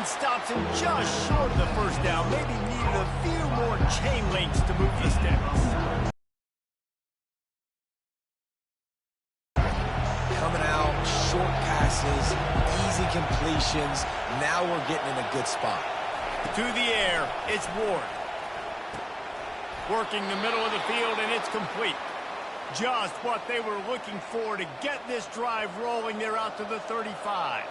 stops him just short of the first down. Maybe needed a few more chain links to move the sticks. Coming out, short passes, easy completions. Now we're getting in a good spot. To the air, it's Ward. Working the middle of the field, and it's complete. Just what they were looking for to get this drive rolling. They're out to the 35.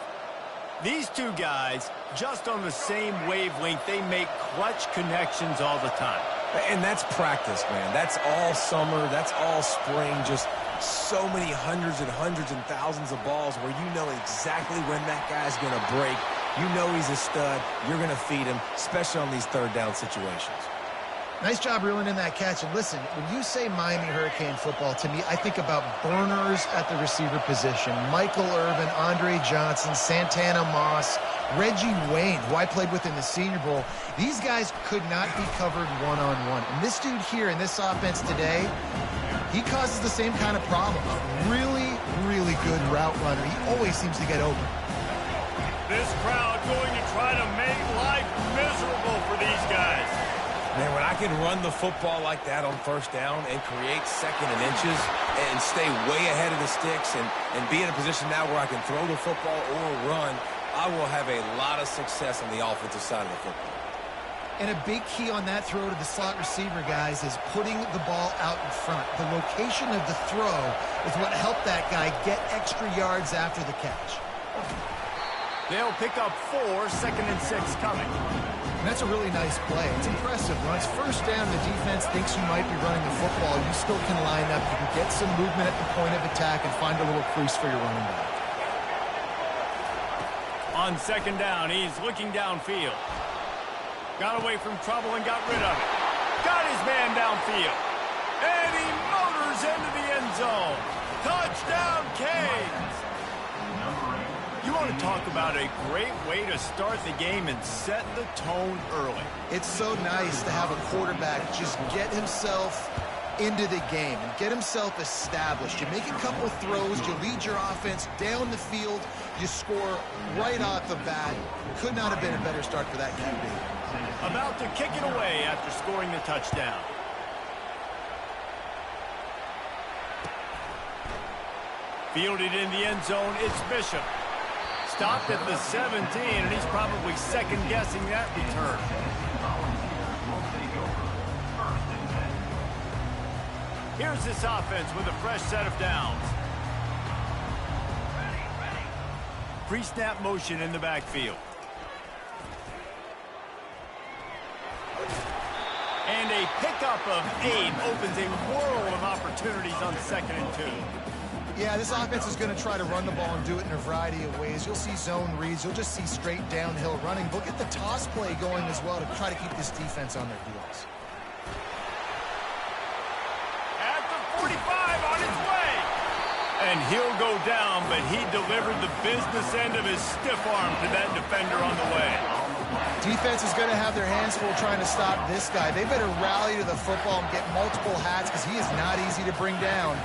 These two guys, just on the same wavelength, they make clutch connections all the time. And that's practice, man. That's all summer. That's all spring. Just so many hundreds and thousands of balls where you know exactly when that guy's going to break. You know he's a stud. You're going to feed him, especially on these third down situations. Nice job reeling in that catch. And listen, when you say Miami Hurricane football, to me, I think about burners at the receiver position. Michael Irvin, Andre Johnson, Santana Moss, Reggie Wayne, who I played with in the Senior Bowl. These guys could not be covered one-on-one. And this dude here in this offense today, he causes the same kind of problem. Really, really good route runner. He always seems to get open. This crowd going to try to make life miserable for these guys. Man, when I can run the football like that on first down and create second and inches and stay way ahead of the sticks and be in a position now where I can throw the football or run, I will have a lot of success on the offensive side of the football. And a big key on that throw to the slot receiver, guys, is putting the ball out in front. The location of the throw is what helped that guy get extra yards after the catch. They'll pick up 4, 2nd and 6 coming. And that's a really nice play. It's impressive. When it's first down, the defense thinks you might be running the football. You still can line up. You can get some movement at the point of attack and find a little crease for your running back. On 2nd down, he's looking downfield. Got away from trouble and got rid of it. Got his man downfield. And he motors into the end zone. Touchdown, Canes. You want to talk about a great way to start the game and set the tone early. It's so nice to have a quarterback just get himself into the game and get himself established. You make a couple throws, you lead your offense down the field, you score right off the bat. Could not have been a better start for that QB. About to kick it away after scoring the touchdown. Fielded in the end zone, it's Bishop. Stopped at the 17, and he's probably second-guessing that return. Here's this offense with a fresh set of downs. Pre-snap motion in the backfield. And a pickup of 8 opens a world of opportunities on 2nd and 2. Yeah, this offense is going to try to run the ball and do it in a variety of ways. You'll see zone reads. You'll just see straight downhill running. They'll get the toss play going as well to try to keep this defense on their heels. At the 45, on his way. And he'll go down, but he delivered the business end of his stiff arm to that defender on the way. Defense is going to have their hands full trying to stop this guy. They better rally to the football and get multiple hats because he is not easy to bring down.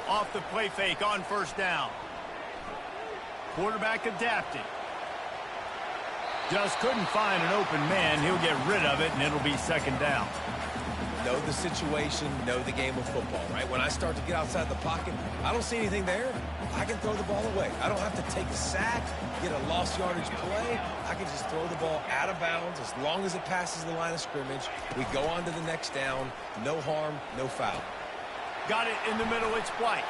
Off the play fake on first down. Quarterback adapted. Just couldn't find an open man. He'll get rid of it, and it'll be 2nd down. Know the situation, know the game of football, right? When I start to get outside the pocket, I don't see anything there. I can throw the ball away. I don't have to take a sack, get a lost yardage play. I can just throw the ball out of bounds as long as it passes the line of scrimmage. We go on to the next down. No harm, no foul. Got it in the middle, it's White.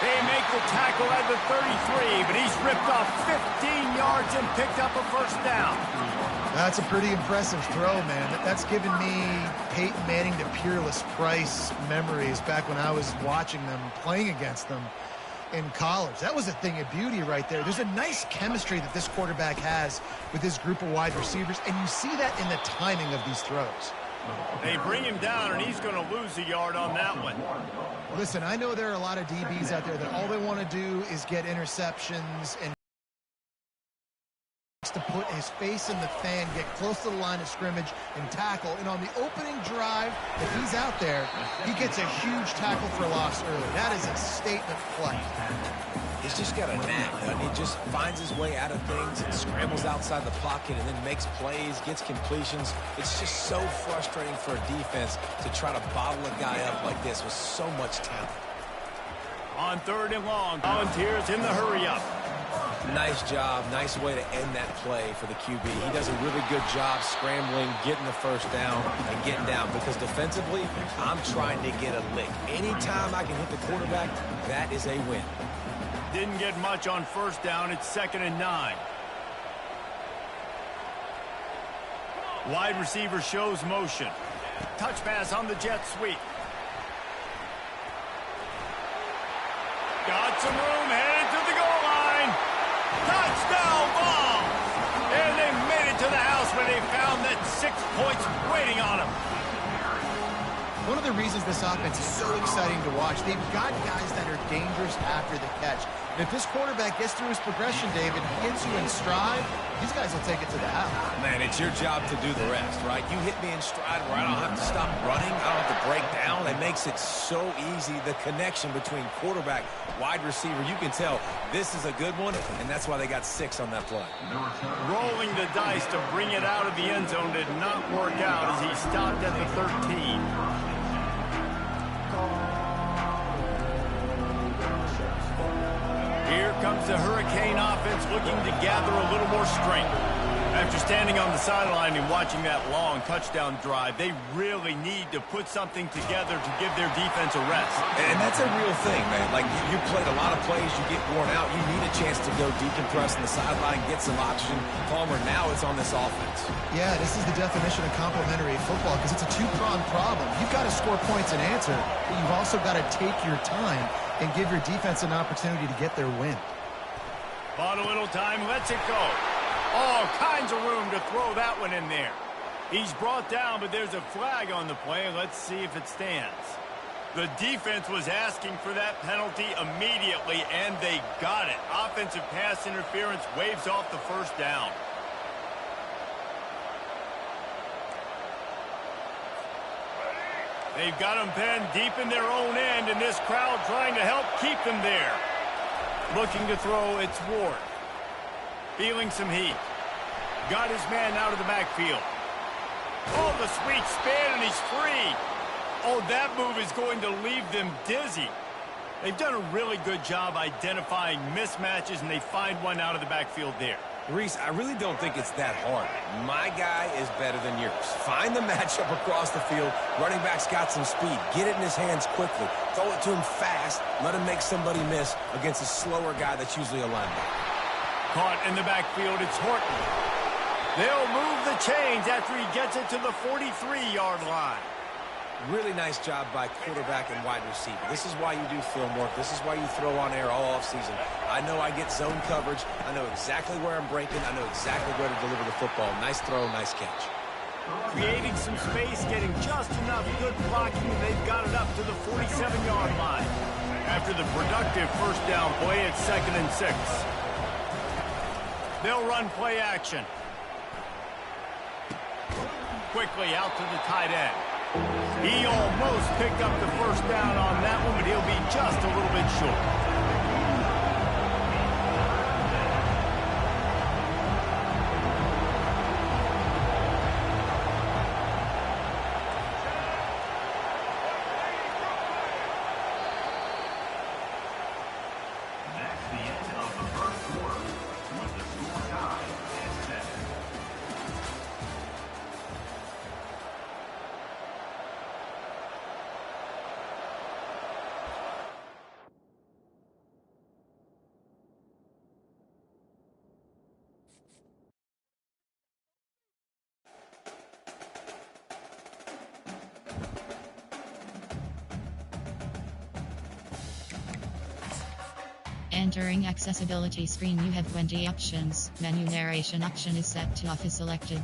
They make the tackle at the 33, but he's ripped off 15 yards and picked up a first down. That's a pretty impressive throw, man. That's given me Peyton Manning to Peerless Price memories back when I was watching them, playing against them in college. That was a thing of beauty right there. There's a nice chemistry that this quarterback has with his group of wide receivers, and you see that in the timing of these throws. They bring him down, and he's going to lose a yard on that one. Listen, I know there are a lot of DBs out there that all they want to do is get interceptions and likes to put his face in the fan, get close to the line of scrimmage, and tackle. And on the opening drive, if he's out there, he gets a huge tackle for loss early. That is a statement play. He's just got a knack, and he just finds his way out of things and scrambles outside the pocket and then makes plays, gets completions. It's just so frustrating for a defense to try to bottle a guy up like this with so much talent. On 3rd and long, Volunteers in the hurry-up. Nice job. Nice way to end that play for the QB. He does a really good job scrambling, getting the first down, and getting down. Because defensively, I'm trying to get a lick. Anytime I can hit the quarterback, that is a win. Didn't get much on 1st down. It's 2nd and 9. Wide receiver shows motion. Touch pass on the jet sweep. Got some room, headed to the goal line. Touchdown ball! And they made it to the house when they found that 6 points waiting on them. One of the reasons this offense is so exciting to watch, they've got guys that are dangerous after the catch. And if this quarterback gets through his progression, David, gets you in stride, these guys will take it to the house. Man, it's your job to do the rest, right? You hit me in stride where I don't have to stop running. I don't have to break down. It makes it so easy. The connection between quarterback, wide receiver, you can tell this is a good one, and that's why they got 6 on that play. Rolling the dice to bring it out of the end zone did not work out as he stopped at the 13. Here comes the Hurricane offense looking to gather a little more strength. After standing on the sideline and watching that long touchdown drive, they really need to put something together to give their defense a rest. And that's a real thing, man. Like, you played a lot of plays, you get worn out. You need a chance to go decompress on the sideline, get some oxygen. Palmer, now it's on this offense. Yeah, this is the definition of complementary football because it's a two-pronged problem. You've got to score points and answer, but you've also got to take your time and give your defense an opportunity to get their win. Bought a little time, lets it go. All kinds of room to throw that one in there. He's brought down, but there's a flag on the play. Let's see if it stands. The defense was asking for that penalty immediately, and they got it. Offensive pass interference waves off the 1st down. They've got them penned deep in their own end, and this crowd trying to help keep them there. Looking to throw, it's Ward. Feeling some heat. Got his man out of the backfield. Oh, the sweet spin, and he's free. Oh, that move is going to leave them dizzy. They've done a really good job identifying mismatches, and they find one out of the backfield there. Reese, I really don't think it's that hard. My guy is better than yours. Find the matchup across the field. Running back's got some speed. Get it in his hands quickly. Throw it to him fast. Let him make somebody miss against a slower guy that's usually a linebacker. Caught in the backfield, it's Horton. They'll move the chains after he gets it to the 43-yard line. Really nice job by quarterback and wide receiver. This is why you do film work. This is why you throw on air all offseason. I know I get zone coverage. I know exactly where I'm breaking. I know exactly where to deliver the football. Nice throw, nice catch. Creating some space, getting just enough good blocking, and they've got it up to the 47-yard line. After the productive 1st down play, it's 2nd and 6. They'll run play action. Quickly out to the tight end. He almost picked up the 1st down on that one, but he'll be just a little bit short. Entering accessibility screen, you have 20 options. Menu narration option is set to off is selected.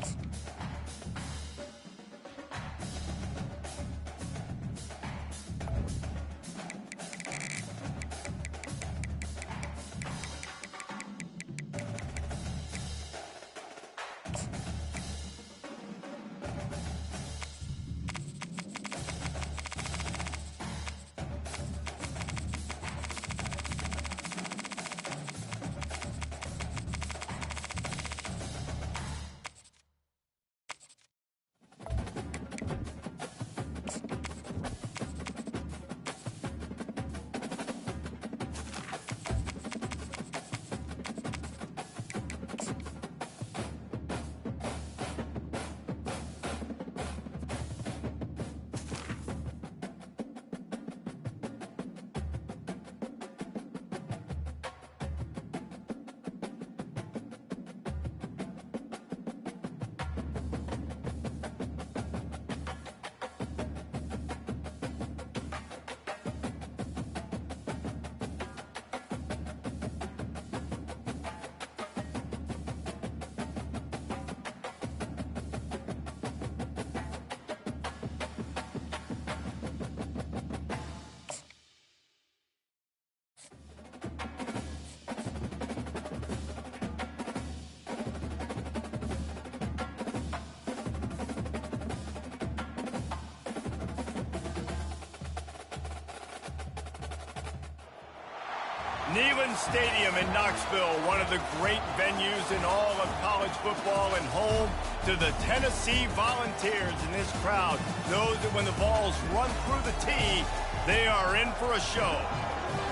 Neyland Stadium in Knoxville, one of the great venues in all of college football and home to the Tennessee Volunteers. And this crowd knows that when the balls run through the tee, they are in for a show.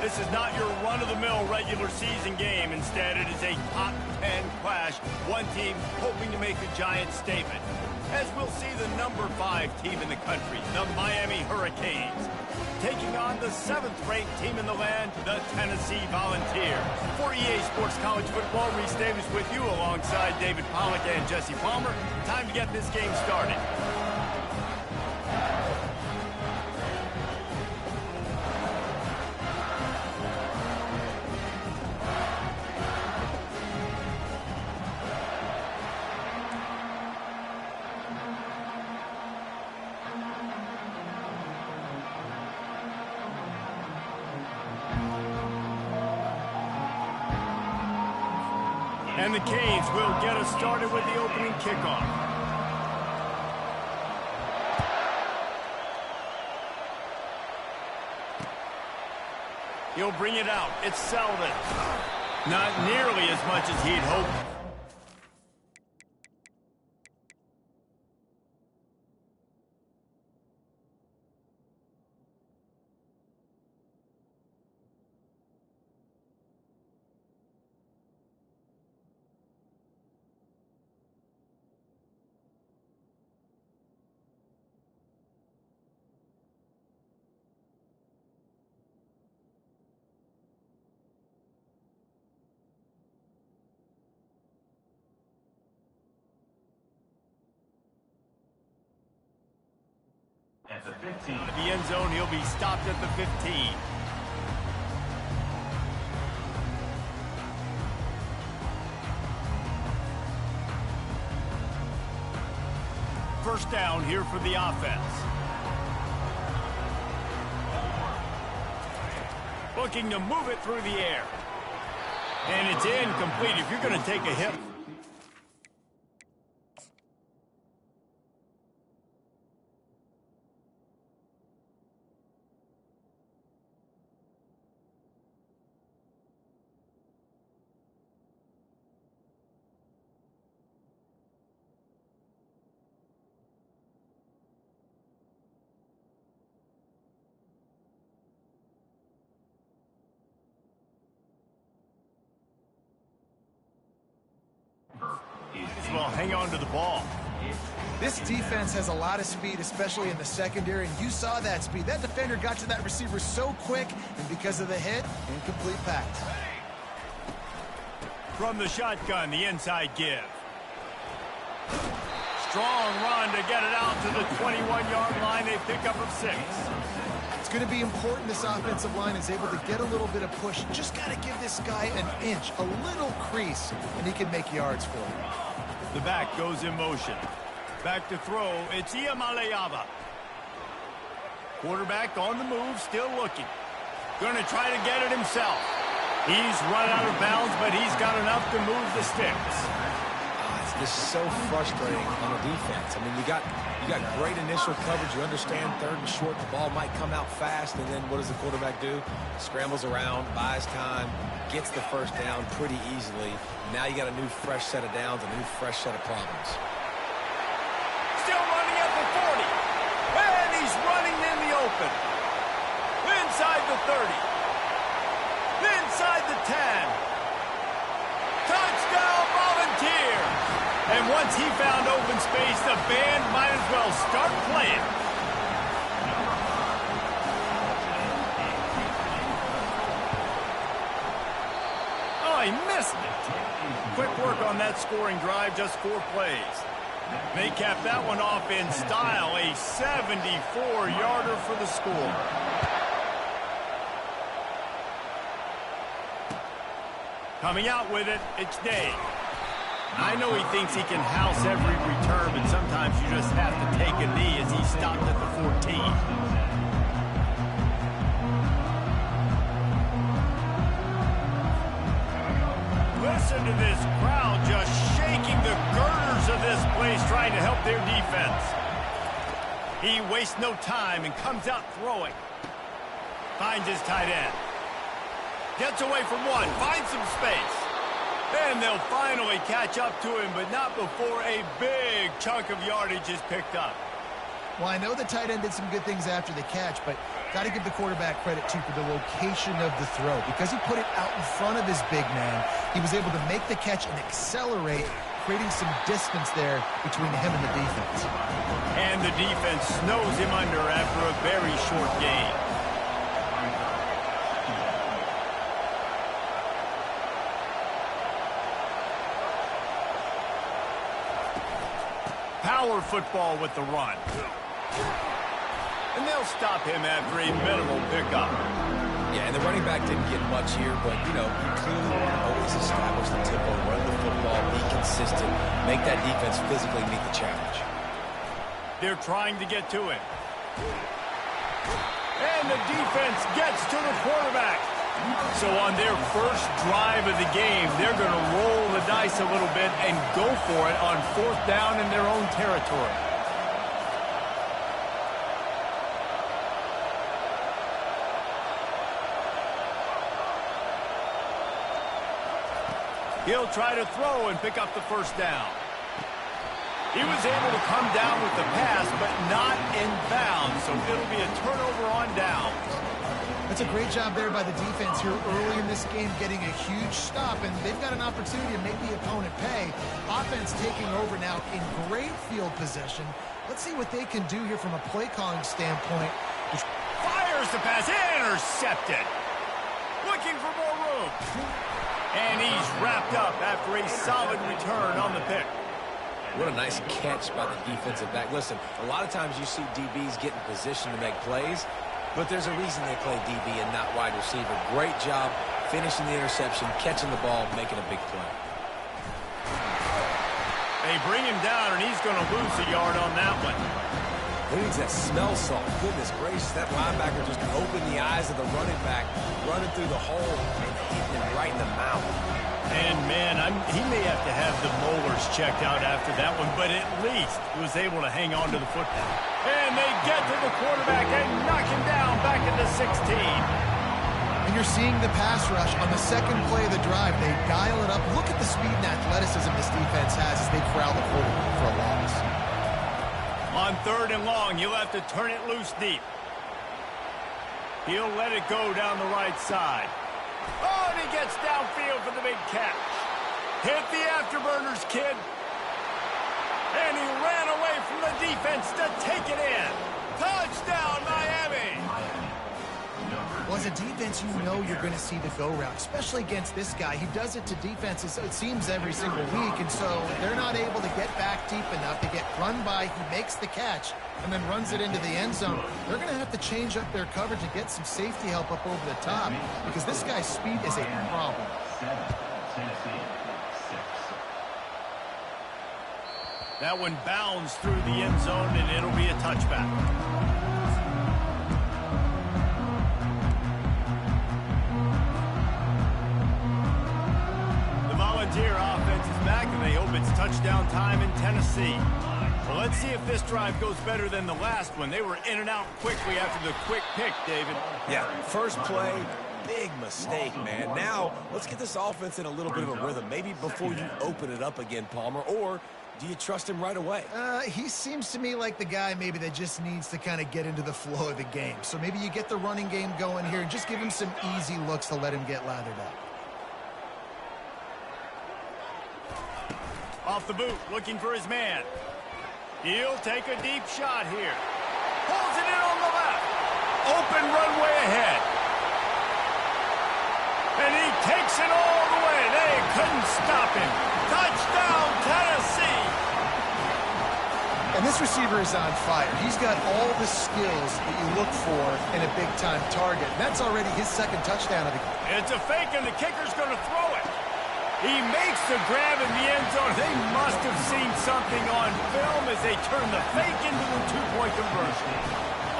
This is not your run-of-the-mill regular season game. Instead, it is a top 10 clash, one team hoping to make a giant statement. As we'll see the number 5 team in the country, the Miami Hurricanes, taking on the 7th-ranked team in the land, the Tennessee Volunteers. For EA Sports College Football, Reese Davis with you alongside David Pollack and Jesse Palmer. Time to get this game started. And the Canes will get us started with the opening kickoff. He'll bring it out. It's Selden. Not nearly as much as he'd hoped. At the 15. The end zone, he'll be stopped at the 15. First down here for the offense. Looking to move it through the air. And it's incomplete. If you're going to take a hit. Well, hang on to the ball. This defense has a lot of speed, especially in the secondary, and you saw that speed. That defender got to that receiver so quick, and because of the hit, incomplete pass. From the shotgun, the inside give. Strong run to get it out to the 21-yard line. They pick up of 6. It's going to be important this offensive line is able to get a little bit of push. Just got to give this guy an inch, a little crease, and he can make yards for him. The back goes in motion. Back to throw, it's Iamaleava. Quarterback on the move, still looking. Going to try to get it himself. He's run out of bounds, but he's got enough to move the sticks. This is so frustrating on the defense. I mean, you got great initial coverage. You understand 3rd and short, the ball might come out fast, and then what does the quarterback do? Scrambles around, buys time, gets the first down pretty easily. Now you got a new fresh set of downs, a new fresh set of problems. Still running at the 40. And he's running in the open. Inside the 30. Inside the 10. Touchdown, Volunteers! And once he found open space, the band might as well start playing. Oh, he missed it. Quick work on that scoring drive, just 4 plays. They capped that one off in style, a 74-yarder for the score. Coming out with it, it's Day. I know he thinks he can house every return, but sometimes you just have to take a knee as he stopped at the 14. Listen to this crowd just shaking the girders of this place trying to help their defense. He wastes no time and comes out throwing. Finds his tight end. Gets away from one, finds some space. And they'll finally catch up to him, but not before a big chunk of yardage is picked up. Well, I know the tight end did some good things after the catch, but got to give the quarterback credit, too, for the location of the throw. Because he put it out in front of his big man, he was able to make the catch and accelerate, creating some distance there between him and the defense. And the defense snows him under after a very short gain. Power football with the run. And they'll stop him after a minimal pickup. Yeah, and the running back didn't get much here, but, you know, he clearly wanted to always establish the tempo, run the football, be consistent, make that defense physically meet the challenge. They're trying to get to him. And the defense gets to the quarterback. So on their first drive of the game, they're going to roll the dice a little bit and go for it on 4th down in their own territory. He'll try to throw and pick up the first down. He was able to come down with the pass, but not in bounds, so it'll be a turnover on downs. That's a great job there by the defense here early in this game, getting a huge stop, and they've got an opportunity to make the opponent pay. Offense taking over now in great field position. Let's see what they can do here from a play calling standpoint. Fires the pass, intercepted. Looking for more room. And he's wrapped up after a solid return on the pick. What a nice catch by the defensive back. Listen, a lot of times you see DBs get in position to make plays, but there's a reason they play DB and not wide receiver. Great job finishing the interception, catching the ball, making a big play. They bring him down, and he's going to lose a yard on that one. Who needs that smell salt? Goodness gracious, that linebacker just opened the eyes of the running back, running through the hole and hitting him right in the mouth. And, man, he may have to have the molars checked out after that one, but at least he was able to hang on to the football. And they get to the quarterback and knock him down back into 16. And you're seeing the pass rush on the second play of the drive. They dial it up. Look at the speed and athleticism this defense has as they corral the quarterback for a loss. On 3rd and long, he'll have to turn it loose deep. He'll let it go down the right side. Oh, and he gets downfield for the big catch. Hit the afterburners, kid. And he ran away from the defense to take it in. Touchdown, Miami. Well, as a defense, you know you're going to see the go route, especially against this guy. He does it to defenses, it seems, every single week, and so they're not able to get back deep enough to get run by. He makes the catch and then runs it into the end zone. They're going to have to change up their coverage and get some safety help up over the top because this guy's speed is a problem. That one bounds through the end zone, and it'll be a touchback. Volunteer offense is back, and they hope it's touchdown time in Tennessee. Well, let's see if this drive goes better than the last one. They were in and out quickly after the quick pick, David. Yeah, first play, big mistake, man. Now, let's get this offense in a little bit of a rhythm. Maybe before you open it up again, Palmer, or do you trust him right away? He seems to me like the guy maybe that just needs to kind of get into the flow of the game. So maybe you get the running game going here and just give him some easy looks to let him get lathered up. Off the boot, looking for his man. He'll take a deep shot here. Pulls it in on the left. Open runway ahead. And he takes it all the way. They couldn't stop him. Touchdown, Tennessee. And this receiver is on fire. He's got all the skills that you look for in a big-time target. That's already his second touchdown of the game. It's a fake, and the kicker's going to throw it. He makes the grab in the end zone. They must have seen something on film as they turn the fake into the two-point conversion.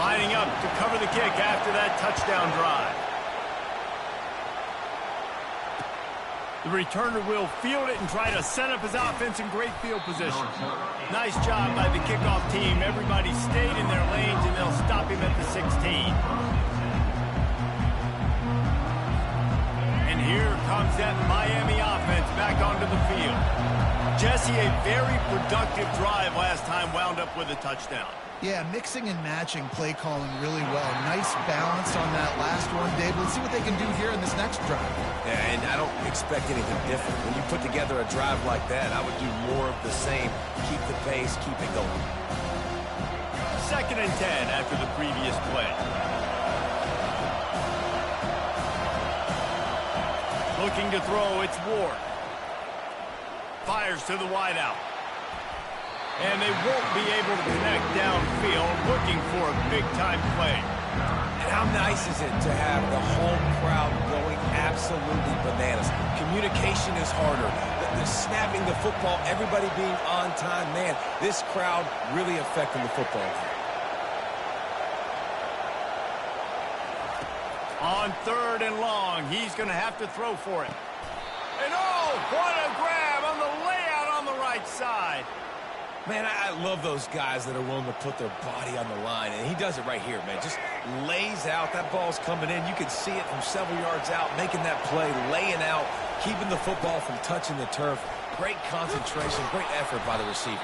Lining up to cover the kick after that touchdown drive. The returner will field it and try to set up his offense in great field position. Nice job by the kickoff team. Everybody stayed in their lanes, and they'll stop him at the 16. comes that Miami offense back onto the field. Jesse, a very productive drive last time wound up with a touchdown. Yeah, mixing and matching play calling really well. Nice balance on that last one, Dave. Let's see what they can do here in this next drive. Yeah, and I don't expect anything different. When you put together a drive like that, I would do more of the same. Keep the pace, keep it going. 2nd and 10 after the previous play. Looking to throw, it's Ward. Fires to the wideout. And they won't be able to connect downfield, looking for a big-time play. And how nice is it to have the home crowd going absolutely bananas? Communication is harder. The snapping the football, everybody being on time. Man, this crowd really affecting the football game. On 3rd and long, he's going to have to throw for it. And oh, what a grab on the layout on the right side. Man, I love those guys that are willing to put their body on the line, and he does it right here, man. Just lays out. That ball's coming in. You can see it from several yards out, making that play, laying out, keeping the football from touching the turf. Great concentration, great effort by the receiver.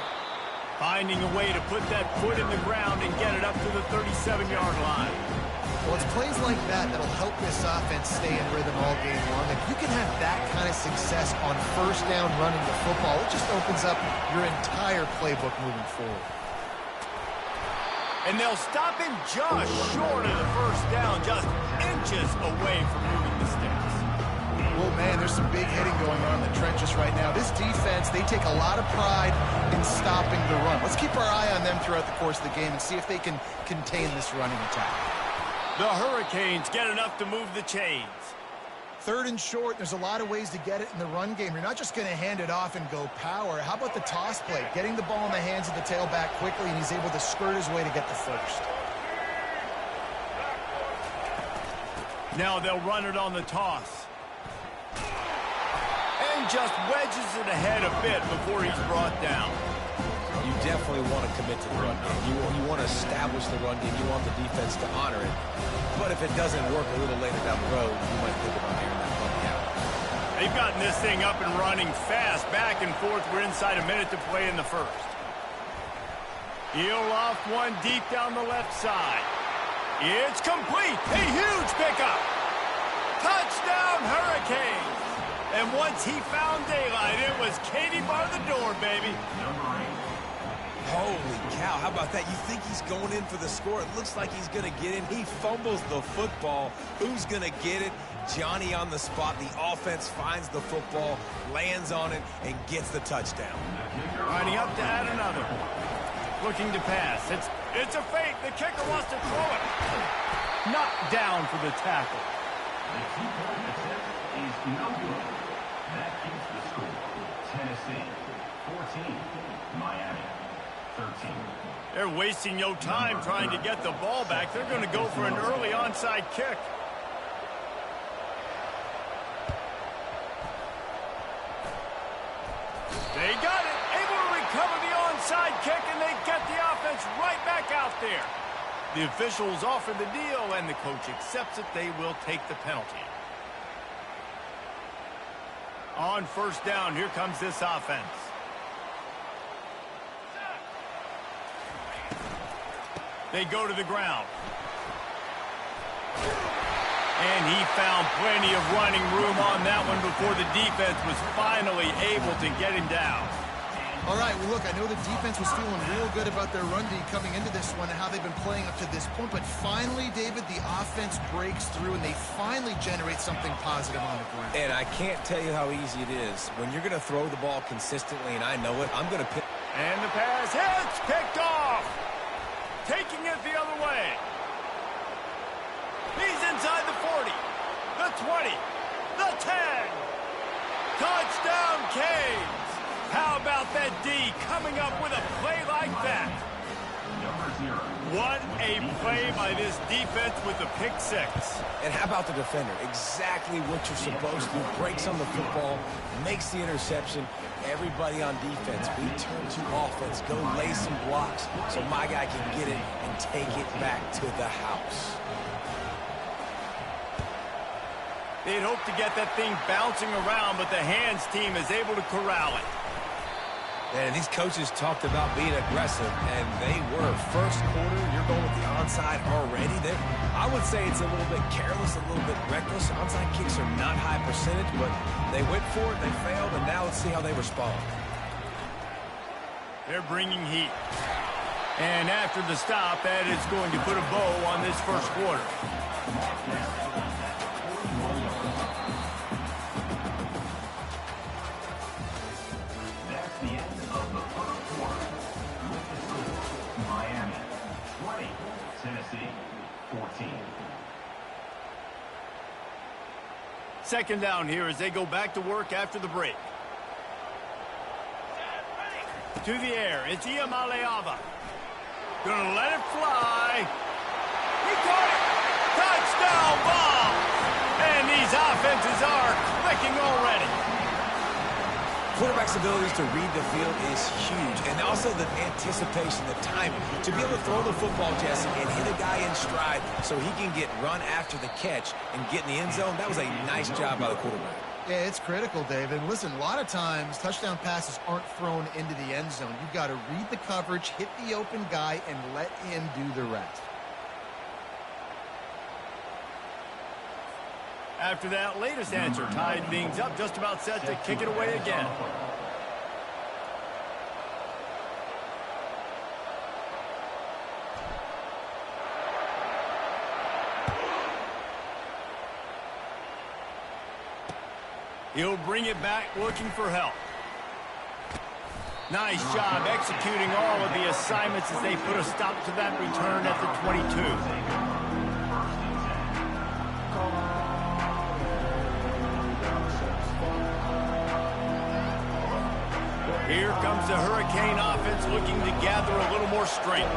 Finding a way to put that foot in the ground and get it up to the 37-yard line. Well, it's plays like that that'll help this offense stay in rhythm all game long. If you can have that kind of success on 1st down running the football, it just opens up your entire playbook moving forward. And they'll stop him just short of the 1st down, just inches away from moving the sticks. Well, man, there's some big hitting going on in the trenches right now. This defense, they take a lot of pride in stopping the run. Let's keep our eye on them throughout the course of the game and see if they can contain this running attack. The Hurricanes get enough to move the chains. 3rd and short, there's a lot of ways to get it in the run game. You're not just going to hand it off and go power. How about the toss play? Getting the ball in the hands of the tailback quickly, and he's able to skirt his way to get the 1st. Now they'll run it on the toss. And just wedges it ahead a bit before he's brought down. You definitely want to commit to the run game. You want to establish the run game. You want the defense to honor it. But if it doesn't work a little later down the road, you might think about airing that play out. They've gotten this thing up and running fast, back and forth. We're inside a minute to play in the 1st. He'll loft one deep down the left side. It's complete. A huge pickup. Touchdown, Hurricanes. And once he found daylight, it was Katie bar the door, baby. Holy cow, how about that? You think he's going in for the score. It looks like he's going to get in. He fumbles the football. Who's going to get it? Johnny on the spot. The offense finds the football, lands on it, and gets the touchdown. Lining up to add another. Looking to pass. It's a fake. The kicker wants to throw it. Knocked down for the tackle. The key point attempt is no good. That keeps the score. Tennessee 14, Miami 13. They're wasting no time trying to get the ball back. They're going to go for an early onside kick. They got it. Able to recover the onside kick, and they get the offense right back out there. The officials offer the deal, and the coach accepts it. They will take the penalty. On 1st down, here comes this offense. They go to the ground. And he found plenty of running room on that one before the defense was finally able to get him down. All right, well, look, I know the defense was feeling real good about their run D coming into this one and how they've been playing up to this point. But finally, David, the offense breaks through and they finally generate something positive on the ground. And I can't tell you how easy it is. When you're going to throw the ball consistently, and I know it, I'm going to pick. And the pass hits, picked off. Taking it the other way. He's inside the 40, the 20, the 10. Touchdown, Canes. How about that D coming up with a play like that? What a play by this defense with the pick six. And how about the defender? Exactly what you're supposed to do. Breaks on the football, makes the interception. Everybody on defense, we turn to offense. Go lay some blocks so my guy can get it and take it back to the house. They'd hope to get that thing bouncing around, but the hands team is able to corral it. And these coaches talked about being aggressive, and they were. First quarter, you're going with the onside already. I would say it's a little bit careless, a little bit reckless. Onside kicks are not high percentage, but they went for it, they failed, and now let's see how they respond. They're bringing heat. And after the stop, that is going to put a bow on this first quarter. That's the end of the first quarter. With the score, Miami 20, Tennessee 14. Second down here as they go back to work after the break. To the air, it's Iamaleava. Gonna let it fly. He caught it. Touchdown ball. And these offenses are clicking already. Quarterback's abilities to read the field is huge, and also the anticipation, the timing. To be able to throw the football, Jesse, and hit a guy in stride so he can get run after the catch and get in the end zone, that was a nice job by the quarterback. Yeah, it's critical, David. Listen, a lot of times touchdown passes aren't thrown into the end zone. You've got to read the coverage, hit the open guy, and let him do the rest. After that latest answer, tied things up, just about set to kick it away again. He'll bring it back looking for help. Nice job executing all of the assignments as they put a stop to that return at the 22. Here comes the Hurricane offense looking to gather a little more strength.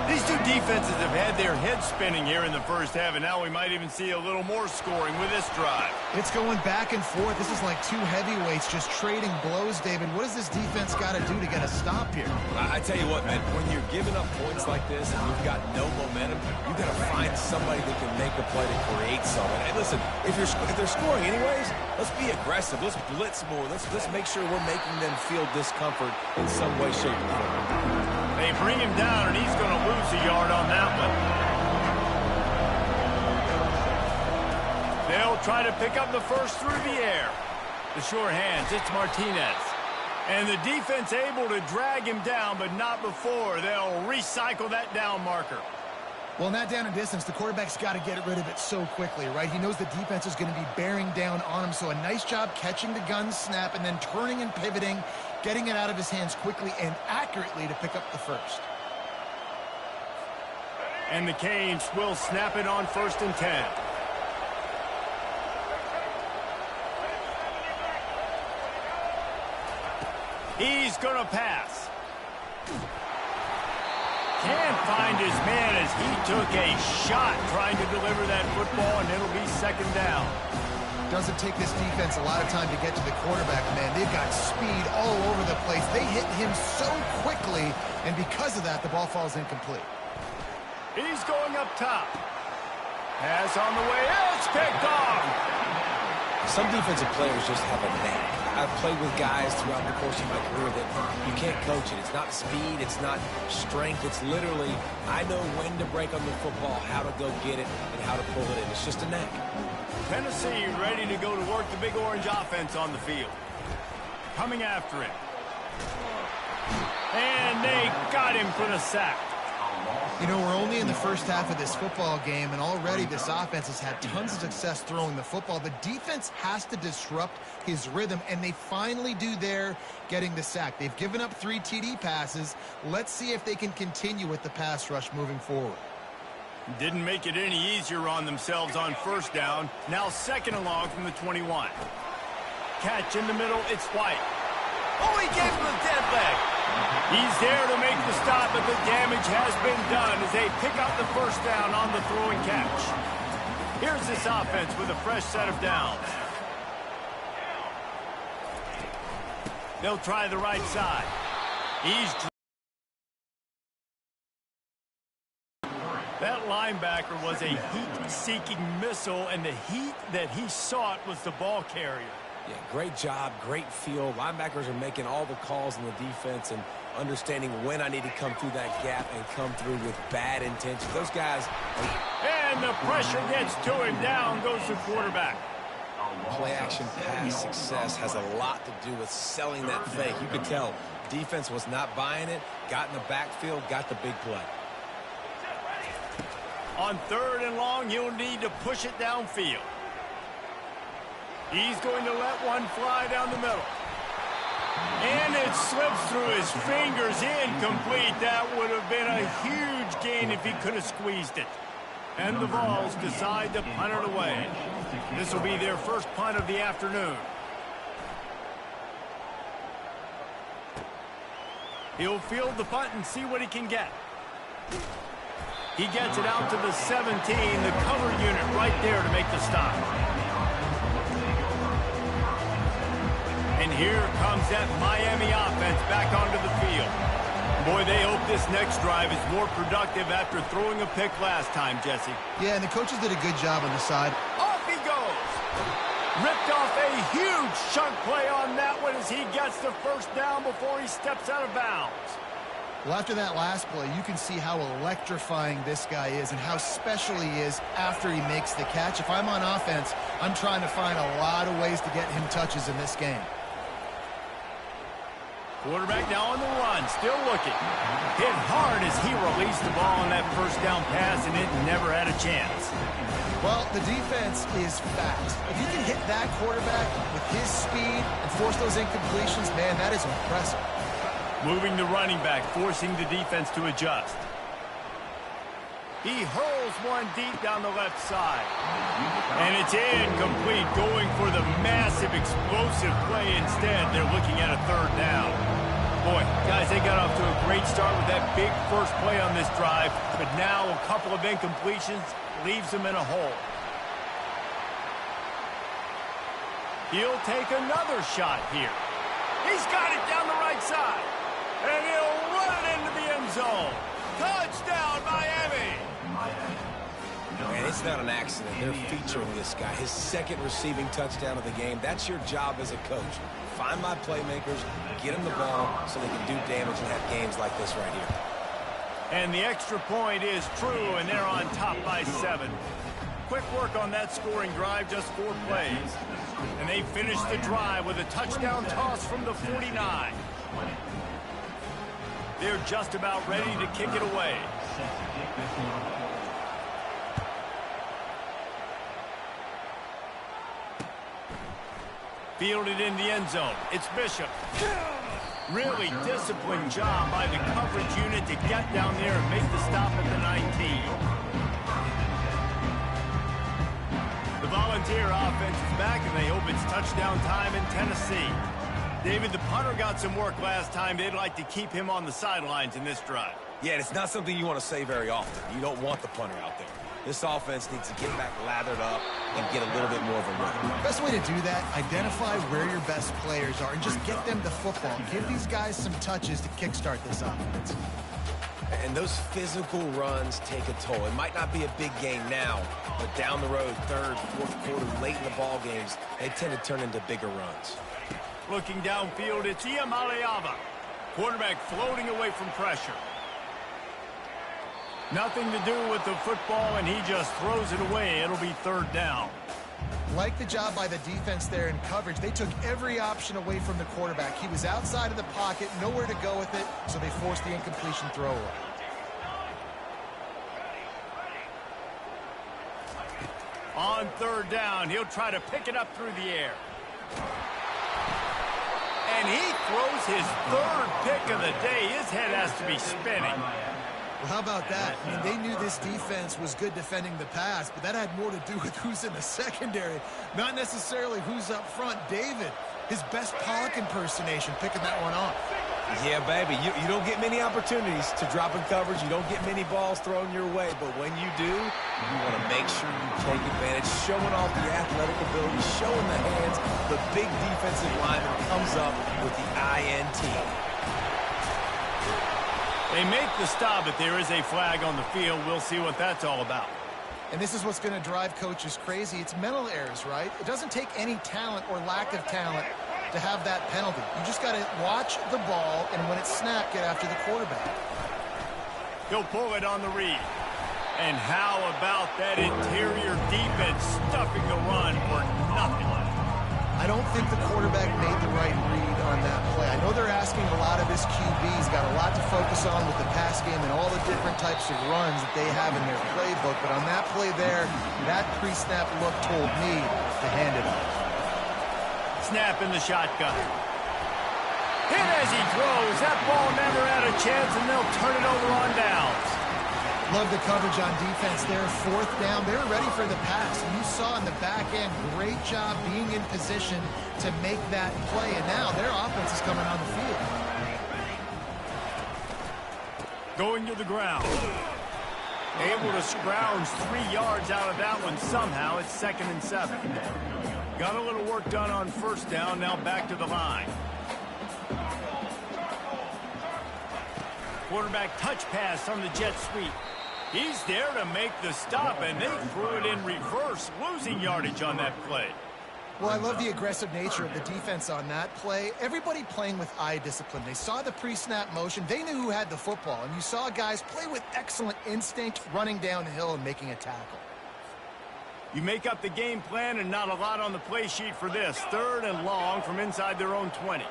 These two defenses have had their heads spinning here in the first half, and now we might even see a little more scoring with this drive. It's going back and forth. This is like two heavyweights just trading blows, David. What does this defense got to do to get a stop here? I tell you what, man, when you're giving up points like this and you've got no momentum, you've got to find somebody that can make a play to create something. And listen, if they're scoring anyways, let's be aggressive. Let's blitz more. Let's make sure we're making them feel discomfort in some way, shape, or form. They bring him down, and he's going to lose a yard on that one. They'll try to pick up the first through the air. The sure hands, it's Martinez. And the defense able to drag him down, but not before. They'll recycle that down marker. Well, in that down and distance, the quarterback's got to get rid of it so quickly, right? He knows the defense is going to be bearing down on him, so a nice job catching the gun snap and then turning and pivoting, getting it out of his hands quickly and accurately to pick up the first. And the Canes will snap it on 1st and 10. He's going to pass. Can't find his man as he took a shot trying to deliver that football, and it'll be 2nd down. Doesn't take this defense a lot of time to get to the quarterback, man. They've got speed all over the place. They hit him so quickly, and because of that, the ball falls incomplete. He's going up top. Pass on the way. It's picked off. Some defensive players just have a knack. I've played with guys throughout the course of my career that you can't coach it. It's not speed. It's not strength. It's literally, I know when to break on the football, how to go get it, and how to pull it in. It's just a knack. Tennessee ready to go to work the Big Orange offense on the field. Coming after it. And they got him for the sack. You know, we're only in the first half of this football game, and already this offense has had tons of success throwing the football. The defense has to disrupt his rhythm, and they finally do there, getting the sack. They've given up 3 TD passes. Let's see if they can continue with the pass rush moving forward. Didn't make it any easier on themselves on 1st down. Now 2nd along from the 21. Catch in the middle, it's White. Oh, he gave him a dead leg. He's there to make the stop, but the damage has been done as they pick up the 1st down on the throw and catch. Here's this offense with a fresh set of downs. They'll try the right side. That linebacker was a heat-seeking missile, and the heat that he sought was the ball carrier. Yeah, great job, great feel. Linebackers are making all the calls in the defense and understanding when I need to come through that gap and come through with bad intentions. Those guys And the pressure gets to him. Down goes the quarterback. play-action pass success has a lot to do with selling that fake. You could tell defense was not buying it, got in the backfield, got the big play. On 3rd and long, he'll need to push it downfield. He's going to let one fly down the middle. And it slips through his fingers, incomplete. That would have been a huge gain if he could have squeezed it. And the Vols decide to punt it away. This will be their first punt of the afternoon. He'll field the punt and see what he can get. He gets it out to the 17, the cover unit right there to make the stop. And here comes that Miami offense back onto the field. Boy, they hope this next drive is more productive after throwing a pick last time, Jesse. Yeah, and the coaches did a good job on the side. Off he goes. Ripped off a huge chunk play on that one as he gets the first down before he steps out of bounds. Well, after that last play, you can see how electrifying this guy is and how special he is after he makes the catch. If I'm on offense, I'm trying to find a lot of ways to get him touches in this game. Quarterback now on the run, still looking. Hit hard as he released the ball on that first down pass, and it never had a chance. Well, the defense is fast. If you can hit that quarterback with his speed and force those incompletions, man, that is impressive. Moving the running back, forcing the defense to adjust. He hurls one deep down the left side. And it's incomplete, going for the massive explosive play instead. They're looking at a 3rd down. Boy, guys, they got off to a great start with that big first play on this drive, but now a couple of incompletions leaves them in a hole. He'll take another shot here. He's got it down the right side. And he'll run it into the end zone. Touchdown, Miami! And it's not an accident. They're featuring this guy. His 2nd receiving touchdown of the game. That's your job as a coach. Find my playmakers, get them the ball so they can do damage and have games like this right here. And the extra point is true, and they're on top by 7. Quick work on that scoring drive, just 4 plays. And they finish the drive with a touchdown toss from the 49. They're just about ready to kick it away. Fielded in the end zone. It's Bishop. Really disciplined job by the coverage unit to get down there and make the stop at the 19. The Volunteer offense is back, and they hope it's touchdown time in Tennessee. David, the punter got some work last time. They'd like to keep him on the sidelines in this drive. Yeah, it's not something you want to say very often. You don't want the punter out there. This offense needs to get back lathered up and get a little bit more of a run. Best way to do that, identify where your best players are and just get them the football. Give these guys some touches to kickstart this offense. And those physical runs take a toll. It might not be a big game now, but down the road, 3rd, 4th quarter, late in the ball games, they tend to turn into bigger runs. Looking downfield, it's Iamaleava. Quarterback floating away from pressure. Nothing to do with the football, and he just throws it away. It'll be 3rd down. Like the job by the defense there in coverage. They took every option away from the quarterback. He was outside of the pocket, nowhere to go with it, so they forced the incompletion throw away. On 3rd down, he'll try to pick it up through the air. And he throws his 3rd pick of the day. His head has to be spinning. Well, how about that? I mean, they knew this defense was good defending the pass, but that had more to do with who's in the secondary, not necessarily who's up front. David, his best Pollock impersonation, picking that one off. Yeah, baby, you don't get many opportunities to drop in coverage. You don't get many balls thrown your way, but when you do, you want to make sure you take advantage, showing off the athletic ability, showing the hands. The big defensive lineman comes up with the INT. They make the stop, but there is a flag on the field. We'll see what that's all about. And this is what's going to drive coaches crazy. It's mental errors, right? It doesn't take any talent or lack of talent to have that penalty. You just got to watch the ball, and when it's snapped, get after the quarterback. He'll pull it on the read. And how about that interior defense stuffing the run for nothing? I don't think the quarterback made the right read on that play. I know they're asking a lot of his QBs, got a lot to focus on with the pass game and all the different types of runs that they have in their playbook. But on that play there, that pre-snap look told me to hand it off. Snap in the shotgun. Hit as he throws. That ball never had a chance, and they'll turn it over on downs. Love the coverage on defense there. 4th down. They're ready for the pass. And you saw in the back end, great job being in position to make that play. And now their offense is coming on the field. Going to the ground. Able to scrounge 3 yards out of that one somehow. It's 2nd and 7. Got a little work done on 1st down. Now back to the line. Quarterback touch pass on the jet sweep. He's there to make the stop, and they threw it in reverse, losing yardage on that play. Well, I love the aggressive nature of the defense on that play. Everybody playing with eye discipline. They saw the pre-snap motion. They knew who had the football, and you saw guys play with excellent instinct, running downhill and making a tackle. You make up the game plan, and not a lot on the play sheet for this. 3rd and long from inside their own 20.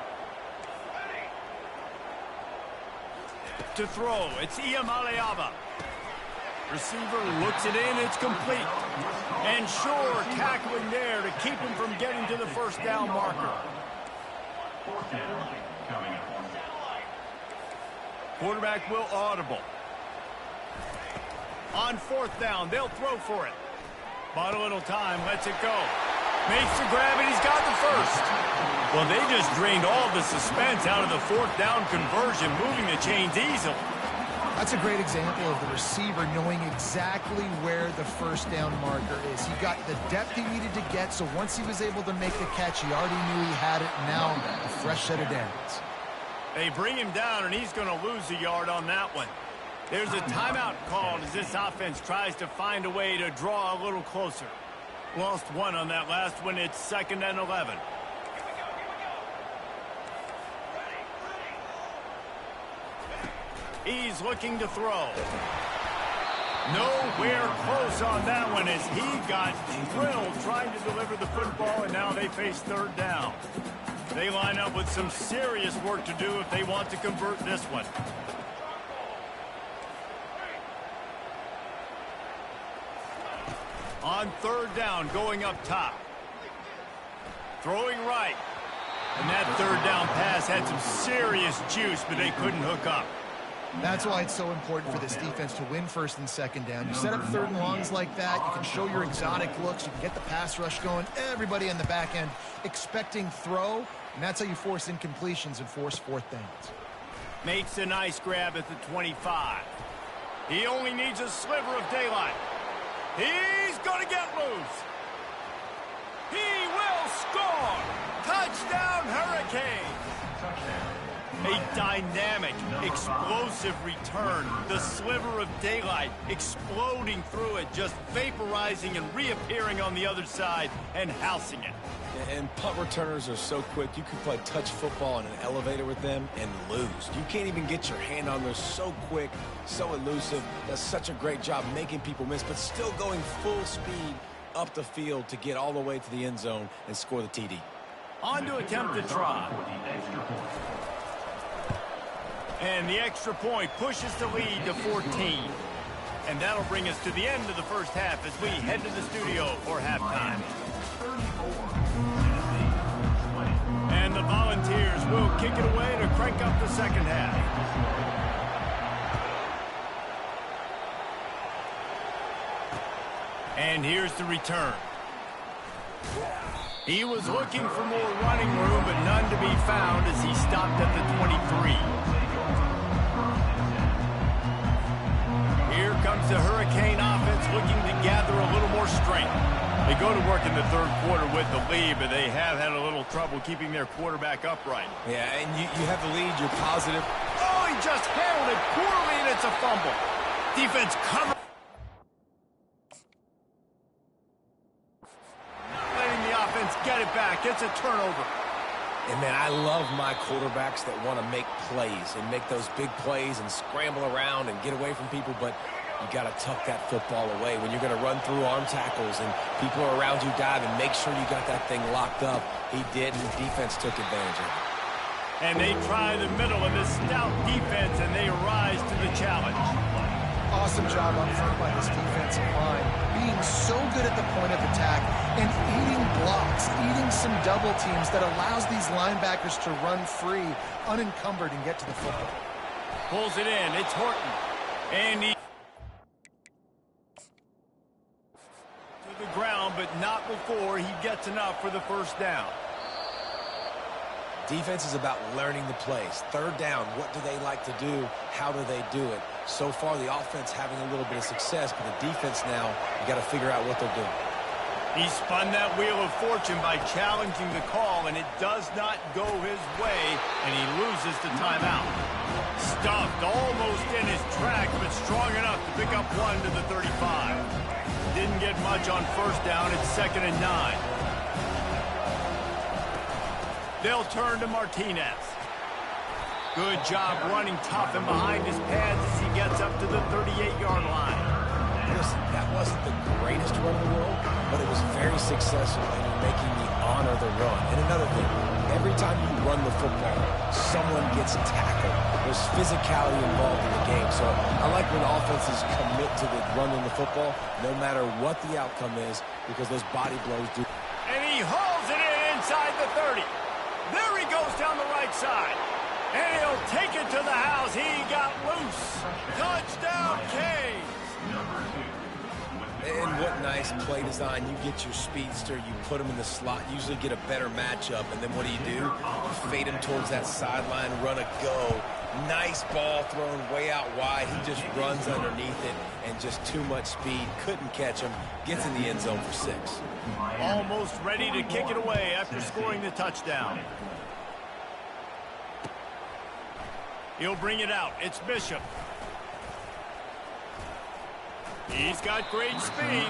To throw, it's Iamaleava. Receiver looks it in, it's complete. And Shore tackling there to keep him from getting to the 1st down marker. 4th down, coming up. Quarterback will audible. On 4th down, they'll throw for it. Bought a little time, lets it go. Makes the grab, and he's got the 1st. Well, they just drained all the suspense out of the 4th down conversion, moving the chains easily. That's a great example of the receiver knowing exactly where the 1st down marker is. He got the depth he needed to get, so once he was able to make the catch, he already knew he had it. Now a fresh set of downs. They bring him down, and he's going to lose a yard on that one. There's a timeout called as this offense tries to find a way to draw a little closer. Lost 1 on that last one. It's 2nd and 11. He's looking to throw. Nowhere close on that one as he got drilled trying to deliver the football, and now they face 3rd down. They line up with some serious work to do if they want to convert this one. On 3rd down, going up top. Throwing right. And that 3rd down pass had some serious juice, but they couldn't hook up. That's why it's so important for this defense to win 1st and 2nd down. You set up 3rd and longs like that, you can show your exotic looks, you can get the pass rush going, everybody in the back end expecting throw, and that's how you force incompletions and force 4th downs. Makes a nice grab at the 25. He only needs a sliver of daylight. He's going to get loose. He will score. Touchdown, Hurricanes. Touchdown. A dynamic, explosive return. The sliver of daylight exploding through it, just vaporizing and reappearing on the other side and housing it. And punt returners are so quick, you can play touch football in an elevator with them and lose. You can't even get your hand on them. So quick, so elusive. Does such a great job making people miss, but still going full speed up the field to get all the way to the end zone and score the TD. On to attempt the try. And the extra point pushes the lead to 14. And that'll bring us to the end of the 1st half as we head to the studio for halftime. And the Volunteers will kick it away to crank up the 2nd half. And here's the return. He was looking for more running room, but none to be found as he stopped at the 23. Here comes the Hurricane offense looking to gather a little more strength. They go to work in the 3rd quarter with the lead, but they have had a little trouble keeping their quarterback upright. Yeah, and you have the lead, you're positive. Oh, Oh, he just handled it poorly, and it's a fumble. Defense cover. Letting the offense get it back. It's a turnover. And, man, I love my quarterbacks that want to make plays and make those big plays and scramble around and get away from people, but you got to tuck that football away when you're going to run through arm tackles and people are around you diving. Make sure you got that thing locked up. He did, and the defense took advantage of it. And they try the middle of this stout defense, and they rise to the challenge. Awesome job up front by this defensive line, being so good at the point of attack and eating blocks, eating some double teams that allows these linebackers to run free, unencumbered, and get to the football. Pulls it in. It's Horton. And he to the ground, but not before he gets enough for the first down. Defense is about learning the plays. Third down, what do they like to do? How do they do it? So far, the offense having a little bit of success, but the defense now, you got to figure out what they're doing. He spun that wheel of fortune by challenging the call, and it does not go his way, and he loses the timeout. Stuffed almost in his tracks, but strong enough to pick up one to the 35. Didn't get much on first down. It's 2nd and 9. They'll turn to Martinez. Good job running tough and behind his pads as he gets up to the 38-yard line. Listen, that wasn't the greatest run in the world, but it was very successful, and you're making me honor the run. And another thing, every time you run the football, someone gets tackled. There's physicality involved in the game. So I like when offenses commit to the running the football, no matter what the outcome is, because those body blows do. And he hauls it in inside the 30. There he goes down the right side. And he'll take it to the house. He got loose. Touchdown, Canes. And what nice play design. You get your speedster, you put him in the slot, usually get a better matchup, and then what do? You fade him towards that sideline, run a go. Nice ball thrown way out wide. He just runs underneath it, and just too much speed. Couldn't catch him. Gets in the end zone for 6. Almost ready to kick it away after scoring the touchdown. He'll bring it out. It's Bishop. He's got great speed.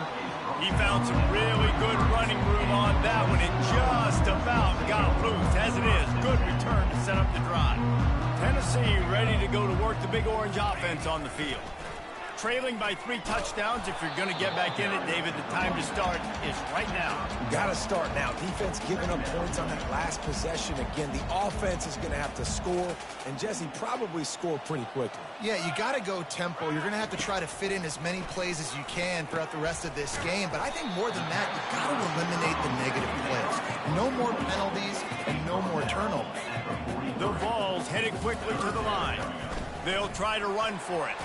He found some really good running room on that one. It just about got loose. As it is, good return to set up the drive. Tennessee ready to go to work the Big Orange offense on the field. Trailing by 3 touchdowns. If you're going to get back in it, David, the time to start is right now. Got to start now. Defense giving up points on that last possession. Again, the offense is going to have to score, and Jesse probably score pretty quickly. Yeah, you got to go tempo. You're going to have to try to fit in as many plays as you can throughout the rest of this game. But I think more than that, you got to eliminate the negative plays. No more penalties and no more turnovers. The Vols headed quickly to the line. They'll try to run for it.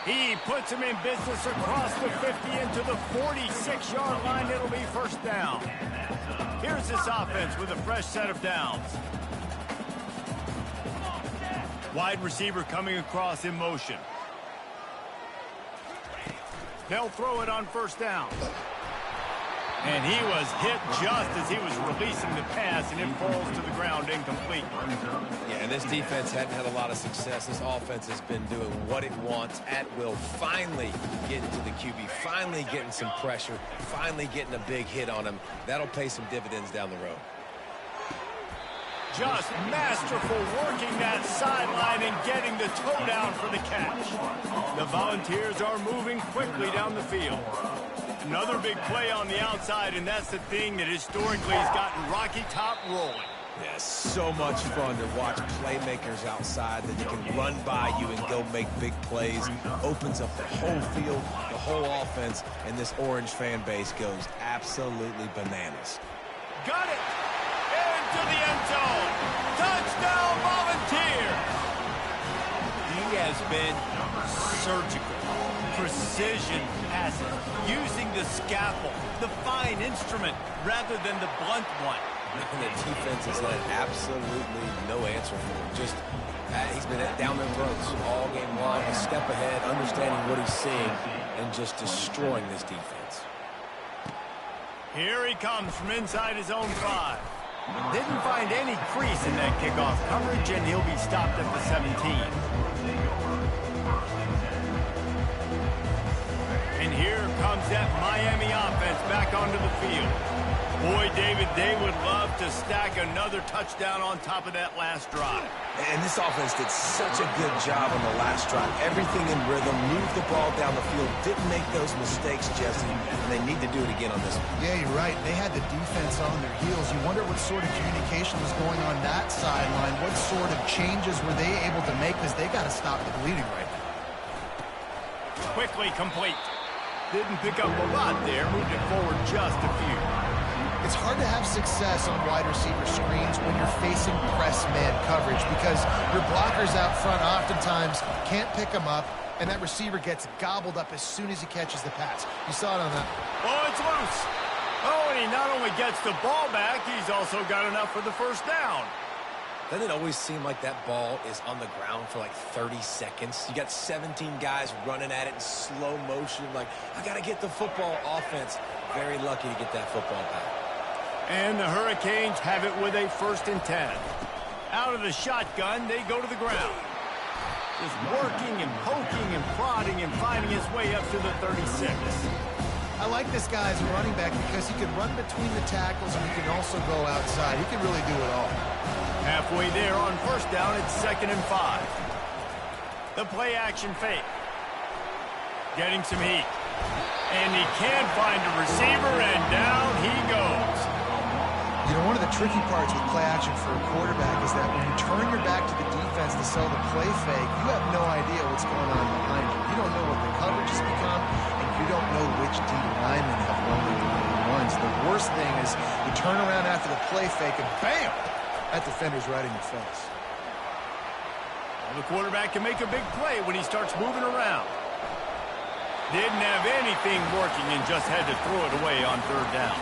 He puts him in business across the 50 into the 46-yard line. It'll be first down. Here's this offense with a fresh set of downs. Wide receiver coming across in motion. They'll throw it on first down. And he was hit just as he was releasing the pass, and it falls to the ground incomplete. Yeah, and this defense hadn't had a lot of success. This offense has been doing what it wants at will. Finally getting to the QB, finally getting some pressure, finally getting a big hit on him. That'll pay some dividends down the road. Just masterful working that sideline and getting the toe down for the catch. The Volunteers are moving quickly down the field. Another big play on the outside, and that's the thing that historically has gotten Rocky Top rolling. Yeah, so much fun to watch playmakers outside that you can run by you and go make big plays. Opens up the whole field, the whole offense, and this Orange fan base goes absolutely bananas. Got it! Into the end zone! Touchdown, Volunteers! He has been surgical. Precision passes, using the scalpel, the fine instrument, rather than the blunt one. The defense has had absolutely no answer for him. Just, he's been down their throats all game long, a step ahead, understanding what he's seeing, and just destroying this defense. Here he comes from inside his own 5. Didn't find any crease in that kickoff coverage, and he'll be stopped at the 17. And here comes that Miami offense back onto the field. Boy, David, they would love to stack another touchdown on top of that last drive. And this offense did such a good job on the last drive. Everything in rhythm, moved the ball down the field, didn't make those mistakes, Jesse, and they need to do it again on this one. Yeah, you're right. They had the defense on their heels. You wonder what sort of communication was going on that sideline. What sort of changes were they able to make, because they got to stop the bleeding right now. Quickly complete. Didn't pick up a lot there, moved it forward just a few. It's hard to have success on wide receiver screens when you're facing press man coverage, because your blockers out front oftentimes can't pick them up, and that receiver gets gobbled up as soon as he catches the pass. You saw it on that. Oh, it's loose. Oh, and he not only gets the ball back, he's also got enough for the first down. Doesn't it always seem like that ball is on the ground for like 30 seconds? You got 17 guys running at it in slow motion. Like, I got to get the football. Offense, very lucky to get that football back. And the Hurricanes have it with a 1st and 10. Out of the shotgun, they go to the ground. Just working and poking and prodding and finding his way up to the 36. I like this guy as a running back because he can run between the tackles and he can also go outside. He can really do it all. Halfway there on 1st down, it's 2nd and 5. The play action fake. Getting some heat. And he can find a receiver, and down he goes. You know, one of the tricky parts with play action for a quarterback is that when you turn your back to the defense to sell the play fake, you have no idea what's going on behind you. You don't know what the coverage has become, and you don't know which D linemen have won the ones. The worst thing is you turn around after the play fake, and bam! That defender's right in your face. Well, the quarterback can make a big play when he starts moving around. Didn't have anything working and just had to throw it away on 3rd down.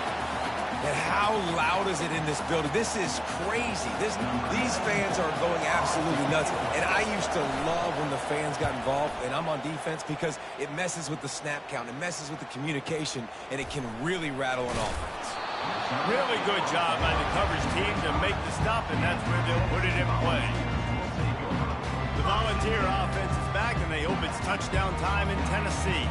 And how loud is it in this building? This is crazy. These fans are going absolutely nuts. And I used to love when the fans got involved, and I'm on defense, because it messes with the snap count. It messes with the communication, and it can really rattle an offense. Really good job by the coverage team to make the stop, and that's where they'll put it in play. The Volunteer offense is back, and they hope it's touchdown time in Tennessee.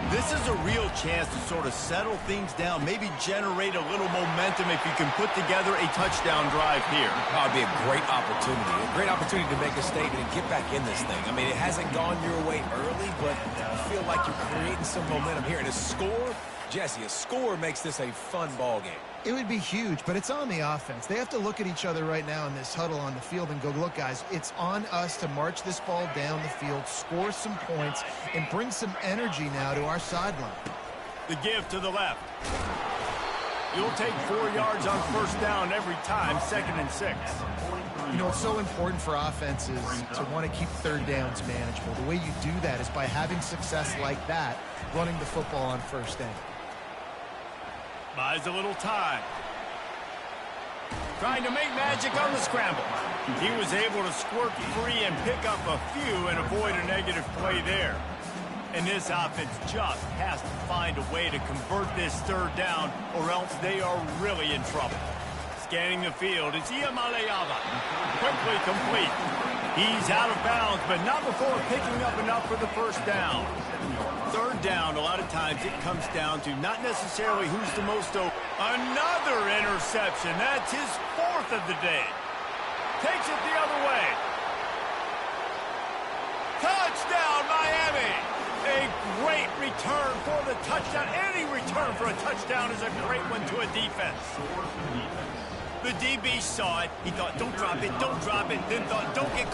This is a real chance to sort of settle things down, maybe generate a little momentum if you can put together a touchdown drive here. That would be a great opportunity to make a statement and get back in this thing. I mean, it hasn't gone your way early, but I feel like you're creating some momentum here. And a score, Jesse, a score makes this a fun ball game. It would be huge, but it's on the offense. They have to look at each other right now in this huddle on the field and go, look, guys, it's on us to march this ball down the field, score some points, and bring some energy now to our sideline. The give to the left. You'll take 4 yards on 1st down every time, 2nd and 6. You know, it's so important for offenses to want to keep 3rd downs manageable. The way you do that is by having success like that, running the football on 1st down. Buys a little time. Trying to make magic on the scramble. He was able to squirt free and pick up a few and avoid a negative play there. And this offense just has to find a way to convert this 3rd down, or else they are really in trouble. Scanning the field, it's Iamaleava. Quickly complete. He's out of bounds, but not before picking up enough for the 1st down. 3rd down, a lot of times it comes down to not necessarily who's the most open. Another interception. That's his 4th of the day. Takes it the other way. Touchdown, Miami! A great return for the touchdown. Any return for a touchdown is a great one to a defense. The DB saw it. He thought, don't drop it, don't drop it. Then thought, don't get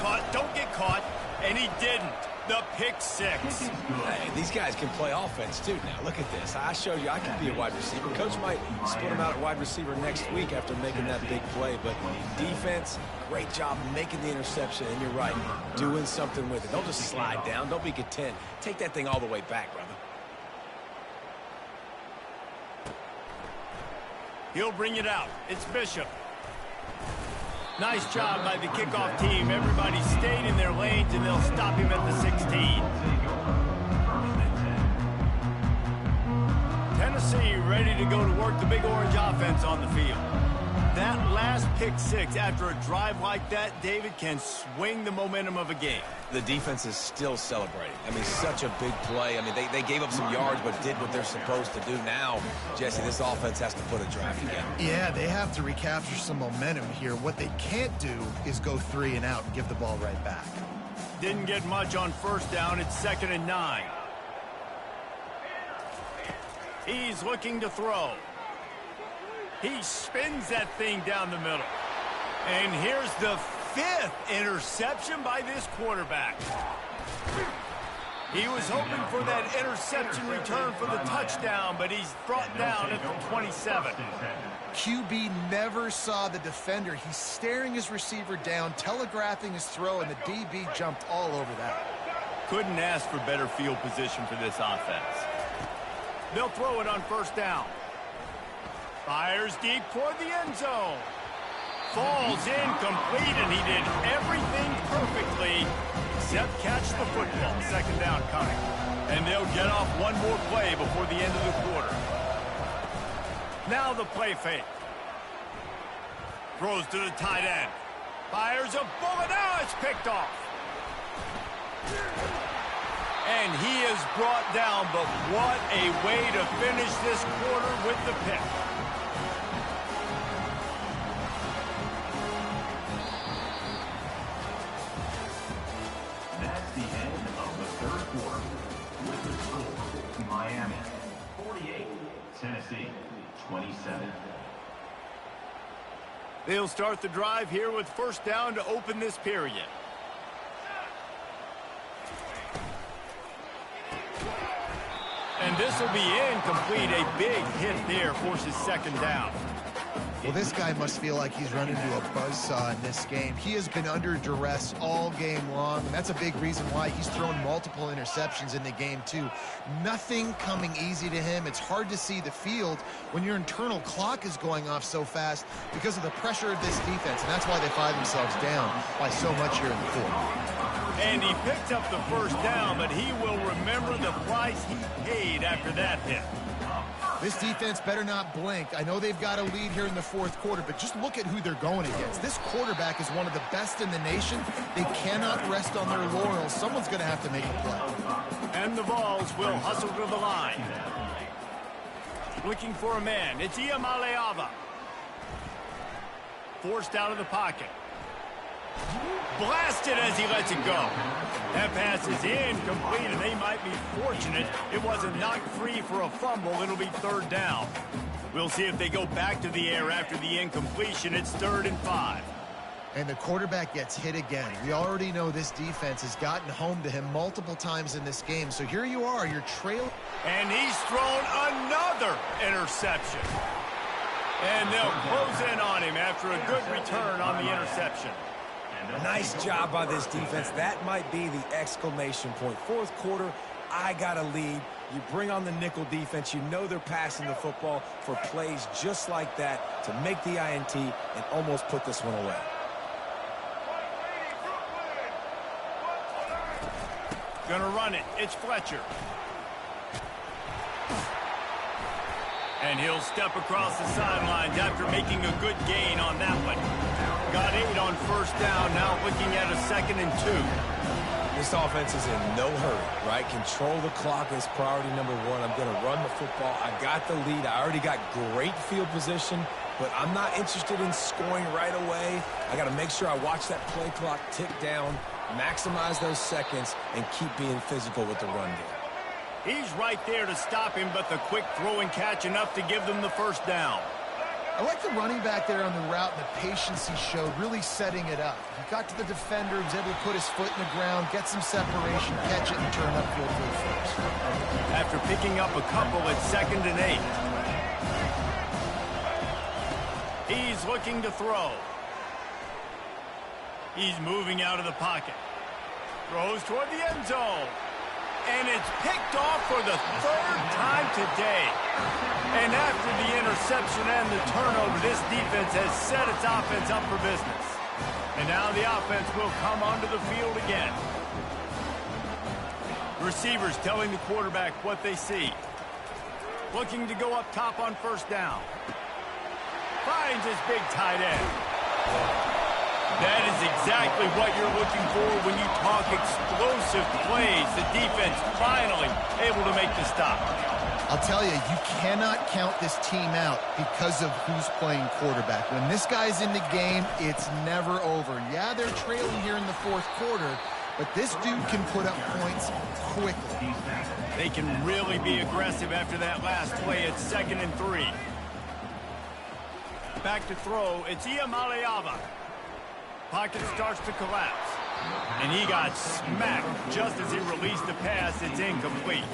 caught. And he didn't. The pick 6. Hey, these guys can play offense, too, now. Look at this. I showed you I can be a wide receiver. Coach might split him out at wide receiver next week after making that big play. But defense, great job making the interception. And you're right, doing something with it. Don't just slide down. Don't be content. Take that thing all the way back, brother. He'll bring it out. It's Bishop. Nice job by the kickoff team. Everybody stayed in their lanes, and they'll stop him at the 16. Tennessee ready to go to work the Big Orange offense on the field. That last pick six after a drive like that, David, can swing the momentum of a game. The defense is still celebrating. I mean, such a big play. I mean, they gave up some yards but did what they're supposed to do. Now, Jesse, this offense has to put a drive together. Yeah, they have to recapture some momentum here. What they can't do is go 3 and out and give the ball right back. Didn't get much on first down. It's 2nd and 9. He's looking to throw. He spins that thing down the middle. And here's the 5th interception by this quarterback. He was hoping for that interception return for the touchdown, but he's brought down at the 27. QB never saw the defender. He's staring his receiver down, telegraphing his throw, and the DB jumped all over that. Couldn't ask for better field position for this offense. They'll throw it on first down. Fires deep toward the end zone. Falls incomplete, and he did everything perfectly except catch the football. 2nd down coming. And they'll get off one more play before the end of the quarter. Now the play fake. Throws to the tight end. Fires a bullet. Now it's picked off. And he is brought down, but what a way to finish this quarter with the pick. That's the end of the 3rd quarter. With the score, Miami 48, Tennessee 27. They'll start the drive here with first down to open this period. And this will be incomplete. A big hit there forces 2nd down. Well, this guy must feel like he's run into a buzzsaw in this game. He has been under duress all game long, and that's a big reason why he's thrown multiple interceptions in the game, too. Nothing coming easy to him. It's hard to see the field when your internal clock is going off so fast because of the pressure of this defense, and that's why they find themselves down by so much here in the 4th. And he picked up the first down, but he will remember the price he paid after that hit. This defense better not blink. I know they've got a lead here in the 4th quarter, but just look at who they're going against. This quarterback is one of the best in the nation. They cannot rest on their laurels. Someone's going to have to make a play. And the Vols will hustle to the line. Looking for a man. It's Iamaleava. Forced out of the pocket. Blasted as he lets it go. That pass is incomplete, and they might be fortunate it wasn't knocked free for a fumble. It'll be 3rd down. We'll see if they go back to the air after the incompletion. It's 3rd and 5. And the quarterback gets hit again. We already know this defense has gotten home to him multiple times in this game. So here you are, you're trailing. And he's thrown another interception. And they'll close in on him after a good return on the interception. Nice job by this defense. That might be the exclamation point. 4th quarter, I got a lead. You bring on the nickel defense. You know they're passing the football for plays just like that to make the INT and almost put this one away. Gonna run it. It's Fletcher. And he'll step across the sidelines after making a good gain on that one. Got 8 on first down, now looking at a 2nd and 2. This offense is in no hurry, right? Control the clock is priority number 1. I'm going to run the football. I got the lead. I already got great field position, but I'm not interested in scoring right away. I got to make sure I watch that play clock tick down, maximize those seconds, and keep being physical with the run game. He's right there to stop him, but the quick throw and catch enough to give them the first down. I like the running back there on the route and the patience he showed, really setting it up. He got to the defender, was able to put his foot in the ground, get some separation, catch it, and turn upfield for the first. After picking up a couple at 2nd and 8. He's looking to throw. He's moving out of the pocket. Throws toward the end zone. And it's picked off for the 3rd time today. And after the interception and the turnover, this defense has set its offense up for business. And now the offense will come onto the field again. Receivers telling the quarterback what they see. Looking to go up top on first down. Finds his big tight end. That is exactly what you're looking for when you talk explosive plays. The defense finally able to make the stop. I'll tell you, you cannot count this team out because of who's playing quarterback. When this guy's in the game, it's never over. Yeah, they're trailing here in the fourth quarter, but this dude can put up points quickly. They can really be aggressive after that last play at 2nd and 3. Back to throw, it's Iamaleava. Pocket starts to collapse. And he got smacked just as he released the pass. It's incomplete.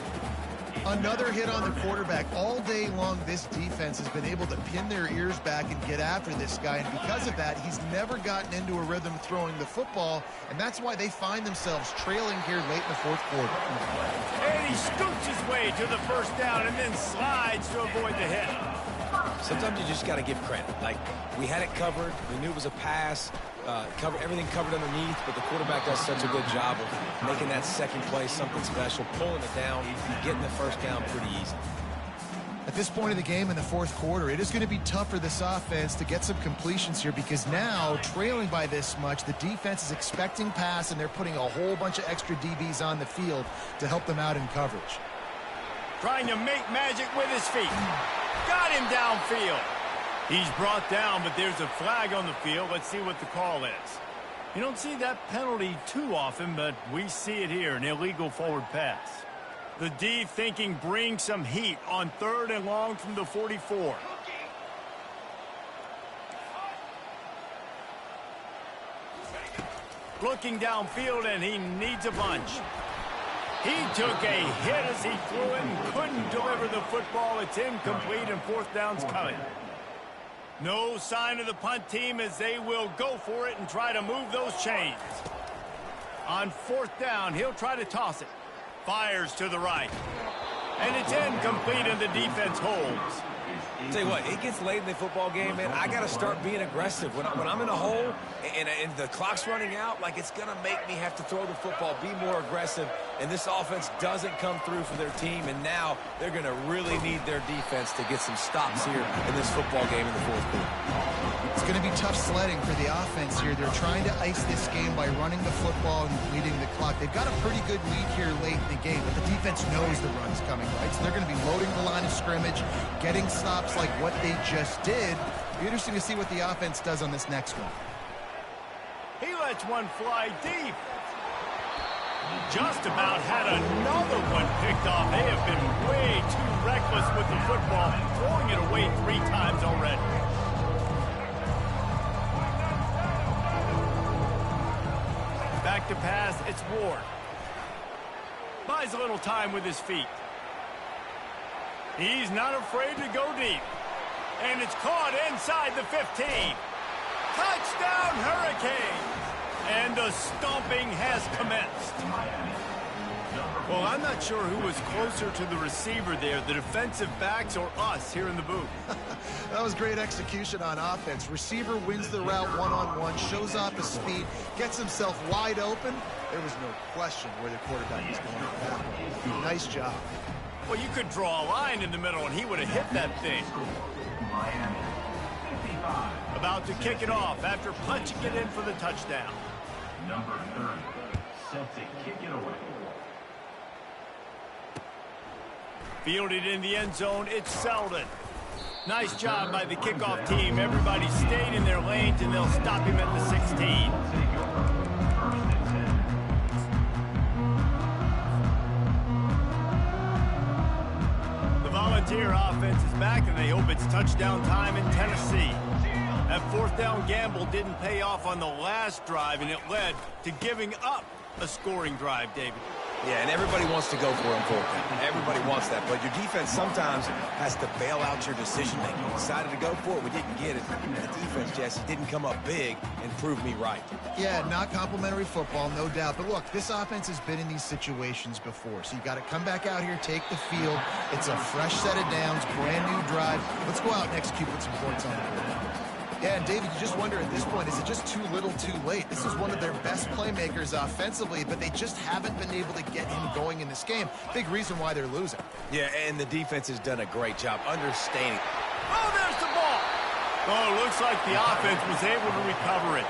Another hit on the quarterback. All day long, this defense has been able to pin their ears back and get after this guy. And because of that, he's never gotten into a rhythm throwing the football. And that's why they find themselves trailing here late in the fourth quarter. And he scoots his way to the first down and then slides to avoid the hit. Sometimes you just got to give credit. Like, we had it covered. We knew it was a pass. Everything covered underneath, but the quarterback does such a good job of making that second play something special, pulling it down, getting the first down pretty easy. At this point of the game in the fourth quarter, it is going to be tough for this offense to get some completions here because now, trailing by this much, the defense is expecting pass, and they're putting a whole bunch of extra DBs on the field to help them out in coverage. Trying to make magic with his feet. Got him downfield. He's brought down, but there's a flag on the field. Let's see what the call is. You don't see that penalty too often, but we see it here, an illegal forward pass. The D thinking bring some heat on 3rd and long from the 44. Looking downfield, and he needs a bunch. He took a hit as he threw it and couldn't deliver the football. It's incomplete, and 4th down's coming. No sign of the punt team as they will go for it and try to move those chains. On 4th down, he'll try to toss it. Fires to the right. And it's incomplete, and the defense holds. Tell you what, it gets late in the football game, man. I got to start being aggressive. When I'm in a hole and the clock's running out, like, it's going to make me have to throw the football, be more aggressive. And this offense doesn't come through for their team, and now they're going to really need their defense to get some stops here in this football game in the fourth quarter. It's going to be tough sledding for the offense here. They're trying to ice this game by running the football and bleeding the clock. They've got a pretty good lead here late in the game, but the defense knows the run's coming, right? So they're going to be loading the line of scrimmage, getting stops like what they just did. It'll be interesting to see what the offense does on this next one. He lets one fly deep. Just about had another one picked off. They have been way too reckless with the football, throwing it away 3 times already. Back to pass, it's Ward. Buys a little time with his feet. He's not afraid to go deep. And it's caught inside the 15. Touchdown, Hurricanes! And the stomping has commenced. Well, I'm not sure who was closer to the receiver there, the defensive backs or us here in the booth. That was great execution on offense. Receiver wins the route one-on-one, shows off his speed, gets himself wide open. There was no question where the quarterback was going with that one. Nice job. Well, you could draw a line in the middle, and he would have hit that thing. About to kick it off after punching it in for the touchdown. Number 30, set to kick it away. Fielded in the end zone, it's Selden. Nice job by the kickoff team. Everybody stayed in their lanes, and they'll stop him at the 16. The Volunteer offense is back, and they hope it's touchdown time in Tennessee. That 4th down gamble didn't pay off on the last drive, and it led to giving up a scoring drive, David. Yeah, and everybody wants to go for it on 4th down. Everybody wants that, but your defense sometimes has to bail out your decision-making. We decided to go for it, we didn't get it. And the defense, Jesse, didn't come up big and prove me right. Yeah, not complimentary football, no doubt. But look, this offense has been in these situations before, so you got to come back out here, take the field. It's a fresh set of downs, brand new drive. Let's go out and execute with some points on the board. Yeah, and David, you just wonder at this point, is it just too little too late? This is one of their best playmakers offensively, but they just haven't been able to get him going in this game. Big reason why they're losing. Yeah, and the defense has done a great job understanding. Oh, there's the ball. Oh, looks like the offense was able to recover it.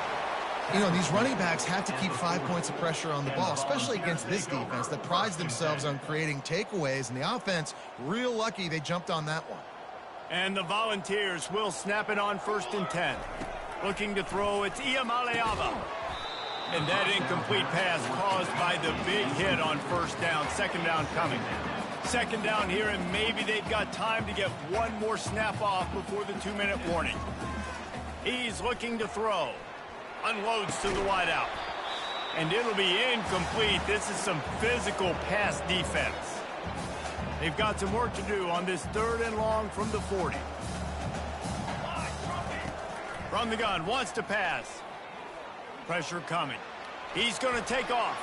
You know, these running backs have to keep 5 points of pressure on the ball, especially against this defense that prides themselves on creating takeaways, and the offense, real lucky they jumped on that one. And the Volunteers will snap it on 1st and 10. Looking to throw, it's Iamaleava. And that incomplete pass caused by the big hit on 1st down, 2nd down coming. 2nd down here, and maybe they've got time to get one more snap off before the 2-minute warning. He's looking to throw. Unloads to the wideout. And it'll be incomplete. This is some physical pass defense. They've got some work to do on this 3rd and long from the 40. From the gun, wants to pass. Pressure coming. He's going to take off.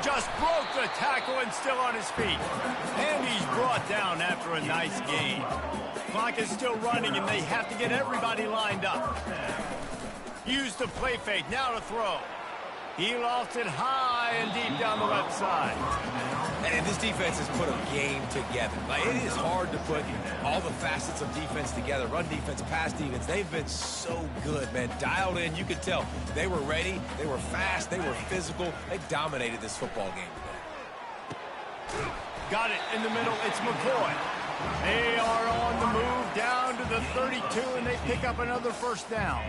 Just broke the tackle and still on his feet. And he's brought down after a nice gain. Clock is still running, and they have to get everybody lined up. Used the play fake, now to throw. He lost it high and deep down the left side. And this defense has put a game together. Like, it is hard to put all the facets of defense together. Run defense, pass defense. They've been so good, man. Dialed in, you could tell. They were ready, they were fast, they were physical. They dominated this football game today. Got it in the middle, it's McCoy. They are on the move down to the 32, and they pick up another 1st down.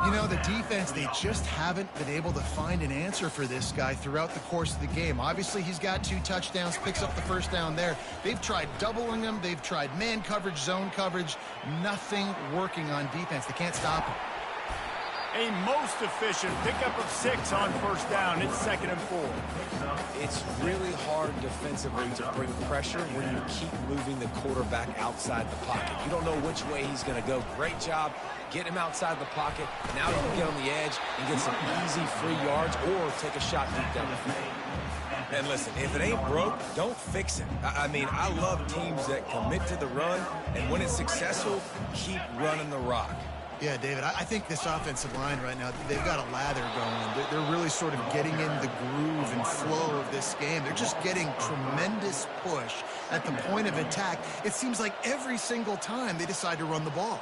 You know, the defense, they just haven't been able to find an answer for this guy throughout the course of the game. Obviously, he's got 2 touchdowns, picks up the 1st down there. They've tried doubling him. They've tried man coverage, zone coverage. Nothing working on defense. They can't stop him. A most efficient pickup of 6 on 1st down. It's 2nd and 4. It's really hard defensively to bring pressure when you keep moving the quarterback outside the pocket. You don't know which way he's going to go. Great job getting him outside the pocket. Now you can get on the edge and get some easy free yards or take a shot deep down the field. And listen, if it ain't broke, don't fix it. I mean, I love teams that commit to the run, and when it's successful, keep running the rock. Yeah, David, I think this offensive line right now, they've got a lather going. They're really sort of getting in the groove and flow of this game. They're just getting tremendous push at the point of attack. It seems like every single time they decide to run the ball.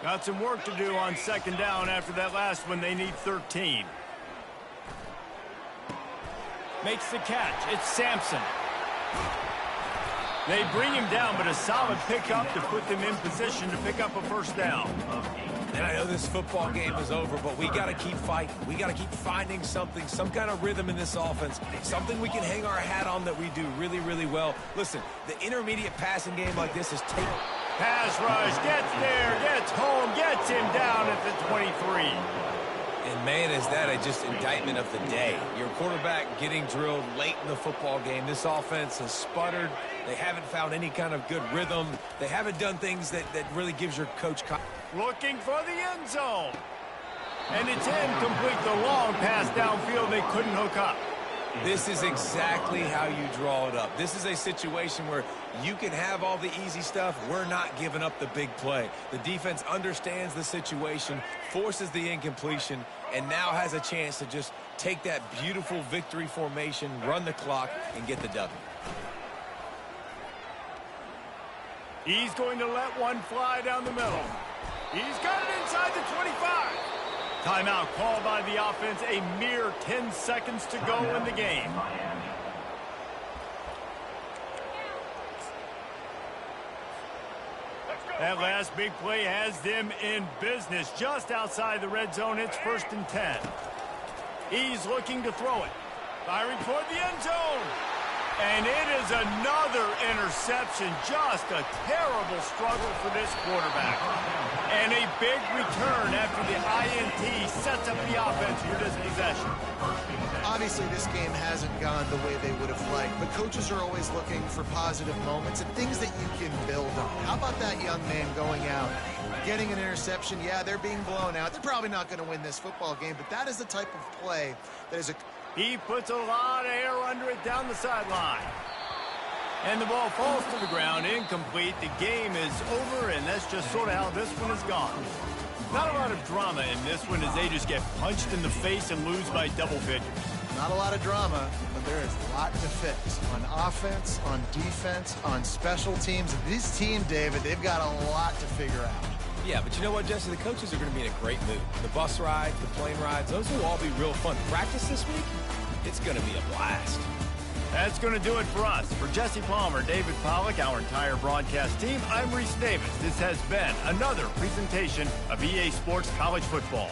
Got some work to do on 2nd down after that last one. They need 13. Makes the catch. It's Sampson. They bring him down, but a solid pickup to put them in position to pick up a 1st down. And I know this football game is over, but we got to keep fighting. We got to keep finding something, some kind of rhythm in this offense, something we can hang our hat on that we do really, really well. Listen, the intermediate passing game like this is taking. Pass rush, gets there, gets home, gets him down at the 23. And, man, is that just indictment of the day. Your quarterback getting drilled late in the football game. This offense has sputtered. They haven't found any kind of good rhythm. They haven't done things that really gives your coach looking for the end zone. And it's incomplete. The long pass downfield, they couldn't hook up. This is exactly how you draw it up. This is a situation where you can have all the easy stuff. We're not giving up the big play. The defense understands the situation, forces the incompletion, and now has a chance to just take that beautiful victory formation, run the clock, and get the W. He's going to let one fly down the middle. He's got it inside the 25. Timeout called by the offense. A mere 10 seconds to go in the game. That last big play has them in business just outside the red zone. It's 1st and 10. He's looking to throw it. Firing toward the end zone. And it is another interception. Just a terrible struggle for this quarterback. And a big return after the INT sets up the offense for this possession. Obviously, this game hasn't gone the way they would have liked, but coaches are always looking for positive moments and things that you can build on. How about that young man going out, getting an interception? Yeah, they're being blown out. They're probably not going to win this football game, but that is the type of play that is a... He puts a lot of air under it down the sideline. And the ball falls to the ground, incomplete. The game is over, and that's just sort of how this one has gone. Not a lot of drama in this one as they just get punched in the face and lose by double figures. Not a lot of drama, but there is a lot to fix on offense, on defense, on special teams. This team, David, they've got a lot to figure out. Yeah, but you know what, Jesse? The coaches are going to be in a great mood. The bus rides, the plane rides, those will all be real fun. Practice this week, it's going to be a blast. That's going to do it for us. For Jesse Palmer, David Pollack, our entire broadcast team, I'm Reese Davis. This has been another presentation of EA Sports College Football.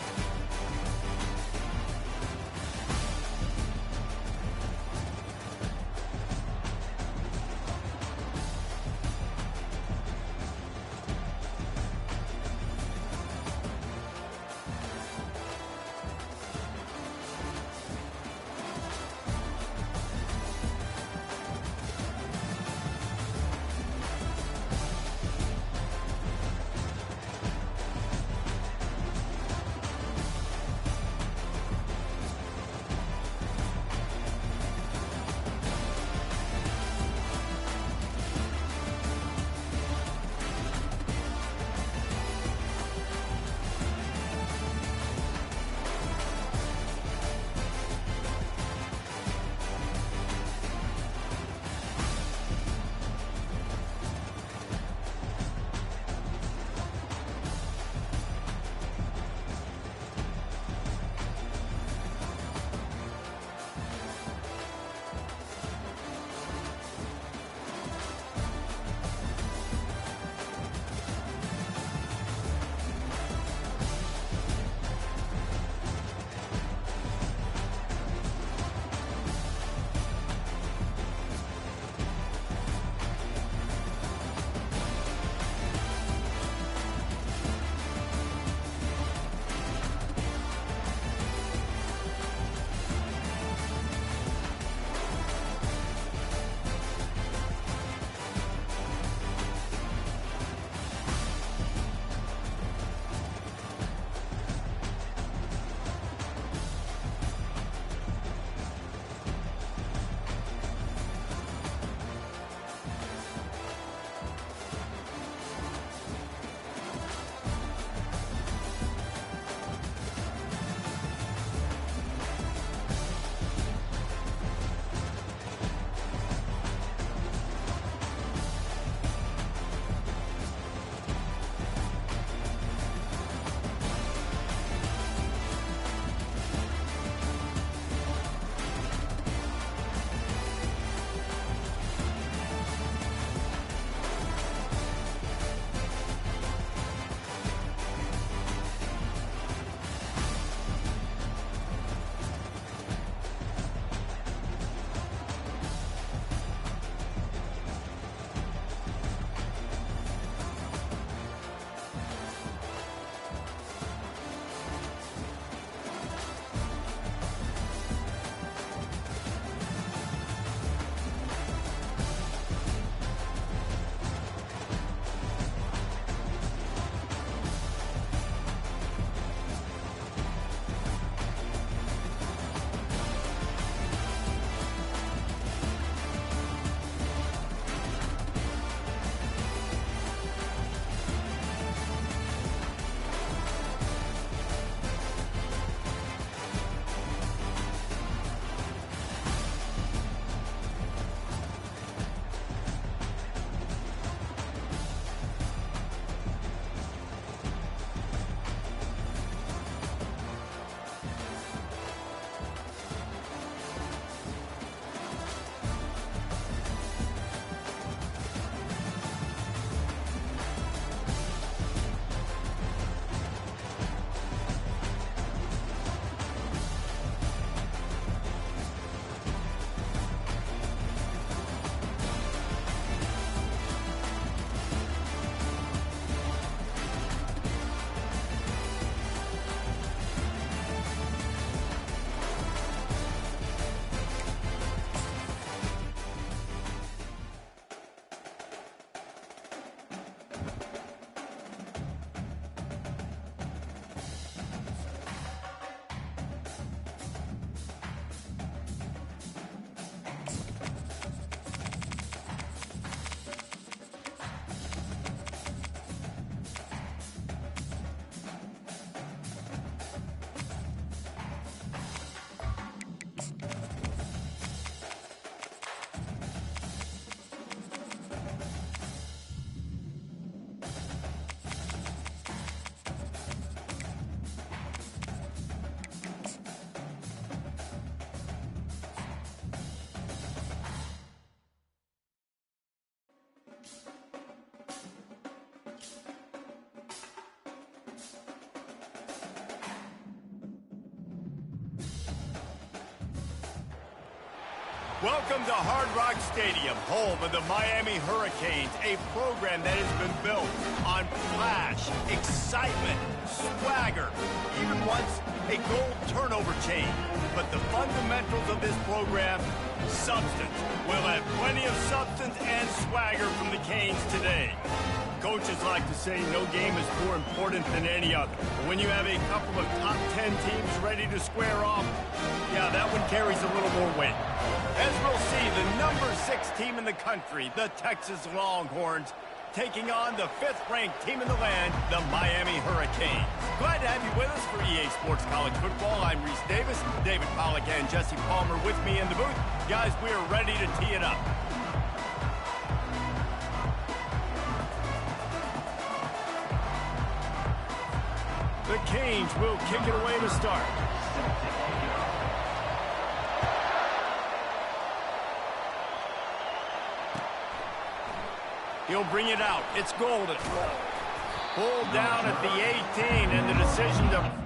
Welcome to Hard Rock Stadium, home of the Miami Hurricanes, a program that has been built on flash, excitement, swagger, even once a goal turnover chain. But the fundamentals of this program, substance. We'll have plenty of substance and swagger from the Canes today. Coaches like to say no game is more important than any other. But when you have a couple of top 10 teams ready to square off, yeah, that one carries a little more weight. As we'll see, the number 6 team in the country, the Texas Longhorns, taking on the 5th-ranked team in the land, the Miami Hurricanes. Glad to have you with us for EA Sports College Football. I'm Reese Davis, David Pollack and Jesse Palmer with me in the booth. Guys, we are ready to tee it up. The Canes will kick it away to start. He'll bring it out. It's Golden. Pulled down at the 18, and the decision to...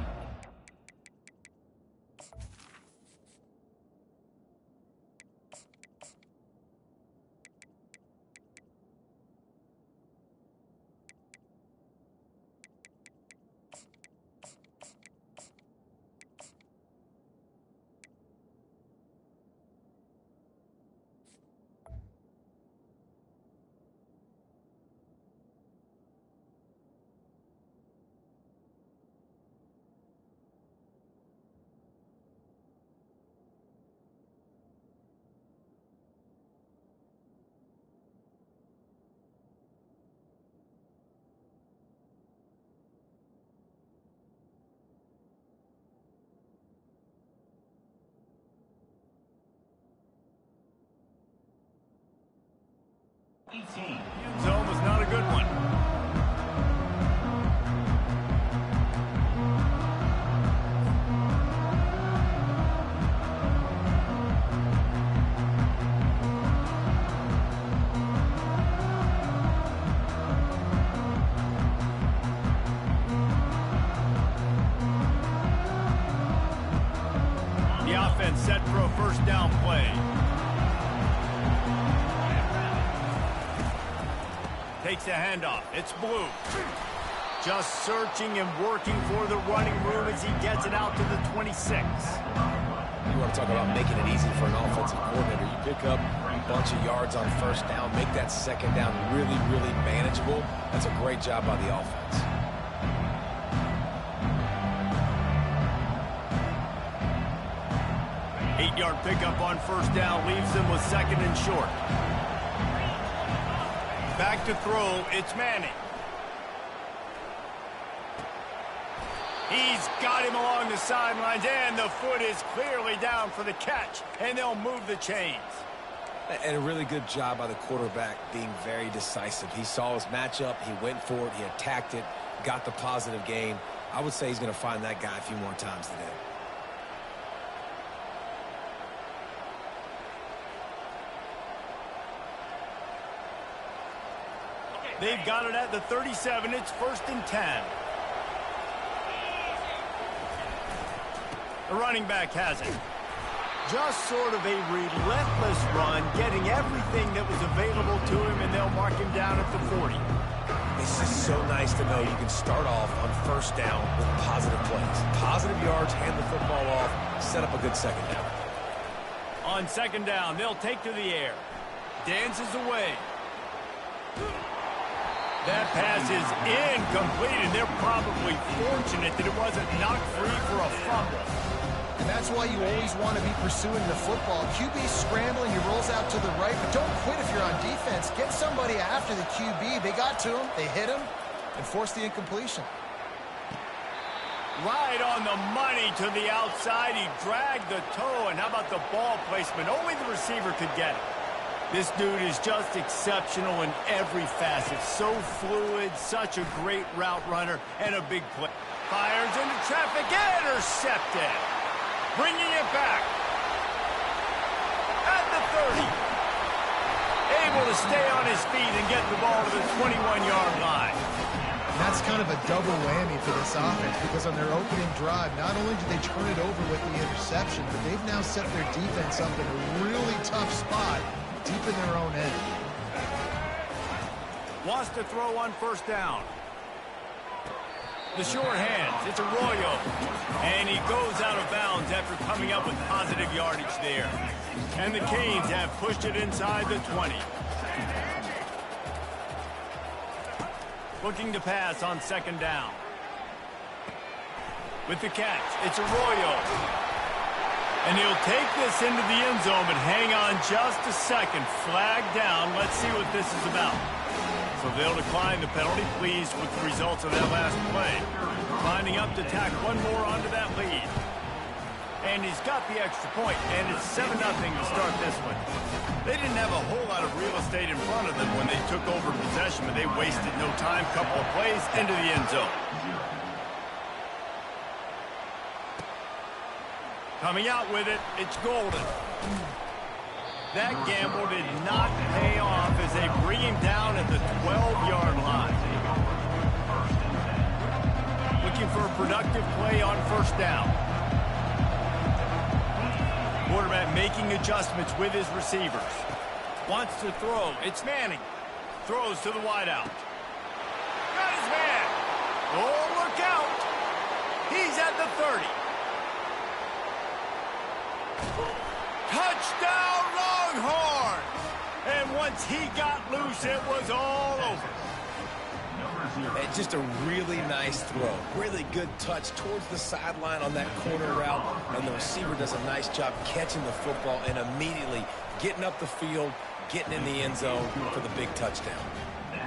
Zone was not a good one. The offense set for a first down play. Takes a handoff. It's Blue. Just searching and working for the running room as he gets it out to the 26. You want to talk about making it easy for an offensive coordinator. You pick up a bunch of yards on first down, make that second down really, really manageable. That's a great job by the offense. Eight-yard pickup on first down leaves them with second and short. Back to throw, it's Manning. He's got him along the sidelines, and the foot is clearly down for the catch, and they'll move the chains. And a really good job by the quarterback being very decisive. He saw his matchup, he went for it, he attacked it, got the positive gain. I would say he's going to find that guy a few more times today. They've got it at the 37. It's 1st and 10. The running back has it. Just sort of a relentless run, getting everything that was available to him, and they'll mark him down at the 40. It's just so nice to know you can start off on first down with positive plays. Positive yards, hand the football off, set up a good second down. On second down, they'll take to the air. Dances away. That pass is incomplete, and they're probably fortunate that it wasn't knocked free for a fumble. And that's why you always want to be pursuing the football. QB's scrambling, he rolls out to the right, but don't quit if you're on defense. Get somebody after the QB. They got to him, they hit him, and forced the incompletion. Right on the money to the outside. He dragged the toe, and how about the ball placement? Only the receiver could get it. This dude is just exceptional in every facet. So fluid, such a great route runner, and a big play. Fires into traffic, intercepted. Bringing it back. At the 30. Able to stay on his feet and get the ball to the 21-yard line. And that's kind of a double whammy for this offense because on their opening drive, not only did they turn it over with the interception, but they've now set their defense up in a really tough spot deep in their own end. Wants to throw on first down. The short hands. It's Arroyo. And he goes out of bounds after coming up with positive yardage there. And the Canes have pushed it inside the 20. Looking to pass on second down. With the catch, it's Arroyo. And he'll take this into the end zone, but hang on just a second. Flag down. Let's see what this is about. So they'll decline the penalty, pleased with the results of that last play. Lining up to tack one more onto that lead. And he's got the extra point, and it's 7-0 to start this one. They didn't have a whole lot of real estate in front of them when they took over possession, but they wasted no time. Couple of plays into the end zone. Coming out with it, it's Golden. That gamble did not pay off as they bring him down at the 12-yard line. Looking for a productive play on first down. Quarterback making adjustments with his receivers. Wants to throw. It's Manning. Throws to the wideout. Got his man. Oh, look out. He's at the 30. Touchdown, Longhorn! And once he got loose, it was all over. And just a really nice throw. Really good touch towards the sideline on that corner route. And the receiver does a nice job catching the football and immediately getting up the field, getting in the end zone for the big touchdown.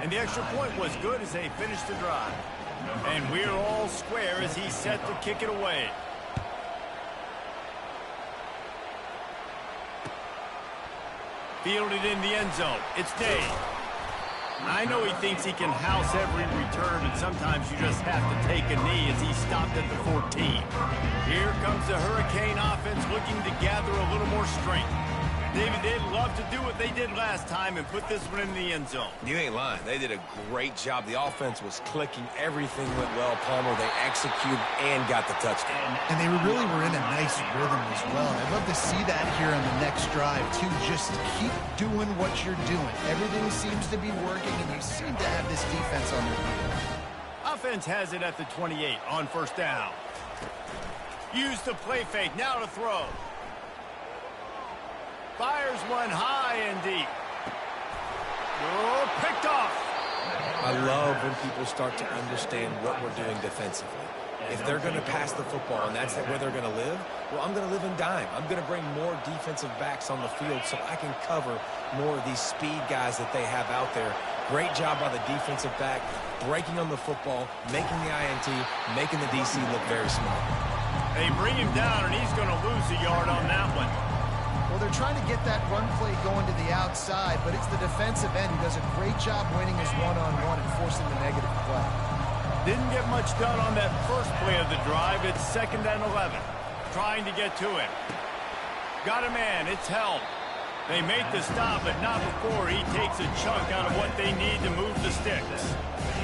And the extra point was good as they finished the drive. And we're all square as he's set to kick it away. Fielded in the end zone. It's Day. I know he thinks he can house every return, and sometimes you just have to take a knee as he stopped at the 14. Here comes the Hurricane offense looking to gather a little more strength. David, they'd love to do what they did last time and put this one in the end zone. You ain't lying. They did a great job. The offense was clicking. Everything went well, Palmer. They executed and got the touchdown. And they really were in a nice rhythm as well. I'd love to see that here on the next drive, too. Just keep doing what you're doing. Everything seems to be working, and you seem to have this defense on their feet. Offense has it at the 28 on first down. Use the play fake. Now to throw. Fires one high and deep. Oh, picked off. I love when people start to understand what we're doing defensively. If they're going to pass the football and that's where they're going to live, well, I'm going to live in dime. I'm going to bring more defensive backs on the field so I can cover more of these speed guys that they have out there. Great job by the defensive back, breaking on the football, making the INT, making the DC look very smart. They bring him down, and he's going to lose a yard on that one. Well, they're trying to get that run play going to the outside, but it's the defensive end who does a great job winning his one-on-one and forcing the negative play. Didn't get much done on that first play of the drive. It's 2nd and 11. Trying to get to him. Got a man. It's Helm. They make the stop, but not before he takes a chunk out of what they need to move the sticks.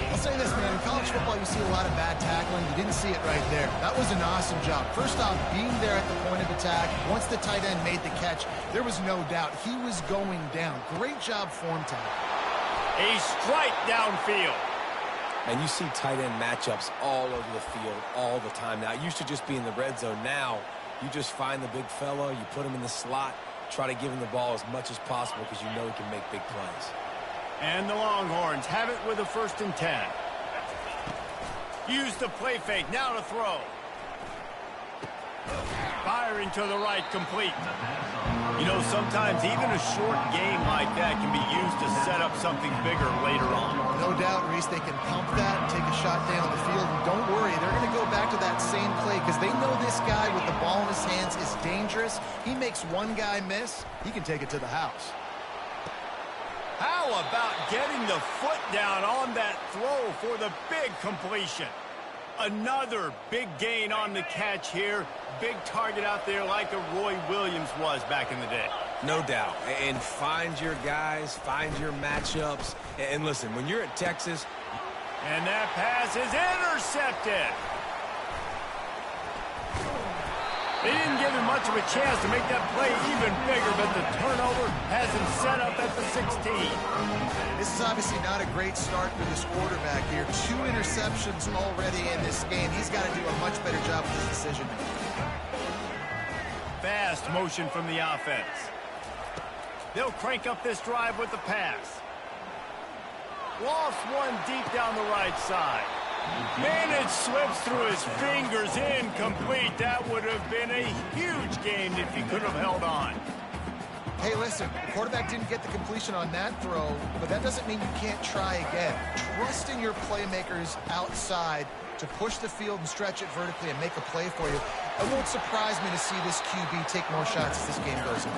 I'll say this, man. In college football, you see a lot of bad tackling. You didn't see it right there. That was an awesome job. First off, being there at the point of attack. Once the tight end made the catch, there was no doubt he was going down. Great job form tackle. A strike downfield. And you see tight end matchups all over the field all the time. Now, it used to just be in the red zone. Now, you just find the big fella, you put him in the slot, try to give him the ball as much as possible because you know he can make big plays. And the Longhorns have it with a 1st and 10. Use the play fake. Now to throw. Firing to the right, complete. You know, sometimes even a short game like that can be used to set up something bigger later on. No doubt, Reese, they can pump that and take a shot down the field. And don't worry, they're going to go back to that same play because they know this guy with the ball in his hands is dangerous. He makes one guy miss, he can take it to the house. How about getting the foot down on that throw for the big completion? Another big gain on the catch here. Big target out there like a Roy Williams was back in the day. No doubt. And find your guys, find your matchups. And listen, when you're at Texas... And that pass is intercepted. They didn't give him much of a chance to make that play even bigger, but the turnover has him set up at the 16. This is obviously not a great start for this quarterback here. 2 interceptions already in this game. He's got to do a much better job with his decision making. Fast motion from the offense. They'll crank up this drive with the pass. Lost one deep down the right side. Man, it slips through his fingers, incomplete. That would have been a huge game if he could have held on. Hey, listen, the quarterback didn't get the completion on that throw, but that doesn't mean you can't try again. Trust in your playmakers outside to push the field and stretch it vertically and make a play for you. It won't surprise me to see this QB take more shots as this game goes on.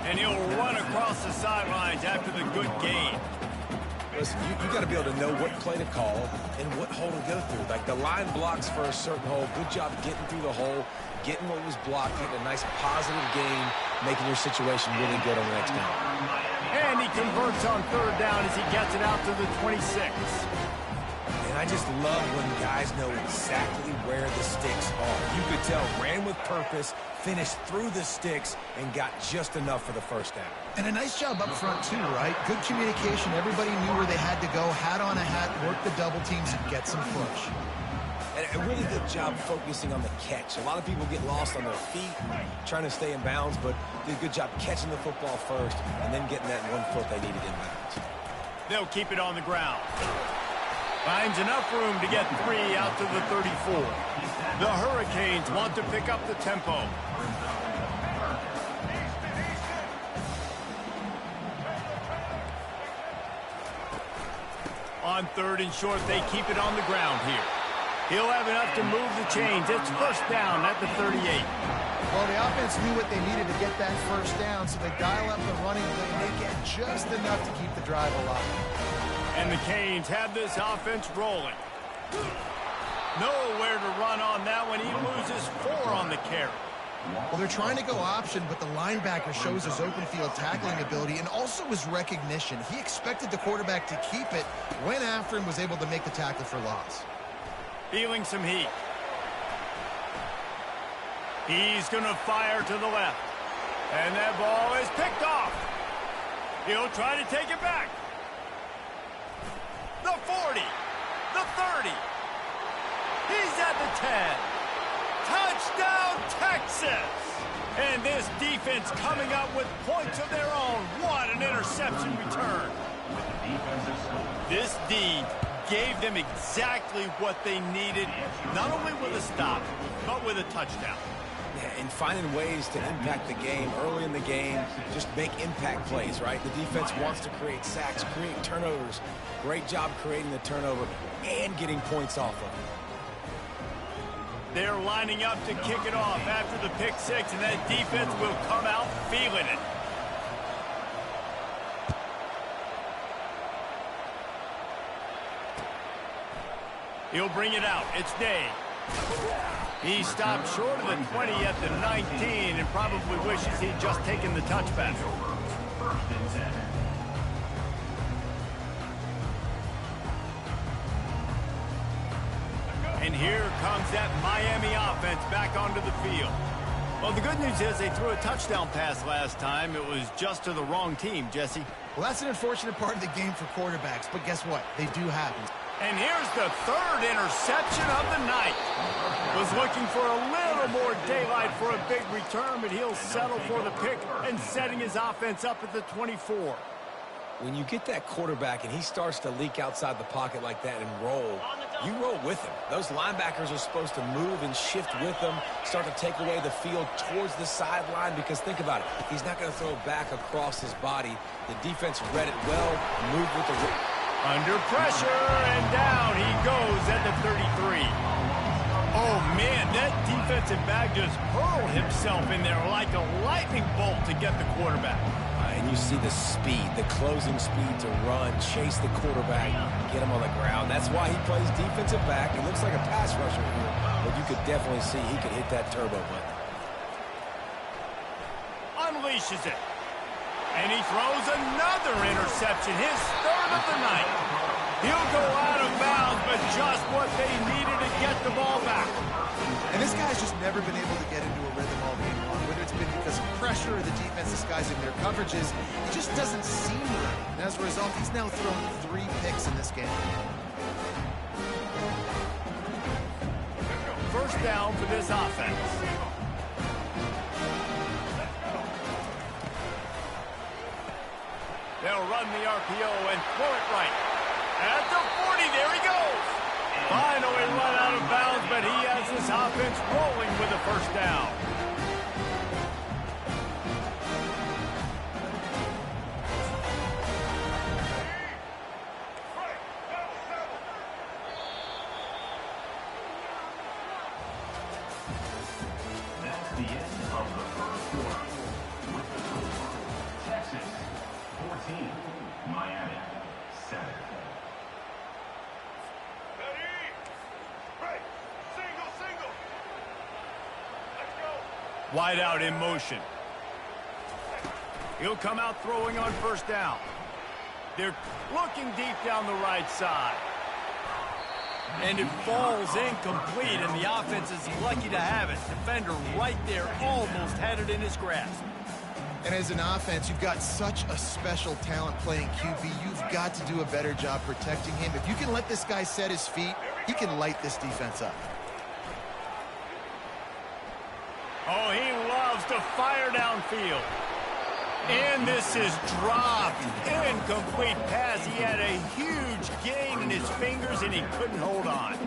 And he'll run across the sidelines after the good game. Listen, you got to be able to know what play to call and what hole to go through. Like the line blocks for a certain hole. Good job getting through the hole, getting what was blocked, getting a nice positive gain, making your situation really good on the next down. And he converts on 3rd down as he gets it out to the 26. And I just love when guys know exactly where the sticks are. You could tell, ran with purpose, finished through the sticks, and got just enough for the 1st down. And a nice job up front, too, right? Good communication. Everybody knew where they had to go. Hat on a hat, work the double teams, and get some push. And a really good job focusing on the catch. A lot of people get lost on their feet and trying to stay in bounds, but did a good job catching the football first and then getting that 1 foot they needed in bounds. They'll keep it on the ground. Finds enough room to get 3 out to the 34. The Hurricanes want to pick up the tempo. On 3rd and short, they keep it on the ground here. He'll have enough to move the chains. It's 1st down at the 38. Well, the offense knew what they needed to get that 1st down, so they dial up the running play, and they get just enough to keep the drive alive. And the Canes have this offense rolling. Nowhere to run on that one. He loses 4 on the carry. Well, they're trying to go option, but the linebacker shows his open field tackling ability and also his recognition. He expected the quarterback to keep it, went after him, was able to make the tackle for loss. Feeling some heat. He's going to fire to the left. And that ball is picked off. He'll try to take it back. The 40. The 30. He's at the 10. Touchdown, Texas! And this defense coming up with points of their own. What an interception return. This D gave them exactly what they needed, not only with a stop, but with a touchdown. Yeah, and finding ways to impact the game early in the game, just make impact plays, right? The defense wants to create sacks, create turnovers. Great job creating the turnover and getting points off of it. They're lining up to kick it off after the pick 6, and that defense will come out feeling it. He'll bring it out. It's Day. He stopped short of the 20 at the 19 and probably wishes he'd just taken the touchback. And here comes that Miami offense back onto the field. Well, the good news is they threw a touchdown pass last time. It was just to the wrong team, Jesse. Well, that's an unfortunate part of the game for quarterbacks, but guess what? They do happen. And here's the 3rd interception of the night. Was looking for a little more daylight for a big return, but he'll settle for the pick and setting his offense up at the 24. When you get that quarterback and he starts to leak outside the pocket like that and roll, you roll with him. Those linebackers are supposed to move and shift with them, start to take away the field towards the sideline, because think about it. He's not going to throw it back across his body. The defense read it well, moved with the... Under pressure, and down he goes at the 33. Oh, man, that defensive back just hurled himself in there like a lightning bolt to get the quarterback. And you see the speed, the closing speed to run, chase the quarterback, get him on the ground. That's why he plays defensive back. He looks like a pass rusher here, but you could definitely see he could hit that turbo button. Unleashes it. And he throws another interception, his 3rd of the night. He'll go out of bounds, but just what they needed to get the ball back. And this guy's just never been able to get into a rhythm all game long. Whether it's been because of pressure or the defense disguising their coverages, it just doesn't seem right. And as a result, he's now thrown 3 picks in this game. First down for this offense. They'll run the RPO and throw it right. At the 40, there he goes. Finally run out of bounds, but he has this offense rolling with a first down. That's the end of the first quarter. With the score, Texas 14, Miami 7. Wide out in motion. He'll come out throwing on first down. They're looking deep down the right side. And it falls incomplete, and the offense is lucky to have it. Defender right there almost had it in his grasp. And as an offense, you've got such a special talent playing QB. You've got to do a better job protecting him. If you can let this guy set his feet, he can light this defense up. Oh, he loves to fire downfield. And this is dropped. Incomplete pass. He had a huge gain in his fingers, and he couldn't hold on.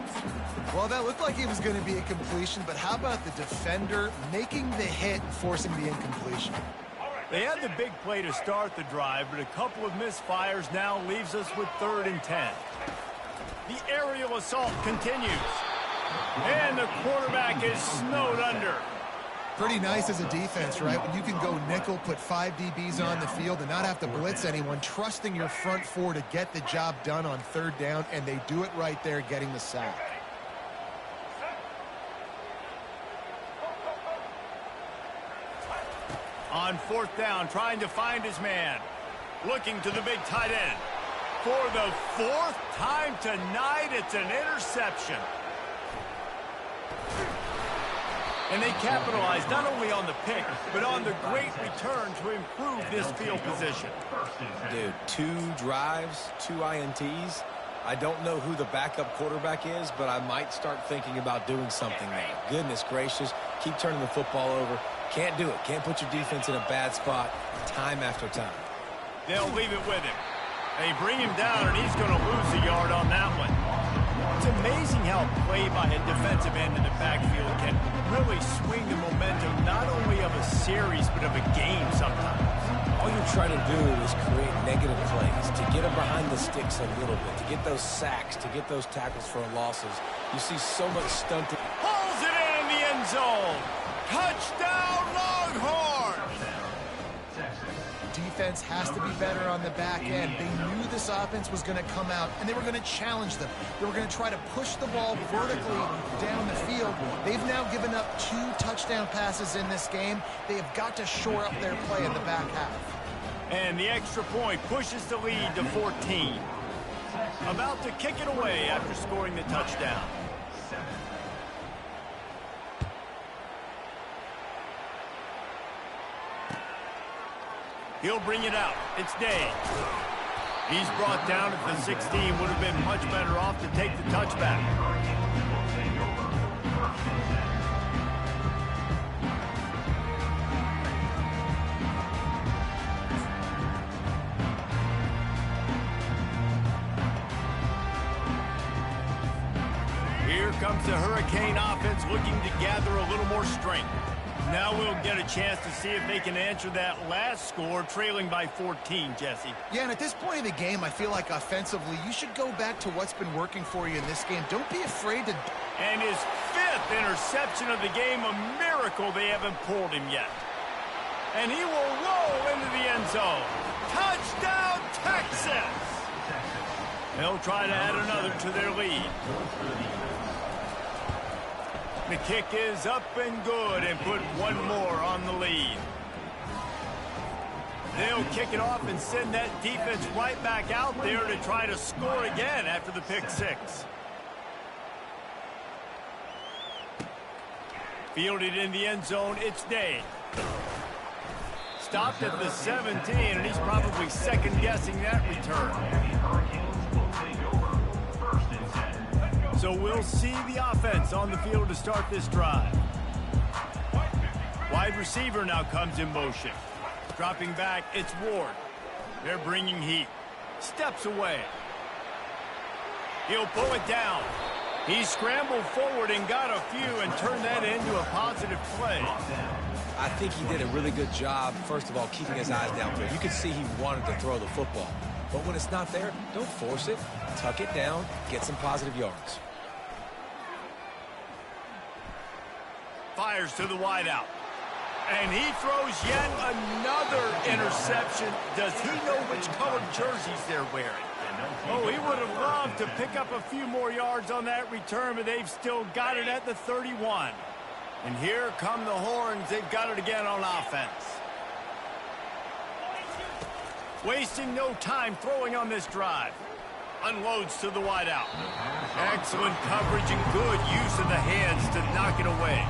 Well, that looked like it was going to be a completion, but how about the defender making the hit and forcing the incompletion? They had the big play to start the drive, but a couple of misfires now leaves us with 3rd and 10. The aerial assault continues. And the quarterback is snowed under. Pretty nice as a defense, right? When you can go nickel, put 5 DBs on the field and not have to blitz anyone, trusting your front 4 to get the job done on 3rd down, and they do it right there, getting the sack. On 4th down, trying to find his man. Looking to the big tight end. For the 4th time tonight, it's an interception. And they capitalized not only on the pick, but on the great return to improve this field position. Dude, 2 drives, 2 INTs. I don't know who the backup quarterback is, but I might start thinking about doing something there. Goodness gracious, keep turning the football over. Can't do it. Can't put your defense in a bad spot time after time. They'll leave it with him. They bring him down, and he's going to lose a yard on that one. It's amazing how play by a defensive end in the backfield can really swing the momentum not only of a series, but of a game sometimes. All you're trying to do is create negative plays, to get them behind the sticks a little bit, to get those sacks, to get those tackles for losses. You see so much stunted. Pulls it in the end zone. Touchdown, Longhorns! Defense has to be better on the back end. They knew this offense was going to come out, and they were going to challenge them. They were going to try to push the ball vertically down the field. They've now given up 2 touchdown passes in this game. They have got to shore up their play in the back half. And the extra point pushes the lead to 14. About to kick it away after scoring the touchdown. He'll bring it out. It's Day. He's brought down at the 16. Would have been much better off to take the touchback. Here comes the Hurricane offense looking to gather a little more strength. Now we'll get a chance to see if they can answer that last score, trailing by 14, Jesse. Yeah, and at this point of the game, I feel like offensively, you should go back to what's been working for you in this game. Don't be afraid to... And his 5th interception of the game, a miracle they haven't pulled him yet. And he will roll into the end zone. Touchdown, Texas! They'll try to add another to their lead. The kick is up and good and put one more on the lead. They'll kick it off and send that defense right back out there to try to score again after the pick six. Fielded in the end zone, it's Day. Stopped at the 17, and he's probably second-guessing that return. So we'll see the offense on the field to start this drive. Wide receiver now comes in motion. Dropping back, it's Ward. They're bringing heat. Steps away. He'll pull it down. He scrambled forward and got a few and turned that into a positive play. I think he did a really good job, first of all, keeping his eyes downfield. You could see he wanted to throw the football. But when it's not there, don't force it. Tuck it down, get some positive yards. Fires to the wideout. And he throws yet another interception. Does he know which colored jerseys they're wearing? Oh, he would have loved to pick up a few more yards on that return, but they've still got it at the 31. And here come the horns. They've got it again on offense. Wasting no time throwing on this drive. Unloads to the wideout. Excellent coverage and good use of the hands to knock it away.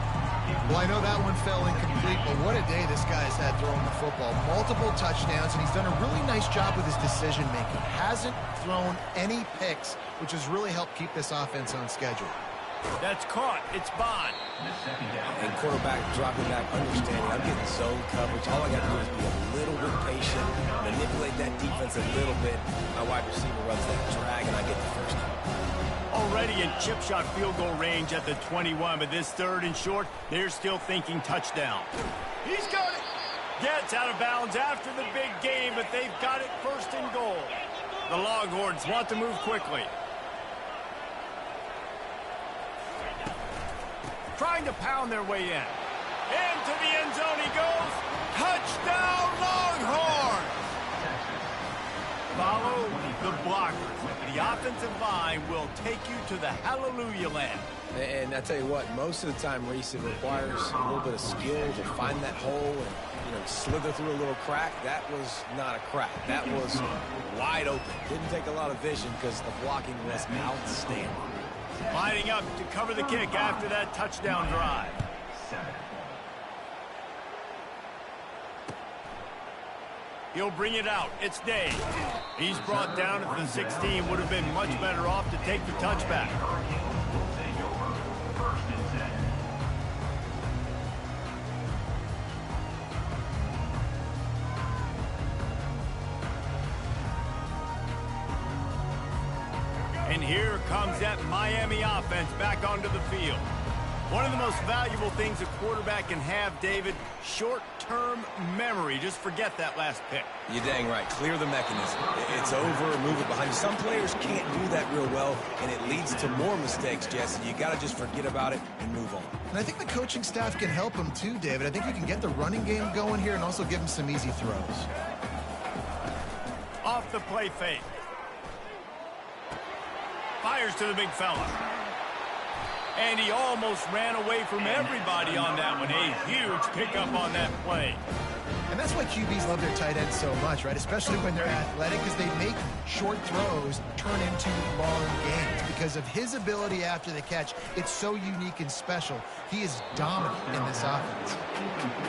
Well, I know that one fell incomplete, but what a day this guy's had throwing the football. Multiple touchdowns, and he's done a really nice job with his decision-making. Hasn't thrown any picks, which has really helped keep this offense on schedule. That's caught. It's Bond. And quarterback dropping back, understanding I'm getting zone coverage. All I got to do is be a little bit patient, manipulate that defense a little bit. My wide receiver runs that drag, and I get the first down. Already in chip shot field goal range at the 21, but this third and short, they're still thinking touchdown. He's got it. Gets out of bounds after the big game, but they've got it first and goal. The Longhorns want to move quickly. Trying to pound their way in. Into the end zone he goes. Touchdown Longhorns! Follow the blockers. The offensive line will take you to the hallelujah land. And I tell you what, most of the time, Reese, it requires a little bit of skill to find that hole and, slither through a little crack. That was not a crack. That was wide open. Didn't take a lot of vision because the blocking was outstanding. Lining up to cover the kick after that touchdown drive. He'll bring it out. It's Day. He's brought down at the 16. Would have been much better off to take the touchback. And here comes that Miami offense back onto the field. One of the most valuable things a quarterback can have, David, short-term memory. Just forget that last pick. You're dang right. Clear the mechanism. It's over, move it behind you. Some players can't do that real well, and it leads to more mistakes, Jesse. You got to just forget about it and move on. And I think the coaching staff can help him too, David. I think you can get the running game going here and also give him some easy throws. Off the play fake. Fires to the big fella. And he almost ran away from everybody on that one. A huge pickup on that play. And that's why QBs love their tight ends so much, right? Especially when they're athletic, because they make short throws turn into long gains. Because of his ability after the catch, it's so unique and special. He is dominant in this offense.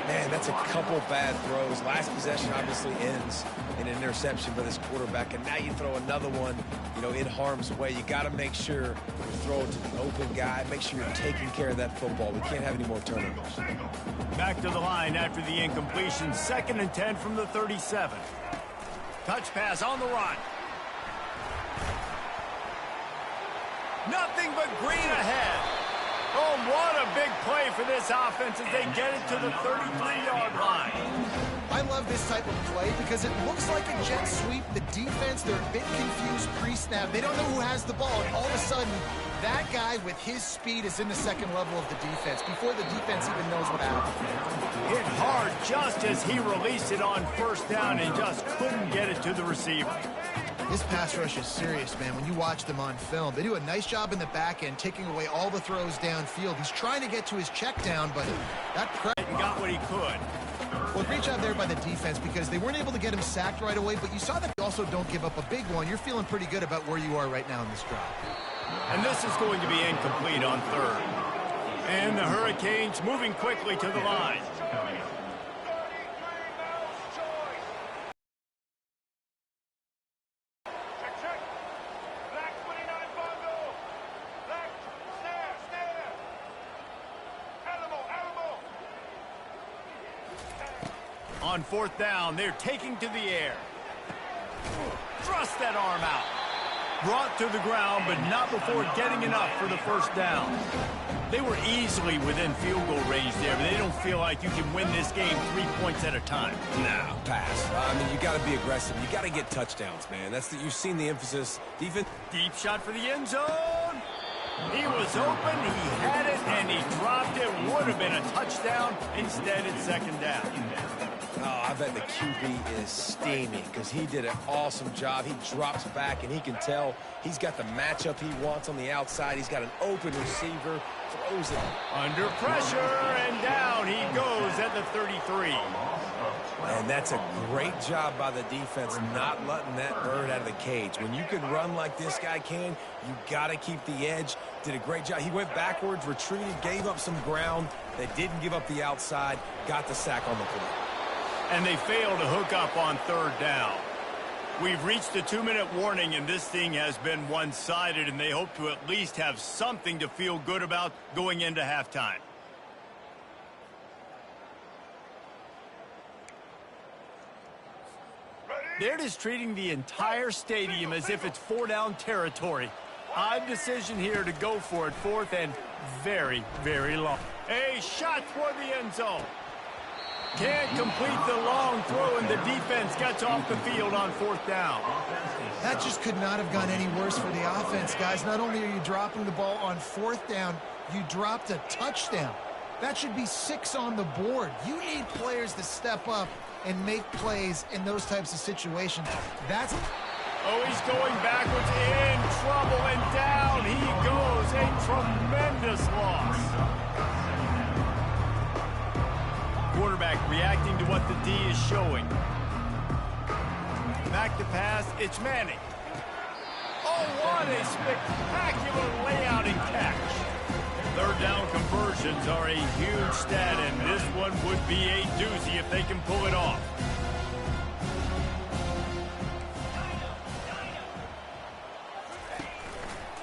Man, that's a couple bad throws. Last possession obviously ends in an interception by this quarterback, and now you throw another one, in harm's way. You got to make sure you throw it to the open guy. Make sure you're taking care of that football. We can't have any more turnovers. Back to the line after the incompletion. 2nd and 10 from the 37. Touch pass on the run. Nothing but green ahead. Oh, what a big play for this offense as they get it to the 33-yard line. I love this type of play because it looks like a jet sweep. The defense, they're a bit confused pre-snap. They don't know who has the ball, and all of a sudden, that guy with his speed is in the second level of the defense before the defense even knows what happened. Hit hard just as he released it on first down and just couldn't get it to the receiver. This pass rush is serious, man. When you watch them on film, they do a nice job in the back end, taking away all the throws downfield. He's trying to get to his check down, but that got what he could. Well, great job there by the defense because they weren't able to get him sacked right away, but you saw that they also don't give up a big one. You're feeling pretty good about where you are right now in this drive. And this is going to be incomplete on third. And the Hurricanes moving quickly to the line. On fourth down, they're taking to the air. Thrust that arm out. Brought to the ground, but not before getting enough for the first down. They were easily within field goal range there, but they don't feel like you can win this game 3 points at a time. Nah, pass. I mean, you got to be aggressive. You got to get touchdowns, man. You've seen the emphasis. Defense. Deep shot for the end zone. He was open, he had it, and he dropped it. Would have been a touchdown. Instead, it's second down. Oh, I bet the QB is steaming because he did an awesome job. He drops back, and he can tell he's got the matchup he wants on the outside. He's got an open receiver, throws it. Under pressure, and down he goes at the 33. And that's a great job by the defense not letting that bird out of the cage. When you can run like this guy can, you got to keep the edge. Did a great job. He went backwards, retreated, gave up some ground. They didn't give up the outside, got the sack on the play. And they failed to hook up on third down. We've reached the 2-minute warning, and this thing has been one-sided, and they hope to at least have something to feel good about going into halftime. They're just treating the entire stadium as if it's four-down territory. Odd decision here to go for it, fourth and very, very long. A shot toward the end zone. Can't complete the long throw, and the defense gets off the field on fourth down. That just could not have gone any worse for the offense, guys. Not only are you dropping the ball on fourth down, you dropped a touchdown. That should be 6 on the board. You need players to step up and make plays in those types of situations. Oh, he's going backwards, in trouble, and down he goes. A tremendous loss. Quarterback reacting to what the D is showing. Back to pass, it's Manning. Oh, what a spectacular layout and catch. Third down conversions are a huge stat, and this one would be a doozy if they can pull it off.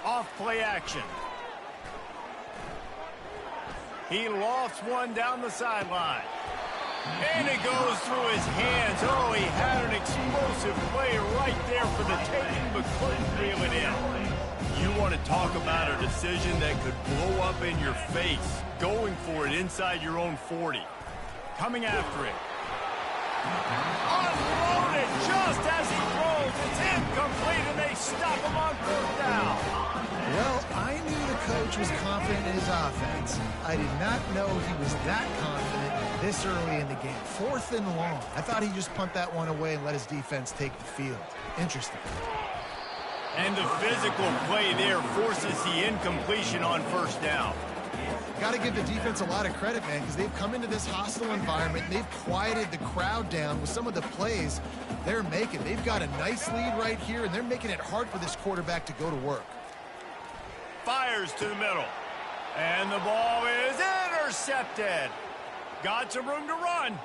Off play action. He lofts one down the sideline. And it goes through his hands. Oh, he had an explosive play right there for the taking, but couldn't reel it in. You want to talk about a decision that could blow up in your face. Going for it inside your own 40. Coming after it. Unloaded just as he throws. It's incomplete, and they stop him on fourth down. Well, I knew the coach was confident in his offense. I did not know he was that confident this early in the game. Fourth and long. I thought he'd just punt that one away and let his defense take the field. Interesting. And the physical play there forces the incompletion on first down. Got to give the defense a lot of credit, man, because they've come into this hostile environment. And they've quieted the crowd down with some of the plays they're making. They've got a nice lead right here, and they're making it hard for this quarterback to go to work. Fires to the middle. And the ball is intercepted. Got some room to run.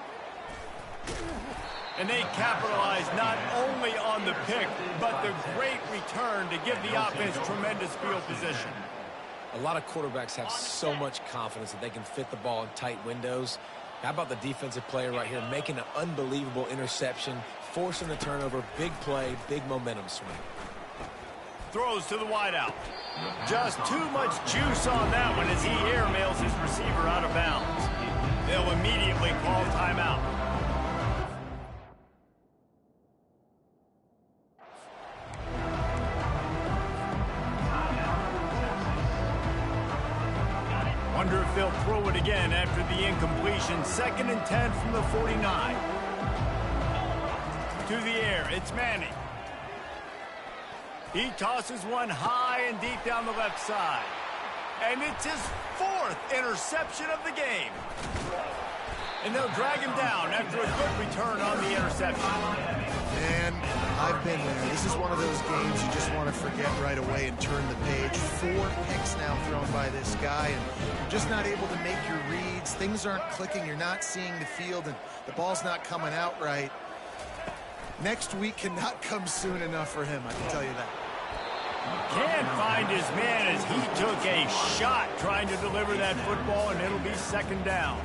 And they capitalize not only on the pick, but the great return to give the offense tremendous field position. A lot of quarterbacks have so much confidence that they can fit the ball in tight windows. How about the defensive player right here making an unbelievable interception, forcing the turnover, big play, big momentum swing. Throws to the wideout. Just too much juice on that one as he airmails his receiver out of bounds. They'll immediately call timeout. Wonder if they'll throw it again after the incompletion. 2nd and 10 from the 49. To the air, it's Manning. He tosses one high and deep down the left side. And it's his 4th interception of the game. And they'll drag him down after a good return on the interception. And I've been there. This is one of those games you just want to forget right away and turn the page. 4 picks now thrown by this guy, and you're just not able to make your reads. Things aren't clicking. You're not seeing the field, and the ball's not coming out right. Next week cannot come soon enough for him, I can tell you that. Can't find his man as he took a shot trying to deliver that football, and it'll be second down.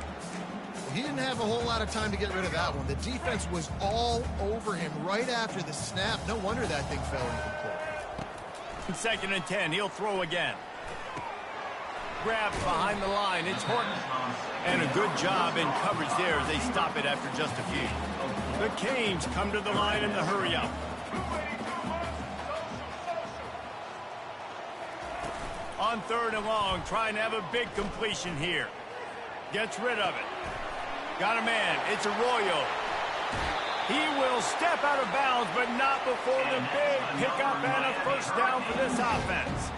He didn't have a whole lot of time to get rid of that one. The defense was all over him right after the snap. No wonder that thing fell incomplete. Second and 10, he'll throw again. Grab behind the line, it's Horton. And a good job in coverage there as they stop it after just a few. The Canes come to the line in the hurry-up. On 3rd and long, trying to have a big completion here. Gets rid of it. Got a man. It's Arroyo. He will step out of bounds, but not before the big pickup and a first down for this offense.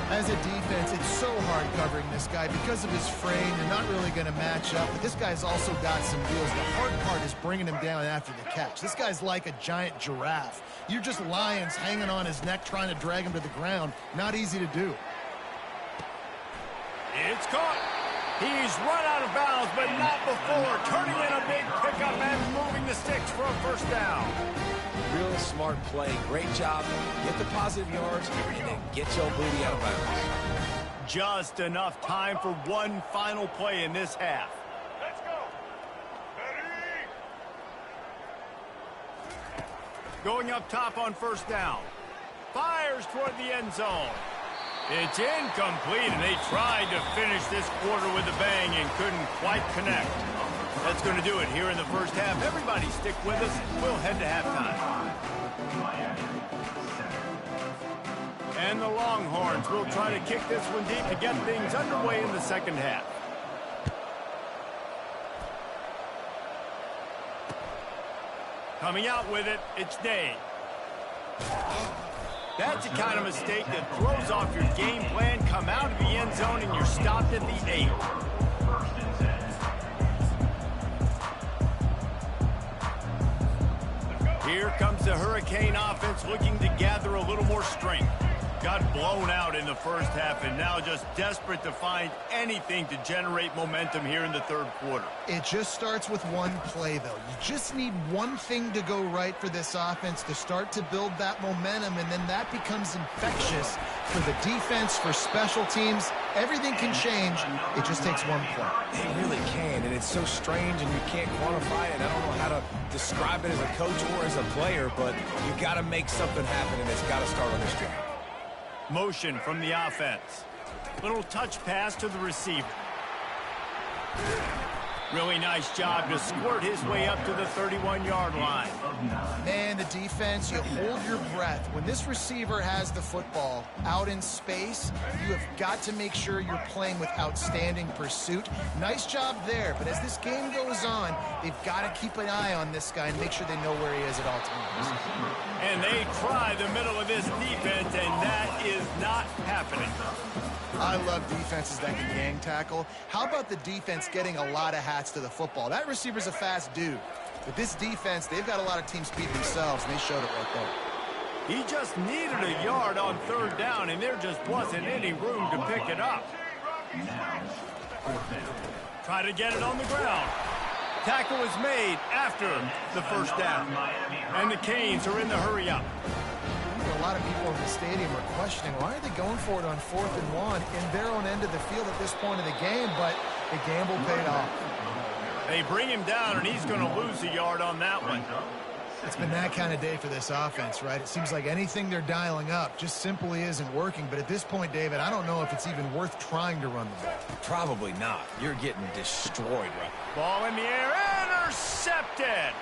As a defense, it's so hard covering this guy because of his frame. You're not really going to match up, but this guy's also got some wheels. The hard part is bringing him down after the catch. This guy's like a giant giraffe. You're just lions hanging on his neck trying to drag him to the ground. Not easy to do. It's caught. He's run out of bounds, but not before turning in a big pickup and moving the sticks for a first down. Real smart play. Great job. Get the positive yards and then get your booty out of bounds. Just enough time for one final play in this half. Let's go. Ready? Going up top on first down. Fires toward the end zone. It's incomplete, and they tried to finish this quarter with a bang and couldn't quite connect. That's going to do it here in the first half. Everybody stick with us. We'll head to halftime. And the Longhorns will try to kick this one deep to get things underway in the second half. Coming out with it, it's Day. That's the kind of mistake that throws off your game plan. Come out of the end zone and you're stopped at the 8. Here comes the Hurricane offense looking to gather a little more strength. Got blown out in the first half and now just desperate to find anything to generate momentum here in the third quarter. It just starts with one play, though. You just need one thing to go right for this offense to start to build that momentum, and then that becomes infectious for the defense, for special teams. Everything can change. It just takes one play. It really can, and it's so strange, and you can't quantify it. I don't know how to describe it as a coach or as a player, but you got to make something happen, and it's got to start on this drive. Motion from the offense. Little touch pass to the receiver. Really nice job to squirt his way up to the 31-yard line. Man, the defense, you hold your breath. When this receiver has the football out in space, you have got to make sure you're playing with outstanding pursuit. Nice job there, but as this game goes on, they've got to keep an eye on this guy and make sure they know where he is at all times. And they try the middle of this defense, and that is not happening. I love defenses that can gang tackle. How about the defense getting a lot of hats to the football? That receiver's a fast dude. But this defense, they've got a lot of teams beat themselves, and they showed it right there. He just needed a yard on third down, and there just wasn't any room to pick it up. Try to get it on the ground. Tackle is made after the first down. And the Canes are in the hurry-up. A lot of people in the stadium are questioning, why are they going for it on 4th and 1 in their own end of the field at this point of the game, but the gamble paid off. They bring him down, and he's going to lose a yard on that one. It's been that kind of day for this offense, right? It seems like anything they're dialing up just simply isn't working, but at this point, David, I don't know if it's even worth trying to run the ball. Probably not. You're getting destroyed, right? Ball in the air, intercepted!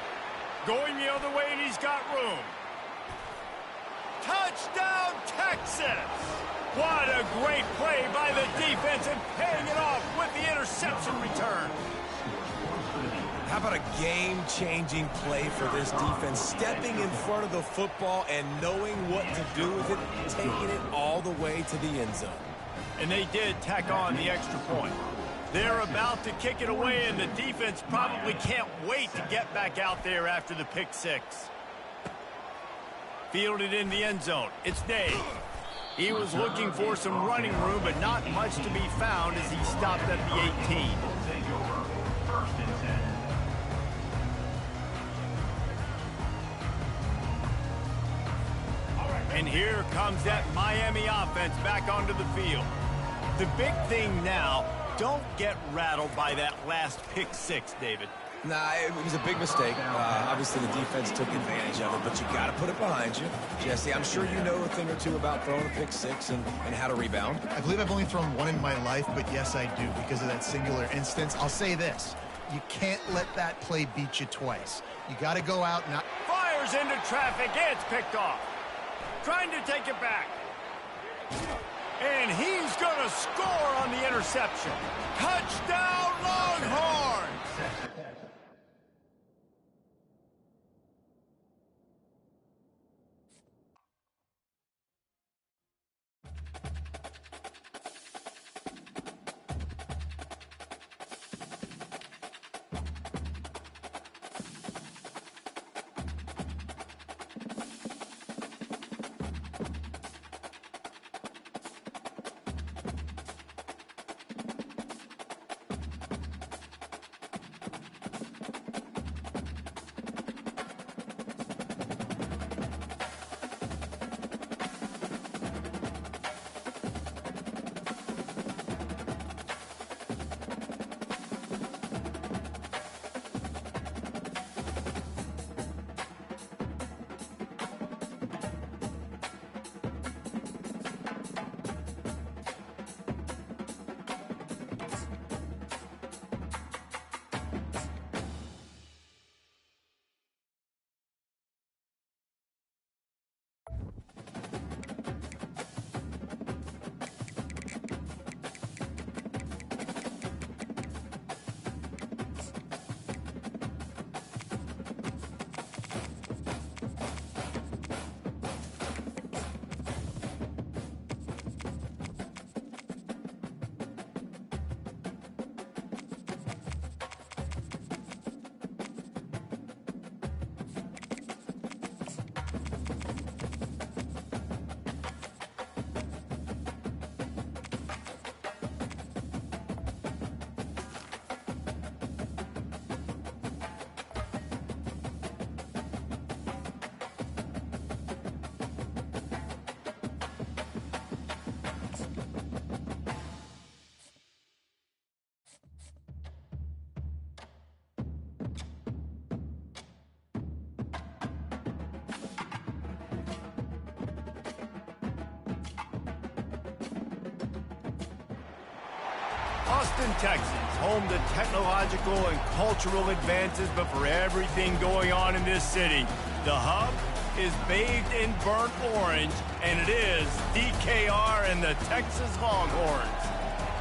Going the other way, and he's got room. Touchdown, Texas! What a great play by the defense and paying it off with the interception return. How about a game-changing play for this defense? Stepping in front of the football and knowing what to do with it, taking it all the way to the end zone. And they did tack on the extra point. They're about to kick it away, and the defense probably can't wait to get back out there after the pick six. Fielded in the end zone. It's Dave. He was looking for some running room, but not much to be found as he stopped at the 18. Take over. First and 10. And here comes that Miami offense back onto the field. The big thing now, don't get rattled by that last pick six, David. Nah, it was a big mistake. Obviously, the defense took advantage of it, but you got to put it behind you. Jesse, I'm sure you know a thing or two about throwing a pick six and how to rebound. I believe I've only thrown one in my life, but yes, I do because of that singular instance. I'll say this. You can't let that play beat you twice. You got to go out and... Fires into traffic. It's picked off. Trying to take it back. And he's going to score on the interception. Touchdown, Longhorns! Austin, Texas, home to technological and cultural advances, but for everything going on in this city, the hub is bathed in burnt orange, and it is DKR and the Texas Longhorns.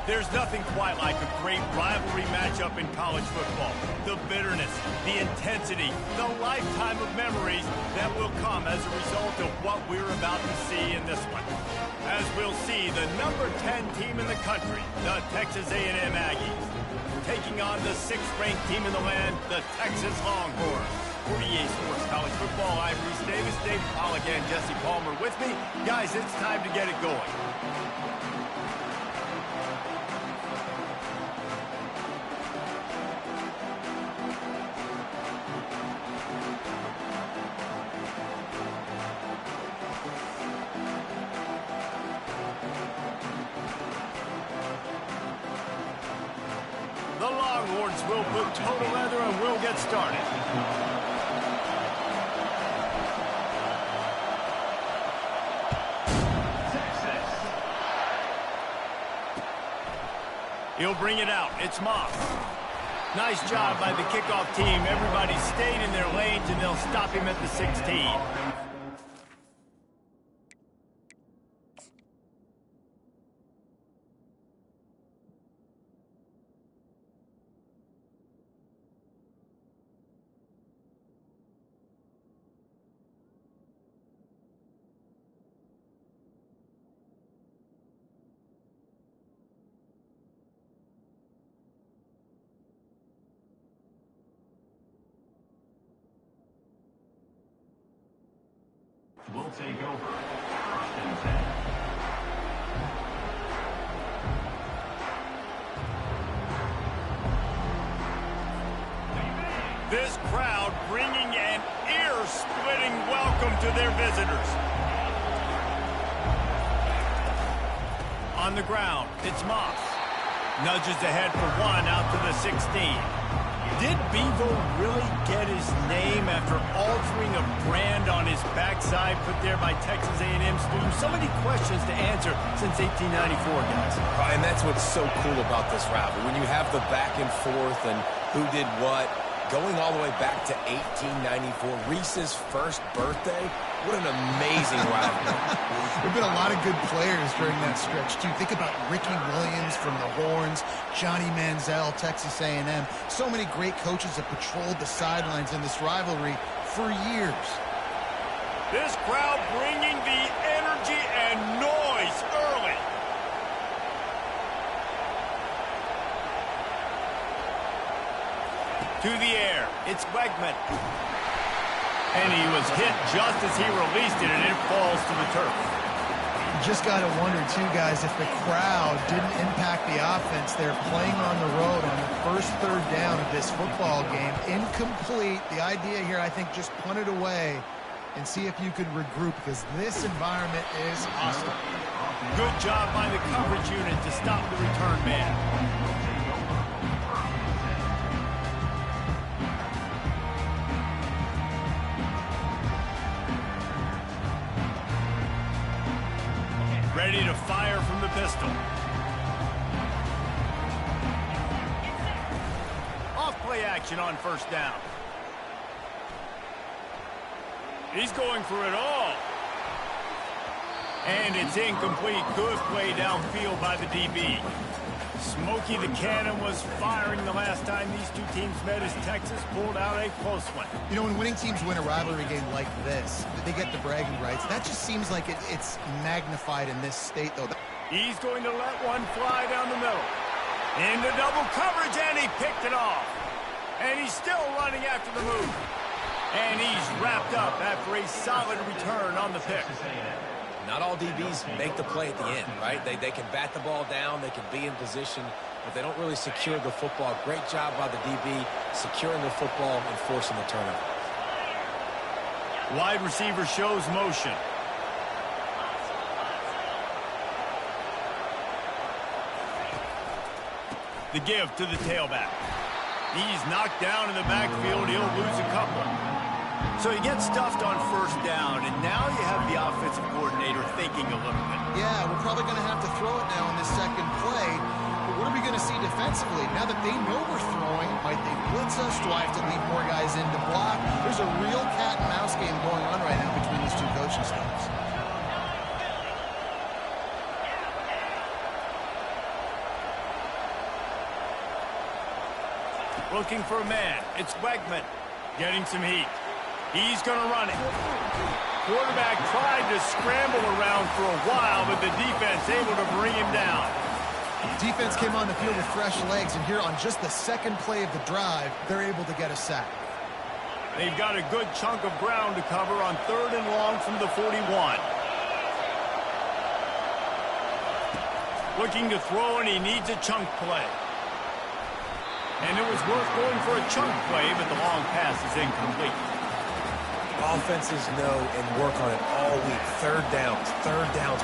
There's nothing quite like a great rivalry matchup in college football. The bitterness, the intensity, the lifetime of memories that will come as a result of what we're about to see in this one. As we'll see, the number 10 team in the country, the Texas A&M Aggies, taking on the 6th-ranked team in the land, the Texas Longhorns. For EA Sports College Football, I'm Reese Davis, David Pollack, and Jesse Palmer with me. Guys, it's time to get it going. The Longhorns will put total leather and we'll get started. He'll bring it out. It's Moss. Nice job by the kickoff team. Everybody stayed in their lanes, and they'll stop him at the 16. will take over. First and 10. This crowd bringing an ear-splitting welcome to their visitors. On the ground, it's Moss. Nudges ahead for one out to the 16. Did Bevo really get his name after altering a brand on his backside put there by Texas A&M students? So many questions to answer since 1894, guys. And that's what's so cool about this rivalry. When you have the back and forth and who did what, going all the way back to 1894, Reese's first birthday. What an amazing rivalry. There have been a lot of good players during that stretch, too. Think about Ricky Williams from the Horns, Johnny Manziel, Texas A&M. So many great coaches have patrolled the sidelines in this rivalry for years. This crowd bringing the energy and noise early. To the air, it's Wegman. And he was hit just as he released it, and it falls to the turf. You just got to wonder, too, guys, if the crowd didn't impact the offense. They're playing on the road on the first third down of this football game. Incomplete. The idea here, I think, just punt it away and see if you could regroup, because this environment is hostile. Good job by the coverage unit to stop the return man. Ready to fire from the pistol. Off play action on first down. He's going for it all. And it's incomplete. Good play downfield by the DB. Smokey the Cannon was firing the last time these two teams met as Texas pulled out a close one. You know, when winning teams win a rivalry game like this, they get the bragging rights. That just seems like it's magnified in this state, though. He's going to let one fly down the middle. Into double coverage, and he picked it off. And he's still running after the move. And he's wrapped up after a solid return on the pick. Not all DBs make the play at the end, right? They can bat the ball down, they can be in position, but they don't really secure the football. Great job by the DB securing the football and forcing the turnover. Wide receiver shows motion. The give to the tailback. He's knocked down in the backfield. He'll lose a couple. So he gets stuffed on first down, and now you have the offensive coordinator thinking a little bit. Yeah, we're probably going to have to throw it now in this second play. But what are we going to see defensively? Now that they know we're throwing, might they blitz us? Do I have to leave more guys in to block? There's a real cat and mouse game going on right now between these two coaching staffs. Looking for a man. It's Wegman getting some heat. He's going to run it. Quarterback tried to scramble around for a while, but the defense able to bring him down. Defense came on the field with fresh legs, and here on just the second play of the drive, they're able to get a sack. They've got a good chunk of ground to cover on third and long from the 41. Looking to throw, and he needs a chunk play. And it was worth going for a chunk play, but the long pass is incomplete. Offenses know and work on it all week. Third downs,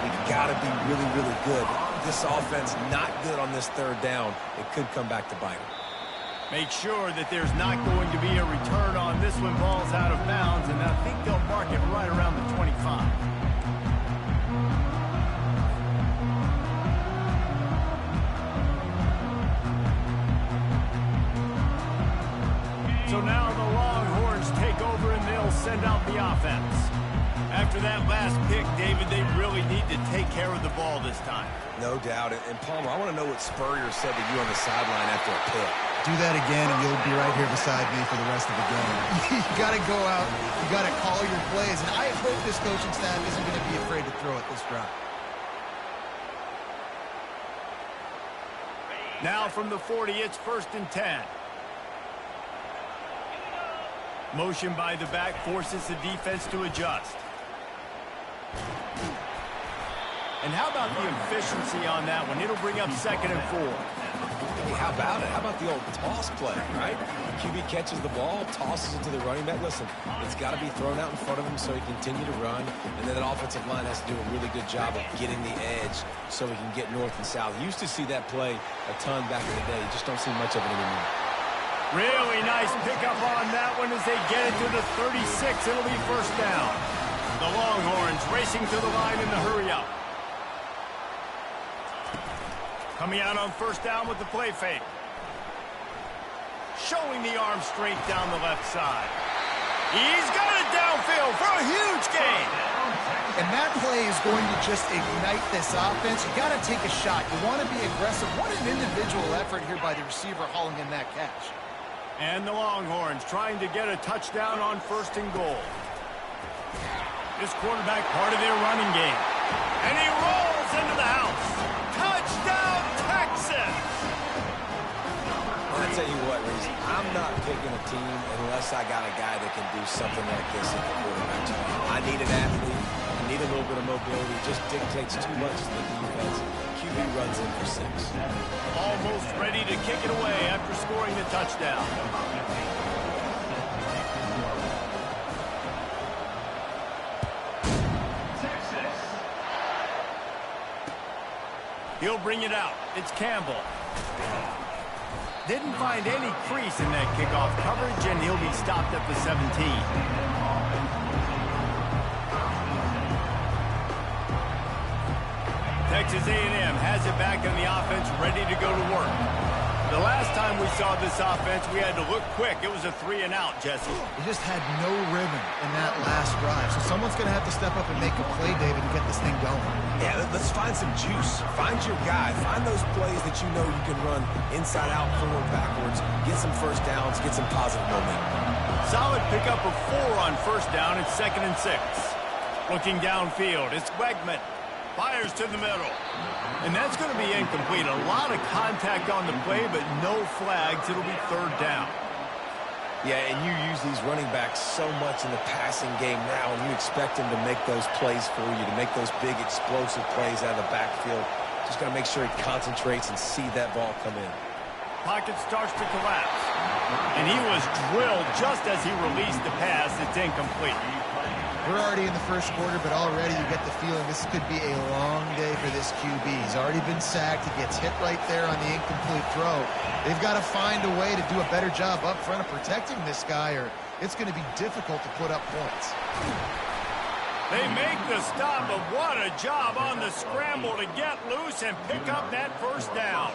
we've got to be really, really good. This offense not good on this third down. It could come back to bite them. Make sure that there's not going to be a return on this when ball's out of bounds, and I think they'll mark it right around the 25. So now the Longhorns take over and they'll send out the offense. After that last pick, David, they really need to take care of the ball this time. No doubt. And Palmer, I want to know what Spurrier said to you on the sideline after a pick. Do that again, and you'll be right here beside me for the rest of the game. You got to go out. You got to call your plays. And I hope this coaching staff isn't going to be afraid to throw it this drive. Now from the 40, it's 1st and 10. Motion by the back forces the defense to adjust. And how about the efficiency on that one? It'll bring up 2nd and 4. Hey, how about it? How about the old toss play, right? QB catches the ball, tosses it to the running back. Listen, it's got to be thrown out in front of him so he can continue to run. And then that offensive line has to do a really good job of getting the edge so he can get north and south. You used to see that play a ton back in the day. You just don't see much of it anymore. Really nice pickup on that one as they get it to the 36. It'll be 1st down. The Longhorns racing to the line in the hurry-up. Coming out on 1st down with the play fake. Showing the arm strength down the left side. He's got it downfield for a huge gain. And that play is going to just ignite this offense. You got to take a shot. You want to be aggressive. What an individual effort here by the receiver hauling in that catch. And the Longhorns trying to get a touchdown on 1st and goal. This quarterback part of their running game. And he rolls into the house. Touchdown, Texas! I'll tell you what, Reese, I'm not picking a team unless I got a guy that can do something like this at the quarterback spot. I need an athlete. I need a little bit of mobility. It just dictates too much to the defense. QB runs in for 6. Almost ready to kick it away after scoring the touchdown. He'll bring it out. It's Campbell. Didn't find any crease in that kickoff coverage, and he'll be stopped at the 17. Texas A&M has it back on the offense, ready to go to work. The last time we saw this offense, we had to look quick. It was a 3-and-out, Jesse. They just had no rhythm in that last drive. So someone's going to have to step up and make a play, David, and get this thing going. Yeah, let's find some juice. Find your guy. Find those plays that you know you can run inside out, forward, backwards. Get some 1st downs. Get some positive momentum. Solid pickup of 4 on 1st down. It's 2nd and 6. Looking downfield, it's Wegman. Fires to the middle. And that's going to be incomplete. A lot of contact on the play, but no flags. It'll be 3rd down. Yeah, and you use these running backs so much in the passing game now, and you expect them to make those plays for you, to make those big explosive plays out of the backfield. Just got to make sure he concentrates and see that ball come in. Pocket starts to collapse. And he was drilled just as he released the pass. It's incomplete. We're already in the 1st quarter, but already you get the feeling this could be a long day for this QB. He's already been sacked. He gets hit right there on the incomplete throw. They've got to find a way to do a better job up front of protecting this guy, or it's going to be difficult to put up points. They make the stop, but what a job on the scramble to get loose and pick up that 1st down.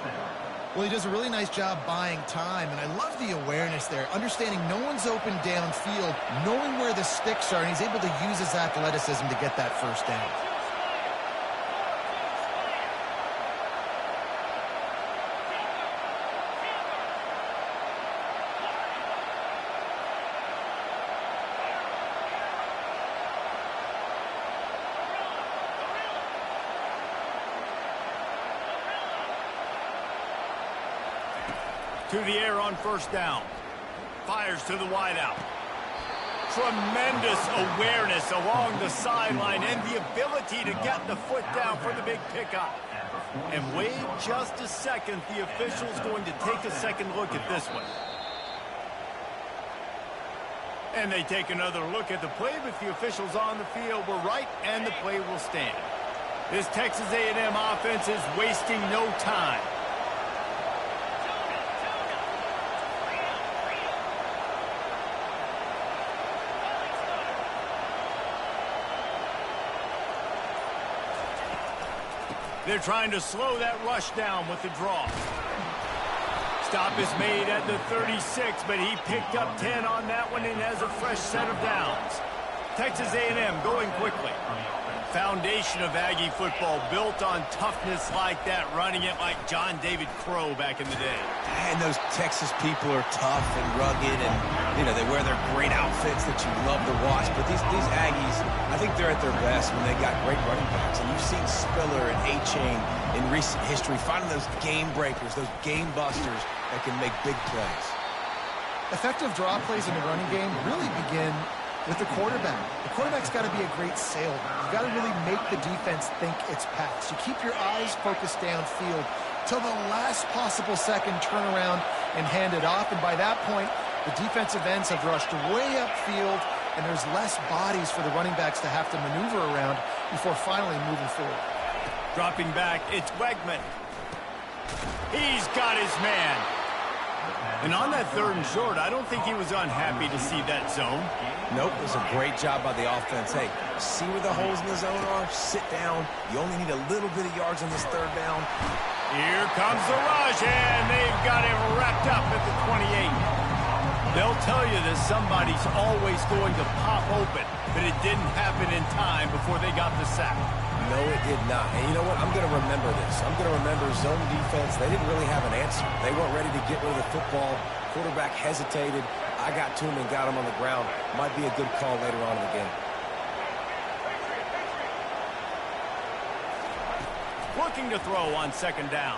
Well, he does a really nice job buying time, and I love the awareness there, understanding no one's open downfield, knowing where the sticks are, and he's able to use his athleticism to get that 1st down. To the air on 1st down. Fires to the wideout. Tremendous awareness along the sideline and the ability to get the foot down for the big pickup. And wait just a second. The official's going to take a second look at this one. And they take another look at the play, but the officials on the field were right, and the play will stand. This Texas A&M offense is wasting no time. They're trying to slow that rush down with the draw. Stop is made at the 36, but he picked up 10 on that one and has a fresh set of downs. Texas A&M going quickly. Foundation of Aggie football built on toughness like that, running it like John David Crow back in the day. And those Texas people are tough and rugged, and, you know, they wear their great outfits that you love to watch. But these Aggies, I think they're at their best when they got great running backs. And you've seen Spiller and A-Chain in recent history finding those game breakers, those game busters that can make big plays. Effective draw plays in the running game really begin with the quarterback. The quarterback's got to be a great salesman. You've got to really make the defense think it's pass. You keep your eyes focused downfield till the last possible second, turn around and hand it off. And by that point, the defensive ends have rushed way upfield, and there's less bodies for the running backs to have to maneuver around before finally moving forward. Dropping back, it's Wegman. He's got his man. And on that 3rd and short, I don't think he was unhappy to see that zone. Nope, it was a great job by the offense. Hey, see where the holes in the zone are? Sit down. You only need a little bit of yards on this 3rd down. Here comes the rush, and they've got him wrapped up at the 28. They'll tell you that somebody's always going to pop open, but it didn't happen in time before they got the sack. No, it did not. And you know what? I'm going to remember this. I'm going to remember zone defense. They didn't really have an answer. They weren't ready to get rid of the football. Quarterback hesitated. I got to him and got him on the ground. Might be a good call later on in the game. Looking to throw on 2nd down.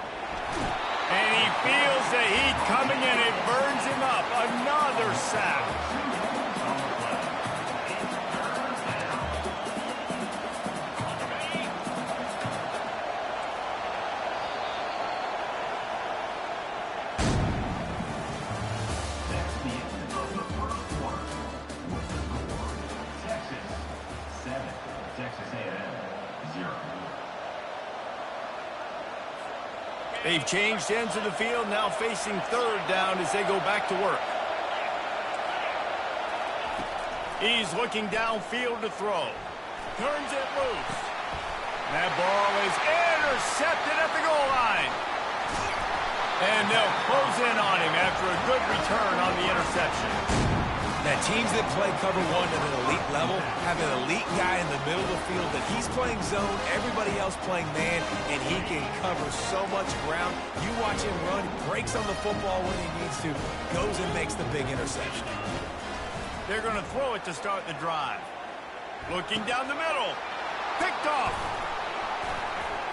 And he feels the heat coming in. It burns him up. Another sack. They've changed ends of the field, now facing 3rd down as they go back to work. He's looking downfield to throw. Turns it loose. That ball is intercepted at the goal line. And they'll close in on him after a good return on the interception. Now, teams that play cover 1 at an elite level have an elite guy in the middle of the field that he's playing zone, everybody else playing man, and he can cover so much ground. You watch him run, breaks on the football when he needs to, goes and makes the big interception. They're going to throw it to start the drive. Looking down the middle. Picked off.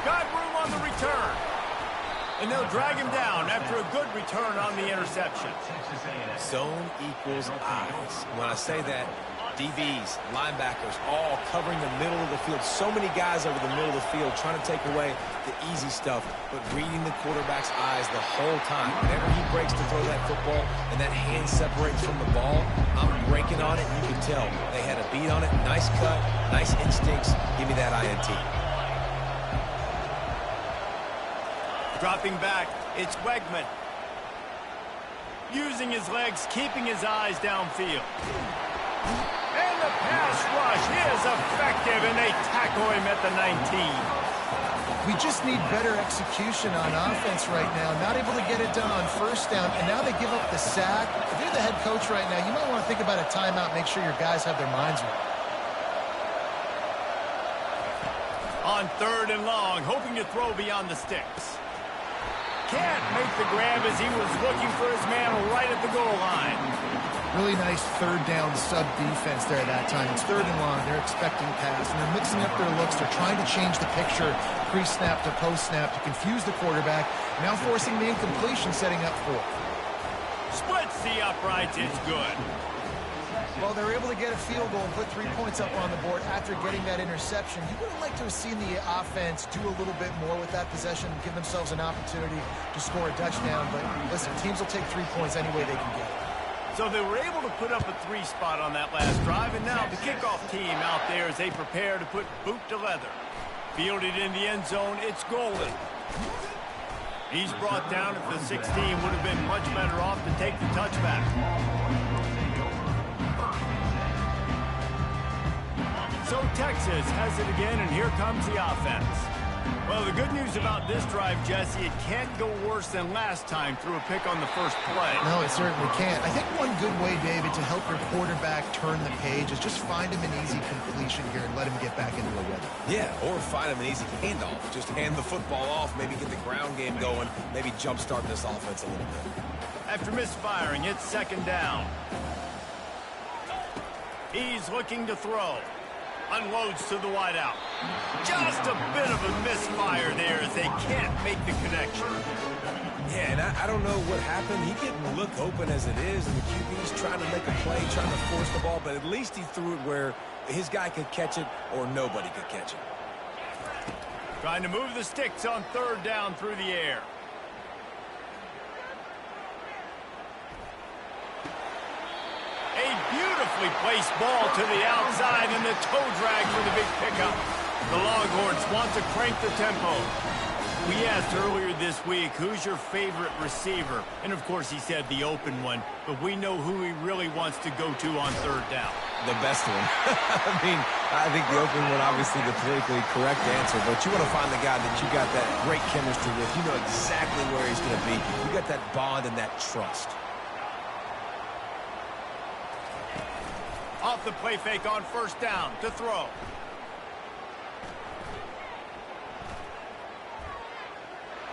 Got room on the return. And they'll drag him down after a good return on the interception. Zone equals eyes. When I say that, DBs, linebackers, all covering the middle of the field. So many guys over the middle of the field trying to take away the easy stuff, but reading the quarterback's eyes the whole time. Whenever he breaks to throw that football and that hand separates from the ball, I'm breaking on it, and you can tell they had a beat on it. Nice cut, nice instincts. Give me that INT. Dropping back, it's Wegman. Using his legs, keeping his eyes downfield. And the pass rush is effective, and they tackle him at the 19. We just need better execution on offense right now. Not able to get it done on 1st down, and now they give up the sack. If you're the head coach right now, you might want to think about a timeout, make sure your guys have their minds right. On 3rd and long, hoping to throw beyond the sticks. Can't make the grab as he was looking for his man right at the goal line. Really nice 3rd down sub defense there that time. It's 3rd and long. They're expecting pass, and they're mixing up their looks. They're trying to change the picture pre-snap to post-snap to confuse the quarterback. Now forcing the incompletion, setting up 4th. Splits the uprights. It's good. Well, they were able to get a field goal and put 3 points up on the board after getting that interception. You would have liked to have seen the offense do a little bit more with that possession and give themselves an opportunity to score a touchdown. But listen, teams will take 3 points any way they can get it. So they were able to put up a 3 spot on that last drive, and now the kickoff team out there as they prepare to put boot to leather. Fielded in the end zone, it's Golden. He's brought down at the 16, would have been much better off to take the touchback. So Texas has it again, and here comes the offense. Well, the good news about this drive, Jesse, it can't go worse than last time through a pick on the first play. No, it certainly can't. I think one good way, David, to help your quarterback turn the page is just find him an easy completion here and let him get back into a rhythm. Yeah, or find him an easy handoff. Just hand the football off, maybe get the ground game going, maybe jumpstart this offense a little bit. After misfiring, it's 2nd down. He's looking to throw. Unloads to the wideout. Just a bit of a misfire there as they can't make the connection. Yeah, and I don't know what happened. He didn't look open as it is, and the QB's trying to make a play, trying to force the ball, but at least he threw it where his guy could catch it or nobody could catch it. Trying to move the sticks on third down through the air. A beautifully placed ball to the outside and the toe drag for the big pickup. The Longhorns want to crank the tempo. We asked earlier this week, who's your favorite receiver? And, of course, he said the open one, but we know who he really wants to go to on third down. The best one. I think the open one, obviously the politically correct answer, but you want to find the guy that you got that great chemistry with. You know exactly where he's going to be. You got that bond and that trust. Off the play fake on first down to throw.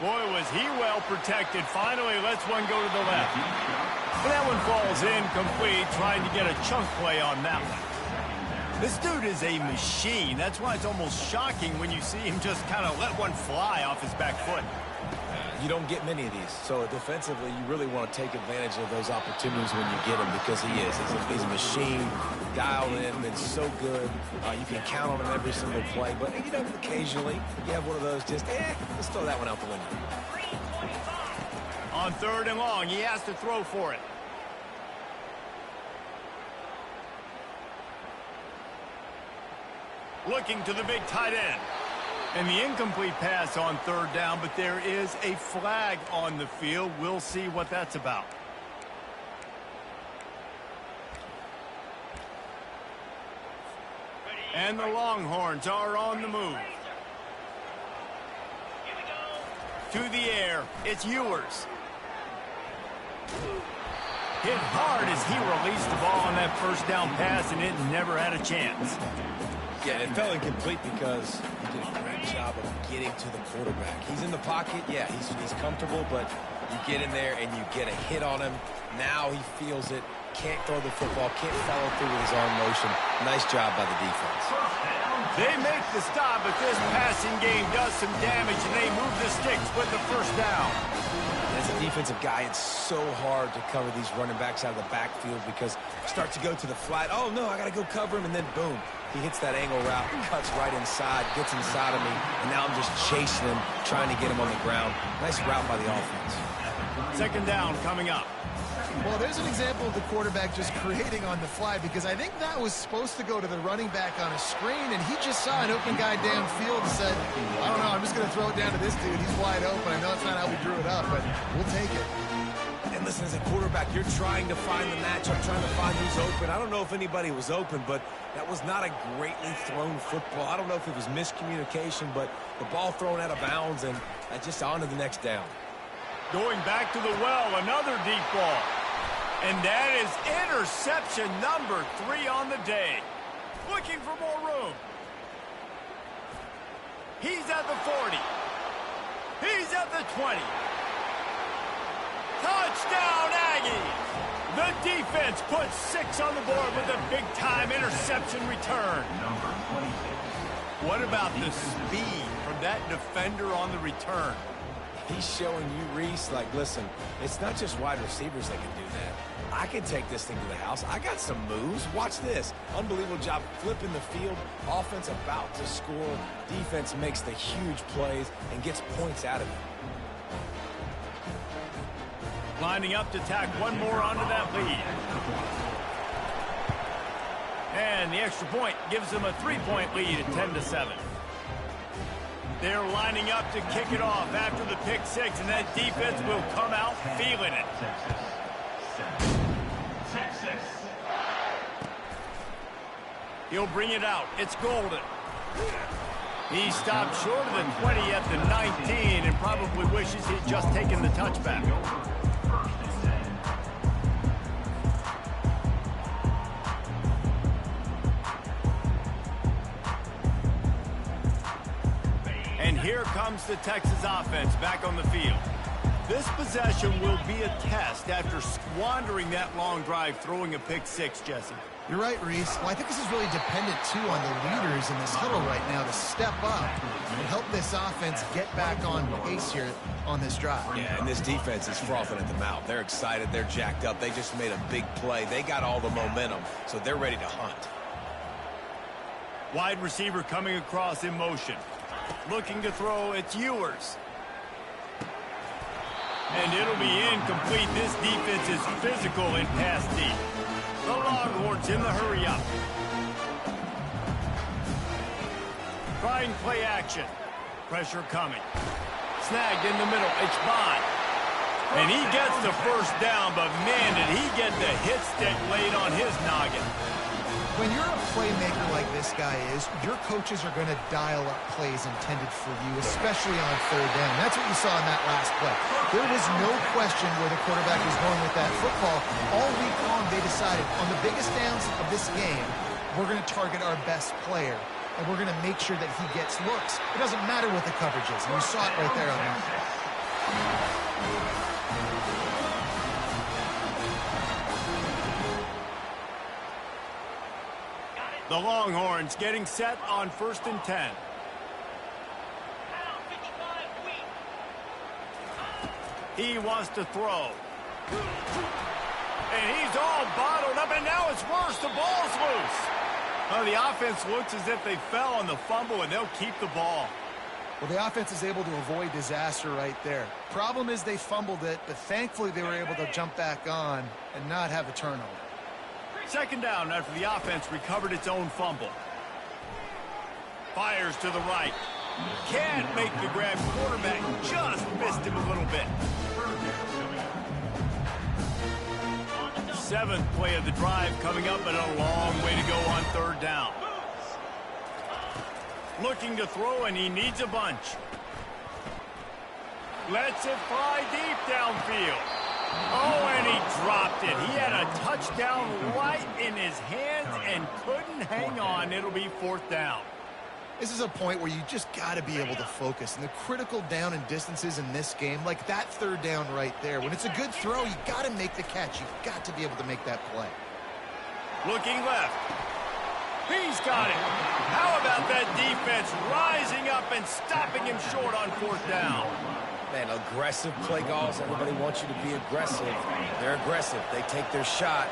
Boy, was he well protected. Finally lets one go to the left. And that one falls incomplete, trying to get a chunk play on that one. This dude is a machine. That's why it's almost shocking when you see him just kind of let one fly off his back foot. You don't get many of these. So defensively, you really want to take advantage of those opportunities when you get them because he is. He's a machine, dialed in, been so good. You can count on him every single play. But, you know, occasionally you have one of those just, let's throw that one out the window. On third and long, he has to throw for it. Looking to the big tight end. And the incomplete pass on third down, but there is a flag on the field. We'll see what that's about. And the Longhorns are on the move. To the air, it's Ewers. Hit hard as he released the ball on that first down pass, and it never had a chance. Yeah, it fell incomplete because he did a great job of getting to the quarterback. He's in the pocket. Yeah, he's comfortable, but you get in there and you get a hit on him. Now he feels it. Can't throw the football. Can't follow through with his arm motion. Nice job by the defense. They make the stop, but this passing game does some damage, and they move the sticks with the first down. As a defensive guy, it's so hard to cover these running backs out of the backfield because start to go to the flat. Oh, no, I got to go cover him, and then boom. He hits that angle route, cuts right inside, gets inside of me, and now I'm just chasing him, trying to get him on the ground. Nice route by the offense. Second down coming up. Well, there's an example of the quarterback just creating on the fly because I think that was supposed to go to the running back on a screen, and he just saw an open guy downfield and said, I don't know, I'm just going to throw it down to this dude. He's wide open. I know it's not how we drew it up, but we'll take it. And listen, as a quarterback, you're trying to find the matchup, trying to find who's open. I don't know if anybody was open, but that was not a greatly thrown football. I don't know if it was miscommunication, but the ball thrown out of bounds, and just on to the next down. Going back to the well, another deep ball. And that is interception number 3 on the day. Looking for more room. He's at the 40. He's at the 20. Touchdown, Aggies! The defense puts 6 on the board with a big-time interception return. What about the speed from that defender on the return? He's showing you, Reese, like, listen, it's not just wide receivers that can do that. I can take this thing to the house. I got some moves. Watch this. Unbelievable job flipping the field. Offense about to score. Defense makes the huge plays and gets points out of it. Lining up to tack one more onto that lead. And the extra point gives them a 3-point lead at 10-7. They're lining up to kick it off after the pick 6, and that defense will come out feeling it. He'll bring it out. It's Golden. He stopped short of the 20 at the 19 and probably wishes he'd just taken the touchback. And here comes the Texas offense back on the field. This possession will be a test after squandering that long drive, throwing a pick six, Jesse. You're right, Reese. Well, I think this is really dependent, too, on the leaders in this huddle right now to step up and help this offense get back on pace here on this drive. Yeah, and this defense is frothing at the mouth. They're excited. They're jacked up. They just made a big play. They got all the momentum, so they're ready to hunt. Wide receiver coming across in motion. Looking to throw, it's Ewers. And it'll be incomplete. This defense is physical in pass deep. The Longhorns in the hurry up. Trying play action. Pressure coming. Snagged in the middle. It's Bond. And he gets the first down, but man, did he get the hit stick laid on his noggin. When you're a playmaker like this guy is, your coaches are going to dial up plays intended for you, especially on third down. That's what you saw in that last play. There was no question where the quarterback was going with that football. All week long, they decided on the biggest downs of this game, we're going to target our best player, and we're going to make sure that he gets looks. It doesn't matter what the coverage is, and you saw it right there on that play. The Longhorns getting set on 1st and 10. He wants to throw. And he's all bottled up, and now it's worse. The ball's loose. Oh, the offense looks as if they fell on the fumble, and they'll keep the ball. Well, the offense is able to avoid disaster right there. Problem is they fumbled it, but thankfully they were able to jump back on and not have a turnover. Second down after the offense recovered its own fumble. Fires to the right. Can't make the grab. Quarterback just missed him a little bit. 7th play of the drive coming up, and a long way to go on 3rd down. Looking to throw, and he needs a bunch. Lets it fly deep downfield. Oh, and he dropped it. He had a touchdown right in his hands and couldn't hang on. It'll be 4th down. This is a point where you just got to be able to focus. And the critical down and distances in this game, like that 3rd down right there, when it's a good throw, you got to make the catch. You've got to be able to make that play. Looking left. He's got it. How about that defense rising up and stopping him short on 4th down? Man, aggressive play calls. Everybody wants you to be aggressive. They're aggressive. They take their shot.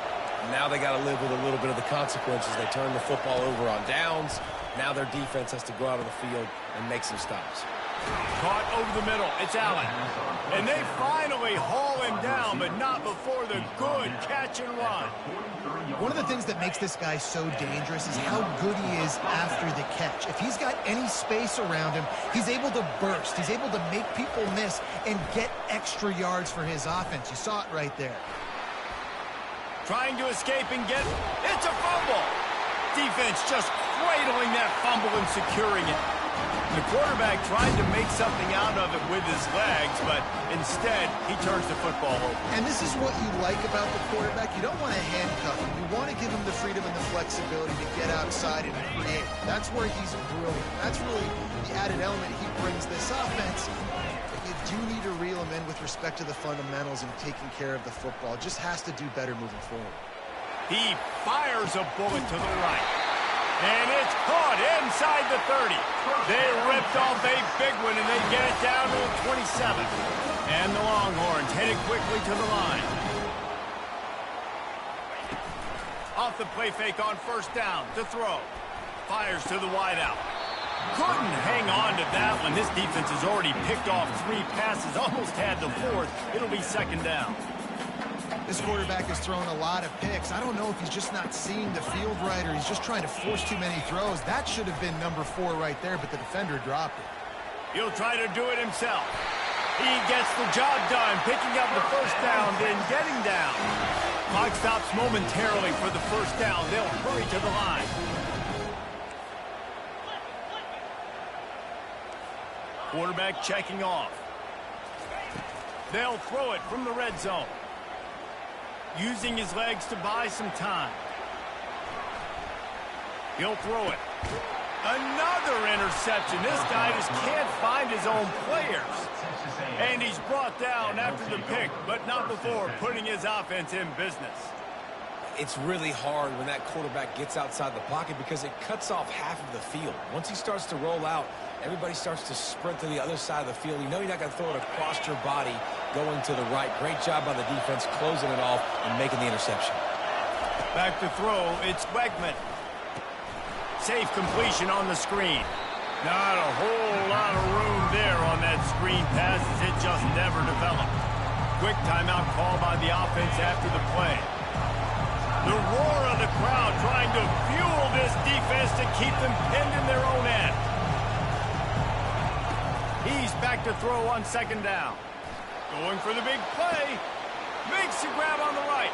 Now they got to live with a little bit of the consequences. They turn the football over on downs. Now their defense has to go out of the field and make some stops. Caught over the middle. It's Allen. And they finally haul him down, but not before the good catch and run. One of the things that makes this guy so dangerous is how good he is after the catch. If he's got any space around him, he's able to burst. He's able to make people miss and get extra yards for his offense. You saw it right there. Trying to escape and get... It's a fumble! Defense just cradling that fumble and securing it. The quarterback tried to make something out of it with his legs, but instead, he turns the football over. And this is what you like about the quarterback. You don't want to handcuff him. You want to give him the freedom and the flexibility to get outside and create. That's where he's brilliant. That's really the added element he brings this offense. But you do need to reel him in with respect to the fundamentals and taking care of the football. Just has to do better moving forward. He fires a bullet to the right. And it's caught inside the 30. They ripped off a big one, and they get it down to the 27. And the Longhorns headed quickly to the line. Off the play fake on 1st down to throw. Fires to the wideout. Couldn't hang on to that one. This defense has already picked off 3 passes, almost had the 4th. It'll be 2nd down. This quarterback has thrown a lot of picks. I don't know if he's just not seeing the field right or he's just trying to force too many throws. That should have been number 4 right there, but the defender dropped it. He'll try to do it himself. He gets the job done, picking up the 1st down, then getting down. Clock stops momentarily for the 1st down. They'll hurry to the line. Quarterback checking off. They'll throw it from the red zone. Using his legs to buy some time. He'll throw it. Another interception. This guy just can't find his own players. And he's brought down after the pick, but not before putting his offense in business. It's really hard when that quarterback gets outside the pocket because it cuts off half of the field. Once he starts to roll out, everybody starts to sprint to the other side of the field. You know you're not going to throw it across your body going to the right. Great job by the defense closing it off and making the interception. Back to throw, it's Wegman. Safe completion on the screen. Not a whole lot of room there on that screen pass as it just never developed. Quick timeout call by the offense after the play. The roar of the crowd trying to fuel this defense to keep them pinned in their own end. He's back to throw on second down. Going for the big play. Makes the grab on the right.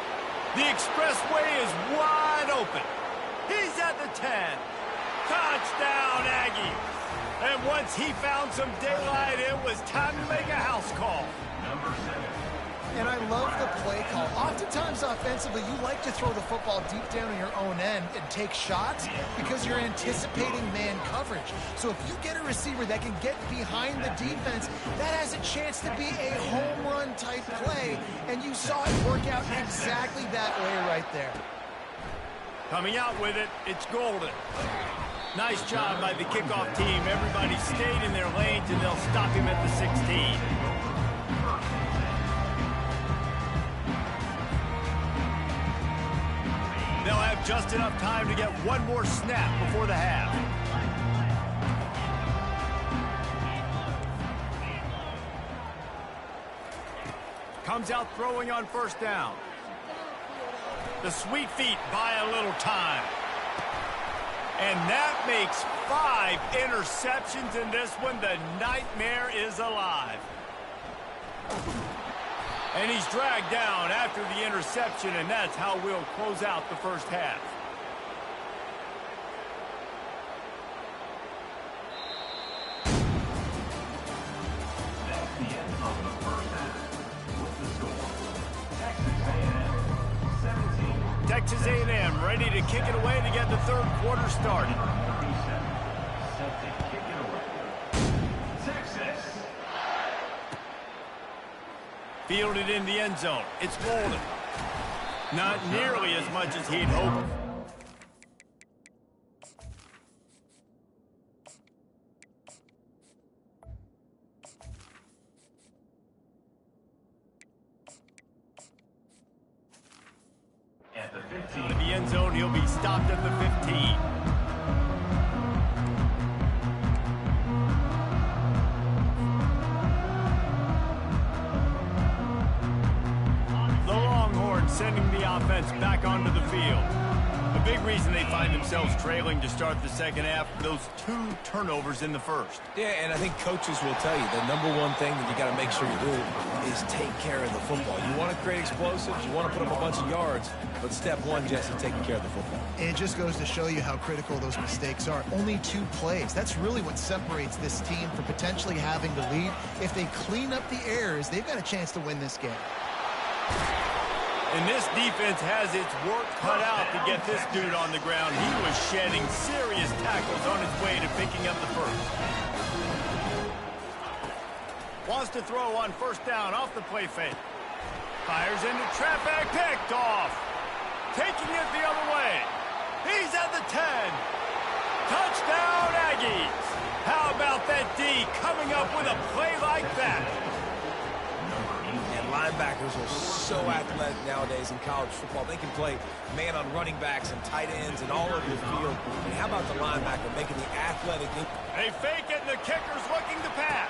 The expressway is wide open. He's at the 10. Touchdown, Aggies. And once he found some daylight, it was time to make a house call. Number 7. And I love the play call. Oftentimes offensively, you like to throw the football deep down in your own end and take shots because you're anticipating man coverage. So if you get a receiver that can get behind the defense, that has a chance to be a home run type play. And you saw it work out exactly that way right there. Coming out with it, it's Golden. Nice job by the kickoff team. Everybody stayed in their lanes, and they'll stop him at the 16. They'll have just enough time to get one more snap before the half. Comes out throwing on first down. The sweet feet buy a little time. And that makes 5 interceptions in this one. The nightmare is alive. And he's dragged down after the interception, and that's how we'll close out the first half. That's the end of the first half. What's the score? Texas A&M 17. Texas A&M ready to kick it away to get the third quarter started. Set to kick it away. Texas. Fielded in the end zone. It's Golden. Not nearly as much as he'd hoped. At the 15. In the end zone, he'll be stopped at the 15. Sending the offense back onto the field. A big reason they find themselves trailing to start the second half, those 2 turnovers in the first. Yeah, and I think coaches will tell you the number one thing that you got to make sure you do is take care of the football. You want to create explosives, you want to put up a bunch of yards, but step one, Jesse, taking care of the football. It just goes to show you how critical those mistakes are. Only 2 plays. That's really what separates this team from potentially having the lead. If they clean up the errors, they've got a chance to win this game. And this defense has its work cut out to get this dude on the ground. He was shedding serious tackles on his way to picking up the first. Wants to throw on first down off the play fake. Fires into traffic, picked off. Taking it the other way. He's at the 10. Touchdown, Aggies. How about that D coming up with a play like that? Linebackers are so athletic nowadays in college football. They can play man on running backs and tight ends and all over the field. And how about the linebacker making the athletic... They fake it, and the kicker's looking to pass.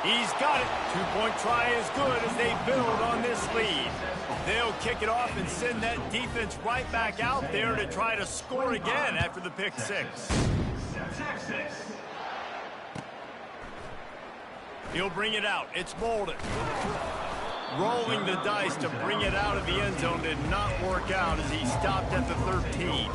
He's got it. 2-point try is good as they build on this lead. They'll kick it off and send that defense right back out there to try to score again after the pick 6. Texas. He'll bring it out. It's Bolden. Rolling the dice to bring it out of the end zone did not work out as he stopped at the 13.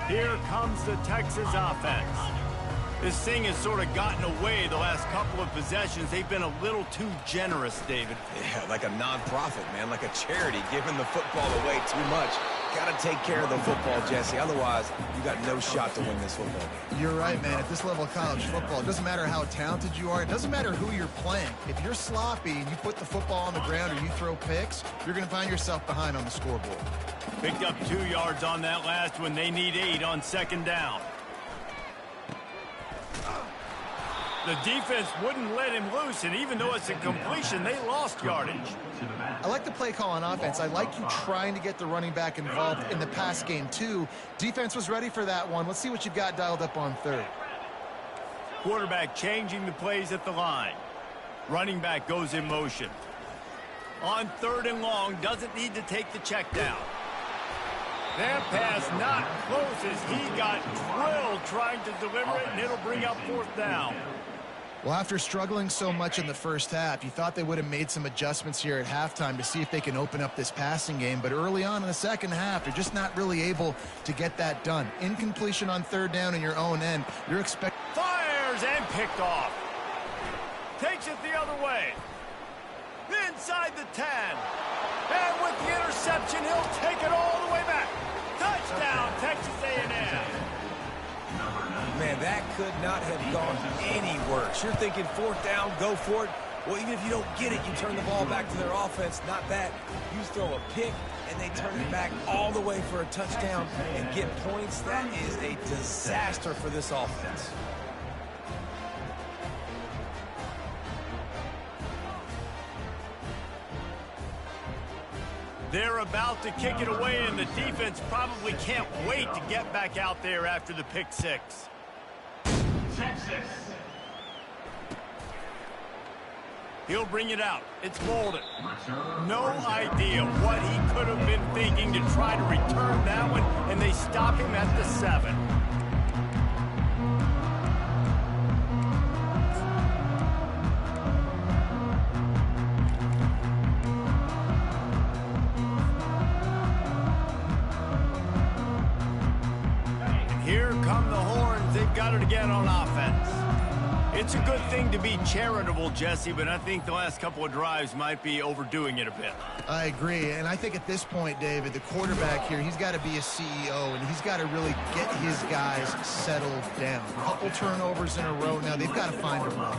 Here comes the Texas offense. This thing has sort of gotten away the last couple of possessions. They've been a little too generous, David. Yeah, like a non-profit, man, like a charity, giving the football away too much. Got to take care of the football, Jesse. Otherwise, you got no shot to win this football game. You're right, man. At this level of college football, it doesn't matter how talented you are. It doesn't matter who you're playing. If you're sloppy and you put the football on the ground or you throw picks, you're going to find yourself behind on the scoreboard. Picked up 2 yards on that last one. They need 8 on second down. The defense wouldn't let him loose, and even though it's a completion, they lost yardage. I like the play call on offense. I like you trying to get the running back involved in the pass game, too. Defense was ready for that one. Let's see what you've got dialed up on third. Quarterback changing the plays at the line. Running back goes in motion. On third and long, doesn't need to take the check down. That pass not close as he got drilled trying to deliver it, and it'll bring up fourth down. Well, after struggling so much in the first half, you thought they would have made some adjustments here at halftime to see if they can open up this passing game. But early on in the second half, they're just not really able to get that done. Incompletion on third down in your own end. You're expecting... Fires and picked off. Takes it the other way. Inside the 10. And with the interception, he'll take it all the way back. Touchdown, Texas A&M. Man, that could not have gone any worse. You're thinking fourth down, go for it. Well, even if you don't get it, you turn the ball back to their offense. Not that. You throw a pick, and they turn it back all the way for a touchdown and get points. That is a disaster for this offense. They're about to kick it away, and the defense probably can't wait to get back out there after the pick six. Texas. He'll bring it out. It's Bolden. No idea what he could have been thinking to try to return that one, and they stop him at the 7. Got it again on offense. It's a good thing to be charitable, Jesse, but I think the last couple of drives might be overdoing it a bit. I agree, and I think at this point, David, the quarterback here, he's got to be a CEO, and he's got to really get his guys settled down. A couple turnovers in a row now. They've got to find a run.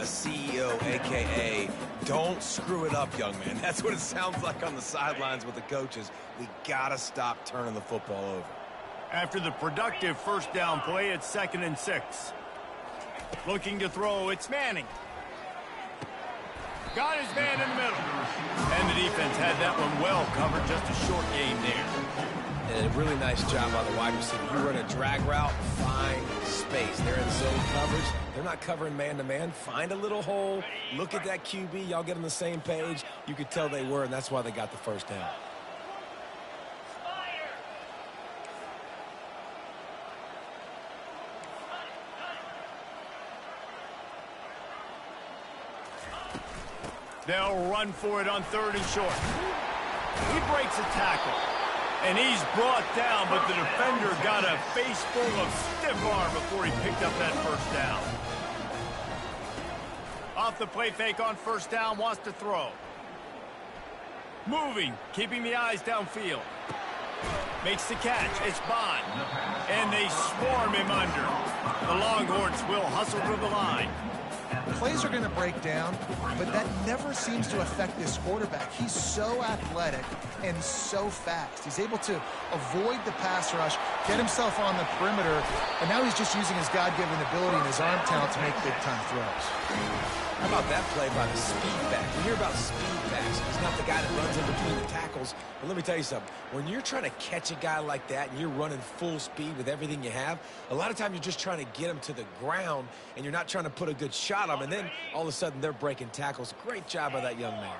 CEO, a.k.a. don't screw it up, young man. That's what it sounds like on the sidelines with the coaches. We got to stop turning the football over. After the productive first down play, it's 2nd and 6. Looking to throw, it's Manning. Got his man in the middle. And the defense had that one well covered, just a short gain there. And a really nice job by the wide receiver. You run a drag route, find space. They're in zone coverage. They're not covering man-to-man. Find a little hole. Look at that QB. Y'all get on the same page. You could tell they were, and that's why they got the first down. They'll run for it on 3rd and short. He breaks a tackle, and he's brought down, but the defender got a face full of stiff arm before he picked up that first down. Off the play fake on first down, wants to throw. Moving, keeping the eyes downfield. Makes the catch, it's Bond. And they swarm him under. The Longhorns will hustle to the line. Plays are going to break down, but that never seems to affect this quarterback. He's so athletic and so fast. He's able to avoid the pass rush, get himself on the perimeter, and now he's just using his God-given ability and his arm talent to make big-time throws. How about that play by the speed back? We hear about speed backs. He's not the guy that runs in between the tackles. But let me tell you something. When you're trying to catch a guy like that and you're running full speed with everything you have, a lot of times you're just trying to get him to the ground and you're not trying to put a good shot on him. And then all of a sudden they're breaking tackles. Great job by that young man.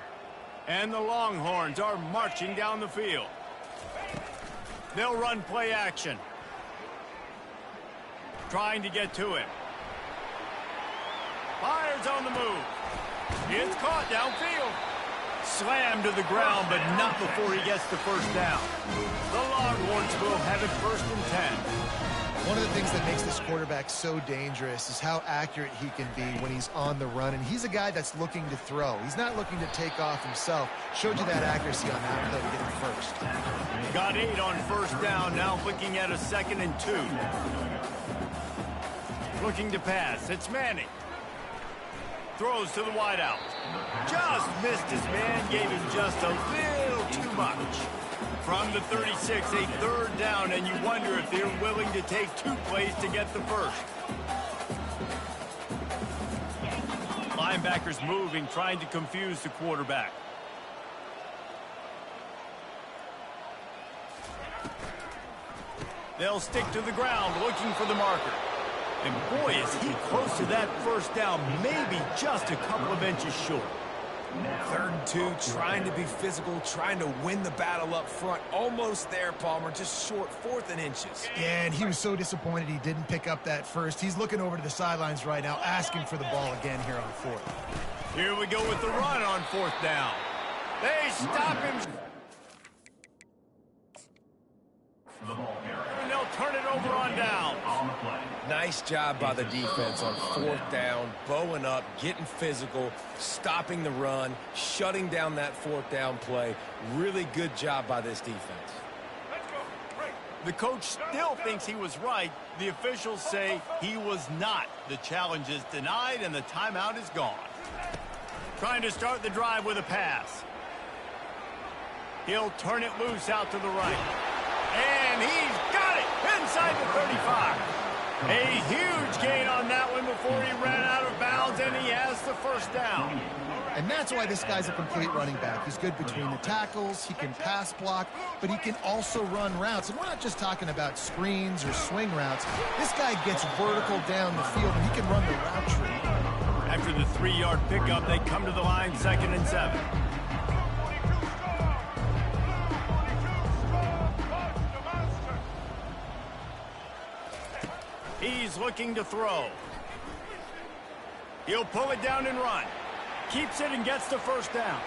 And the Longhorns are marching down the field. They'll run play action. Trying to get to him. Fires on the move. It's caught downfield. Slammed to the ground, but not before he gets the first down. The Longhorns will have it 1st and 10. One of the things that makes this quarterback so dangerous is how accurate he can be when he's on the run. And he's a guy that's looking to throw. He's not looking to take off himself. Showed you that accuracy on that play to get him first. Got 8 on 1st down, now looking at a 2nd and 2. Looking to pass, it's Manning. Throws to the wideout. Just missed his man, gave him just a little too much. From the 36, a 3rd down, and you wonder if they're willing to take 2 plays to get the first. Linebackers moving, trying to confuse the quarterback. They'll stick to the ground, looking for the marker. And boy, is he close to that 1st down, maybe just a couple of inches short. 3rd and 2, trying to be physical, trying to win the battle up front. Almost there, Palmer, just short, 4th and inches. Yeah, and he was so disappointed he didn't pick up that first. He's looking over to the sidelines right now, asking for the ball again here on 4th. Here we go with the run on 4th down. They stop him. The ball carrier. And they'll turn it over on down. On the play. Nice job by the defense on 4th down, bowing up, getting physical, stopping the run, shutting down that 4th down play. Really good job by this defense. The coach still thinks he was right. The officials say he was not. The challenge is denied and the timeout is gone. Trying to start the drive with a pass. He'll turn it loose out to the right. And he's got it inside the 35. A huge gain on that one before he ran out of bounds, and he has the 1st down. And that's why this guy's a complete running back. He's good between the tackles, he can pass block, but he can also run routes. And we're not just talking about screens or swing routes. This guy gets vertical down the field, and he can run the route tree. After the 3-yard pickup, they come to the line 2nd and 7. He's looking to throw. He'll pull it down and run. Keeps it and gets the 1st down.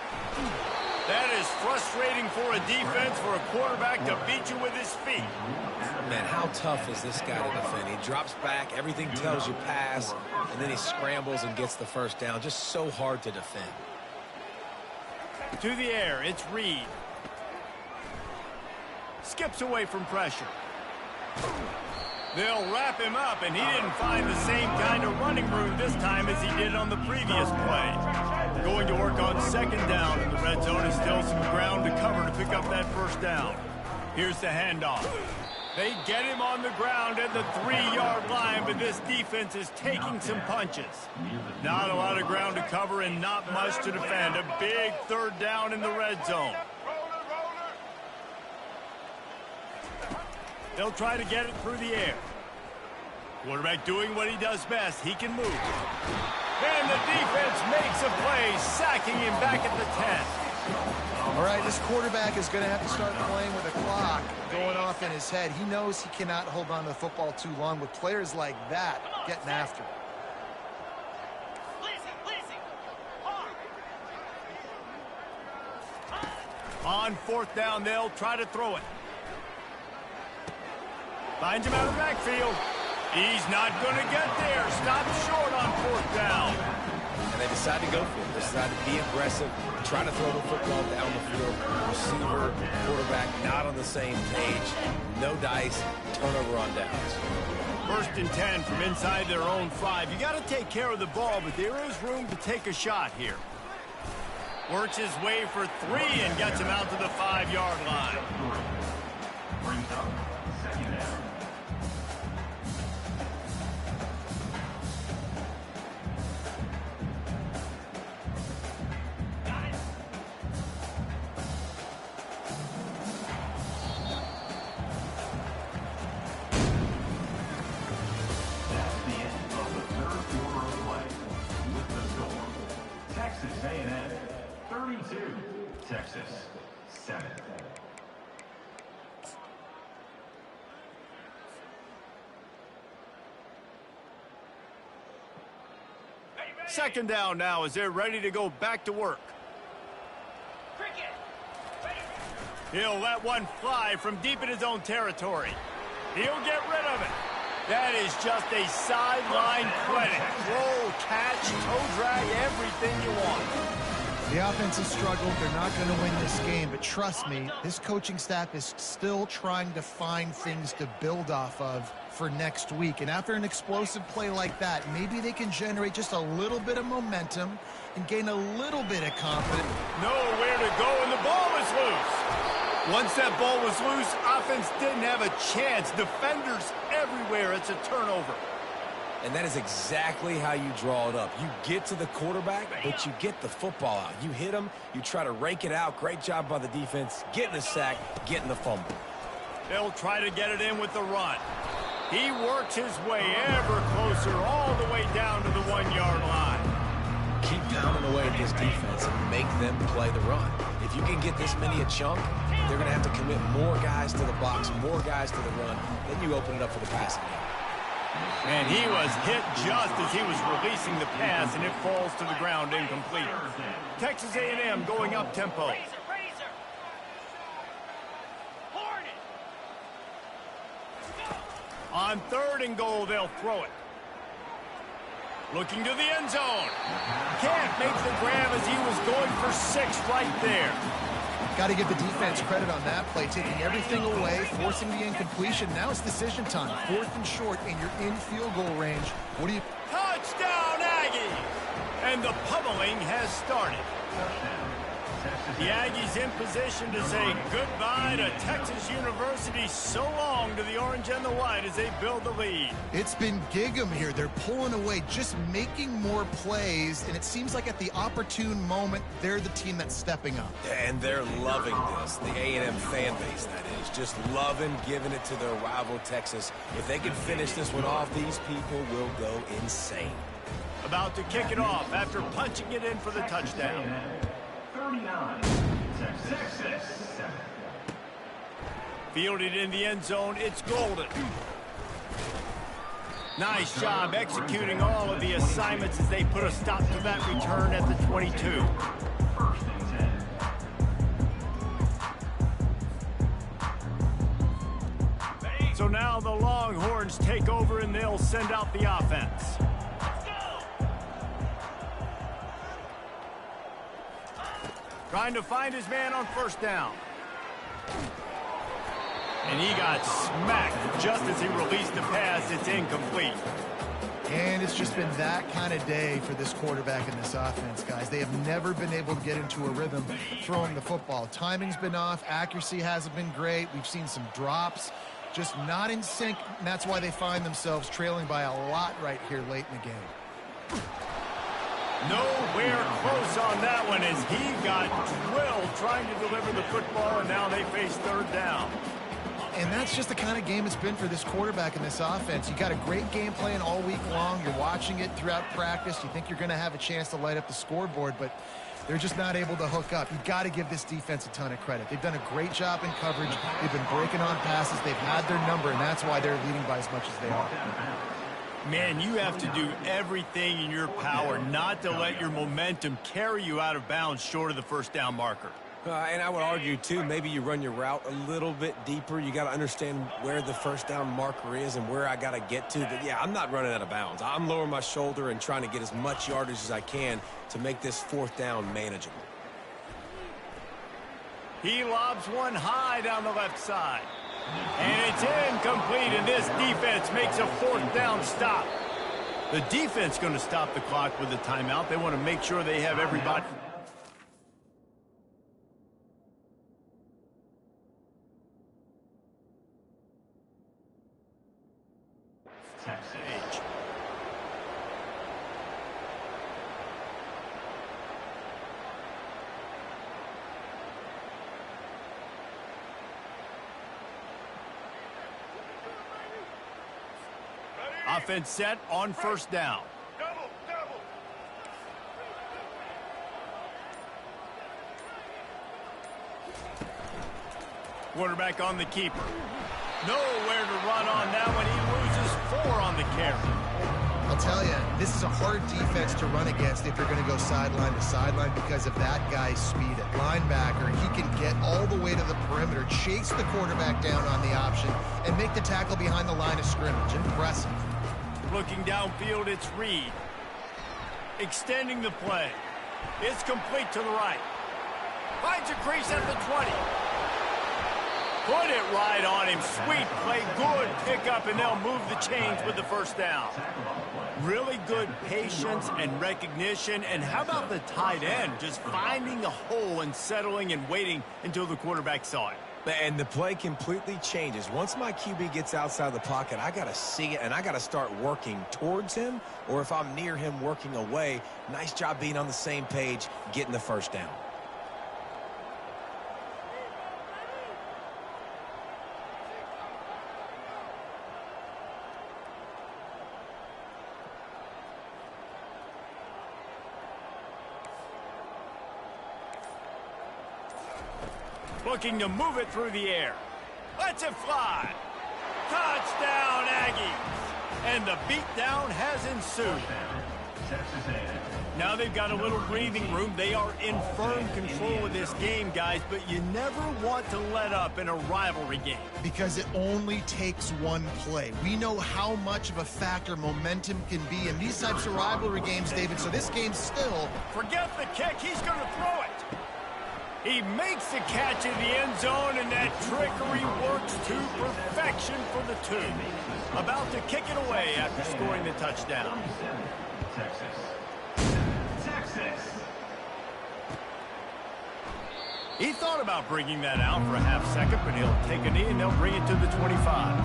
That is frustrating for a defense, for a quarterback to beat you with his feet. Man, how tough is this guy to defend? He drops back, everything tells you pass, and then he scrambles and gets the 1st down. Just so hard to defend. To the air, it's Reed. Skips away from pressure. They'll wrap him up, and he didn't find the same kind of running room this time as he did on the previous play. Going to work on 2nd down, and the red zone is still some ground to cover to pick up that 1st down. Here's the handoff. They get him on the ground at the 3-yard line, but this defense is taking some punches. Not a lot of ground to cover and not much to defend. A big 3rd down in the red zone. They'll try to get it through the air. Quarterback doing what he does best. He can move. And the defense makes a play, sacking him back at the 10. All right, this quarterback is going to have to start playing with a clock going off in his head. He knows he cannot hold on to the football too long with players like that getting after him. On 4th down, they'll try to throw it. Finds him out of the backfield. He's not going to get there. Stopped short on 4th down. And they decide to go for it. They decide to be aggressive, try to throw the football down the field. Receiver, quarterback, not on the same page. No dice, turnover on downs. 1st and 10 from inside their own 5. You got to take care of the ball, but there is room to take a shot here. Works his way for 3 and gets him out to the 5-yard line. Brings up 2nd down. That's the end of the 3rd quarter of play. With the score, Texas A&M 32, Texas 7. Second down now as they're ready to go back to work. He'll let one fly from deep in his own territory. He'll get rid of it. That is just a sideline credit. Roll, catch, toe drag, everything you want. The offense has struggled. They're not going to win this game, but trust me, this coaching staff is still trying to find things to build off of for next week. And after an explosive play like that, maybe they can generate just a little bit of momentum and gain a little bit of confidence. Nowhere to go, and the ball is loose. Once that ball was loose, offense didn't have a chance. Defenders everywhere. It's a turnover. And that is exactly how you draw it up. You get to the quarterback, but you get the football out. You hit him, you try to rake it out. Great job by the defense, getting the sack, getting the fumble. They'll try to get it in with the run. He works his way ever closer all the way down to the 1-yard line. Keep pounding away at this defense and make them play the run. If you can get this many a chunk, they're going to have to commit more guys to the box, more guys to the run. Then you open it up for the passing game. And he was hit just as he was releasing the pass, and it falls to the ground incomplete. Texas A&M going up tempo. On 3rd and goal, they'll throw it. Looking to the end zone. Can't make the grab as he was going for 6 right there. Got to give the defense credit on that play, taking everything away, forcing the incompletion. Now it's decision time. 4th and short, and you're in field goal range. What do you... Touchdown, Aggies! And the pummeling has started. The Aggies in position to say goodbye to Texas University. So long to the orange and the white as they build the lead. It's been gig-em here. They're pulling away, just making more plays, and it seems like at the opportune moment, they're the team that's stepping up. And they're loving this. The A&M fan base, that is. Just loving giving it to their rival, Texas. If they can finish this one off, these people will go insane. About to kick it off after punching it in for the touchdown. 39, Texas 7. Fielded in the end zone, it's Golden. Nice job executing all of the assignments as they put a stop to that return at the 22. 1st and 10. So now the Longhorns take over and they'll send out the offense. Trying to find his man on 1st down. And he got smacked just as he released the pass. It's incomplete. And it's just been that kind of day for this quarterback and this offense, guys. They have never been able to get into a rhythm throwing the football. Timing's been off. Accuracy hasn't been great. We've seen some drops. Just not in sync, and that's why they find themselves trailing by a lot right here late in the game. Nowhere close on that one as he got drilled trying to deliver the football, and now they face 3rd down. And that's just the kind of game it's been for this quarterback and this offense. You got a great game plan all week long. You're watching it throughout practice. You think you're going to have a chance to light up the scoreboard, but they're just not able to hook up. You got to give this defense a ton of credit. They've done a great job in coverage. They've been breaking on passes. They've had their number, and that's why they're leading by as much as they are. Man, you have to do everything in your power not to let your momentum carry you out of bounds short of the 1st down marker. And I would argue, too, maybe you run your route a little bit deeper. You got to understand where the 1st down marker is and where I got to get to. But, yeah, I'm not running out of bounds. I'm lowering my shoulder and trying to get as much yardage as I can to make this 4th down manageable. He lobs one high down the left side. And it's incomplete, and this defense makes a 4th down stop. The defense going to stop the clock with a timeout. They want to make sure they have everybody. Texas. Offense set on 1st down. Double, double. Quarterback on the keeper. Nowhere to run on that one. He loses 4 on the carry. I'll tell you, this is a hard defense to run against if you're going to go sideline to sideline because of that guy's speed at linebacker. He can get all the way to the perimeter, chase the quarterback down on the option, and make the tackle behind the line of scrimmage. Impressive. Looking downfield, it's Reed. Extending the play. It's complete to the right. Finds a crease at the 20. Put it right on him. Sweet play, good pickup, and they'll move the chains with the first down. Really good patience and recognition. And how about the tight end just finding a hole and settling and waiting until the quarterback saw it? And the play completely changes. Once my QB gets outside the pocket, I got to see it, and I got to start working towards him, or if I'm near him, working away. Nice job being on the same page, getting the first down. Looking to move it through the air. Lets it fly. Touchdown, Aggies. And the beatdown has ensued. Now they've got a little breathing room. They are in firm control of this game, guys, but you never want to let up in a rivalry game. Because it only takes one play. We know how much of a factor momentum can be in these types of rivalry games, David, so this game's still... Forget the kick. He's going to throw it. He makes the catch in the end zone, and that trickery works to perfection for the two. About to kick it away after scoring the touchdown. Texas. He thought about bringing that out for a half second, but he'll take a knee, and they'll bring it to the 25.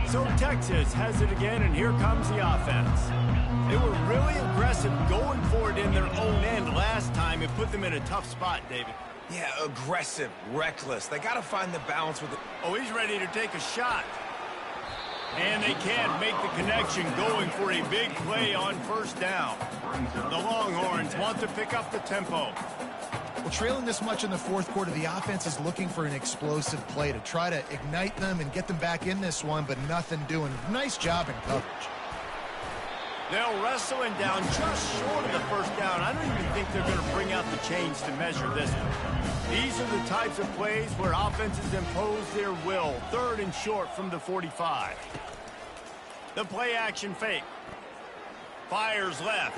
So Texas has it again, and here comes the offense. They were really aggressive going for it in their own end last time. It put them in a tough spot, David. Yeah, aggressive, reckless. They got to find the balance with it. Oh, he's ready to take a shot. And they can't make the connection, going for a big play on first down. The Longhorns want to pick up the tempo. Well, trailing this much in the fourth quarter, the offense is looking for an explosive play to try to ignite them and get them back in this one, but nothing doing. Nice job in coverage. They'll wrestle him down just short of the first down. I don't even think they're going to bring out the chains to measure this one. These are the types of plays where offenses impose their will. Third and short from the 45. The play action fake. Fires left.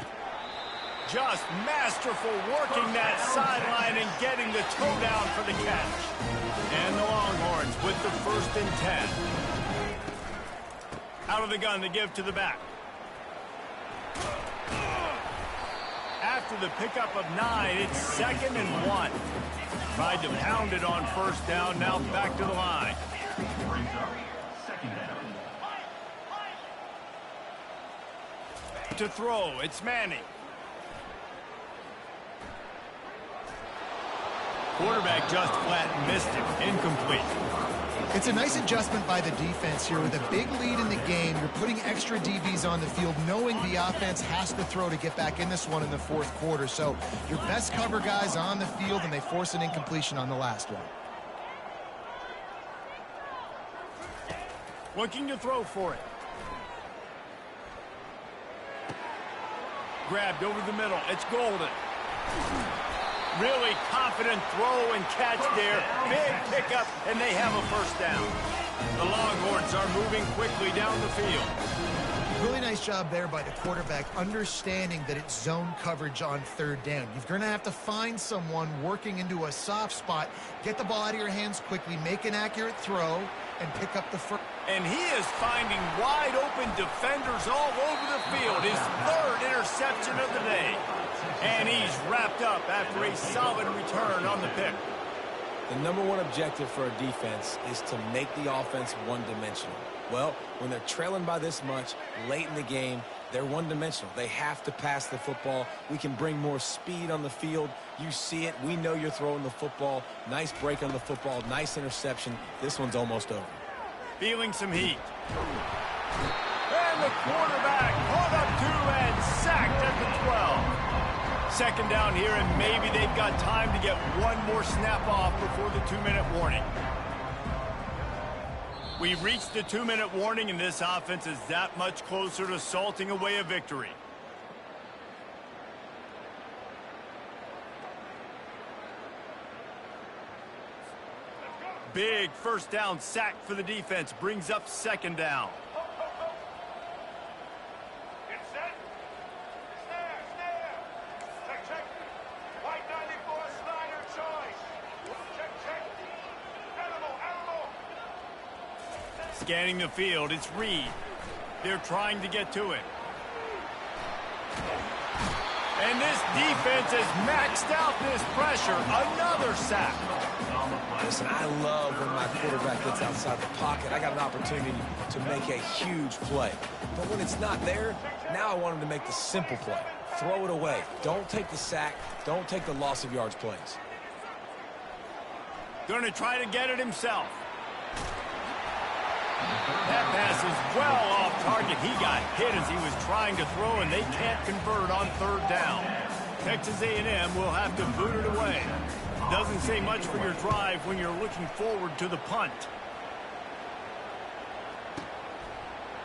Just masterful working that sideline and getting the toe down for the catch. And the Longhorns with the 1st and 10. Out of the gun to give to the back. After the pickup of 9, it's 2nd and 1. Tried to pound it on first down, now back to the line. To throw, it's Manning. Quarterback just flat missed it, incomplete. It's a nice adjustment by the defense here. With a big lead in the game, you're putting extra DBs on the field, knowing the offense has to throw to get back in this one in the fourth quarter. So your best cover guys on the field, and they force an incompletion on the last one. Looking to throw for it. Grabbed over the middle. It's Golden. Really confident throw and catch there. Big pickup, and they have a first down. The Longhorns are moving quickly down the field. Really nice job there by the quarterback, understanding that it's zone coverage on third down. You're going to have to find someone working into a soft spot, get the ball out of your hands quickly, make an accurate throw, and pick up the first. And he is finding wide open defenders all over the field. His 3rd interception of the day. And he's wrapped up after a solid return on the pick. The #1 objective for a defense is to make the offense one-dimensional. Well, when they're trailing by this much late in the game, they're one-dimensional. They have to pass the football. We can bring more speed on the field. You see it. We know you're throwing the football. Nice break on the football. Nice interception. This one's almost over. Feeling some heat. And the quarterback caught up to and sacked at the 12. 2nd down here, and maybe they've got time to get one more snap off before the 2-minute warning. We've reached the 2-minute warning, and this offense is that much closer to salting away a victory. Big first down sack for the defense, brings up second down. Get set. Snare. Check. White 94 Snyder choice. Check. Animal. Scanning the field, it's Reed. They're trying to get to it. And this defense has maxed out this pressure. Another sack. Listen, I love when my quarterback gets outside the pocket. I got an opportunity to make a huge play. But when it's not there, now I want him to make the simple play. Throw it away. Don't take the sack. Don't take the loss of yards plays. Going to try to get it himself. That pass is well off target. He got hit as he was trying to throw, and they can't convert on third down. Texas A&M will have to boot it away. Doesn't say much for your drive when you're looking forward to the punt.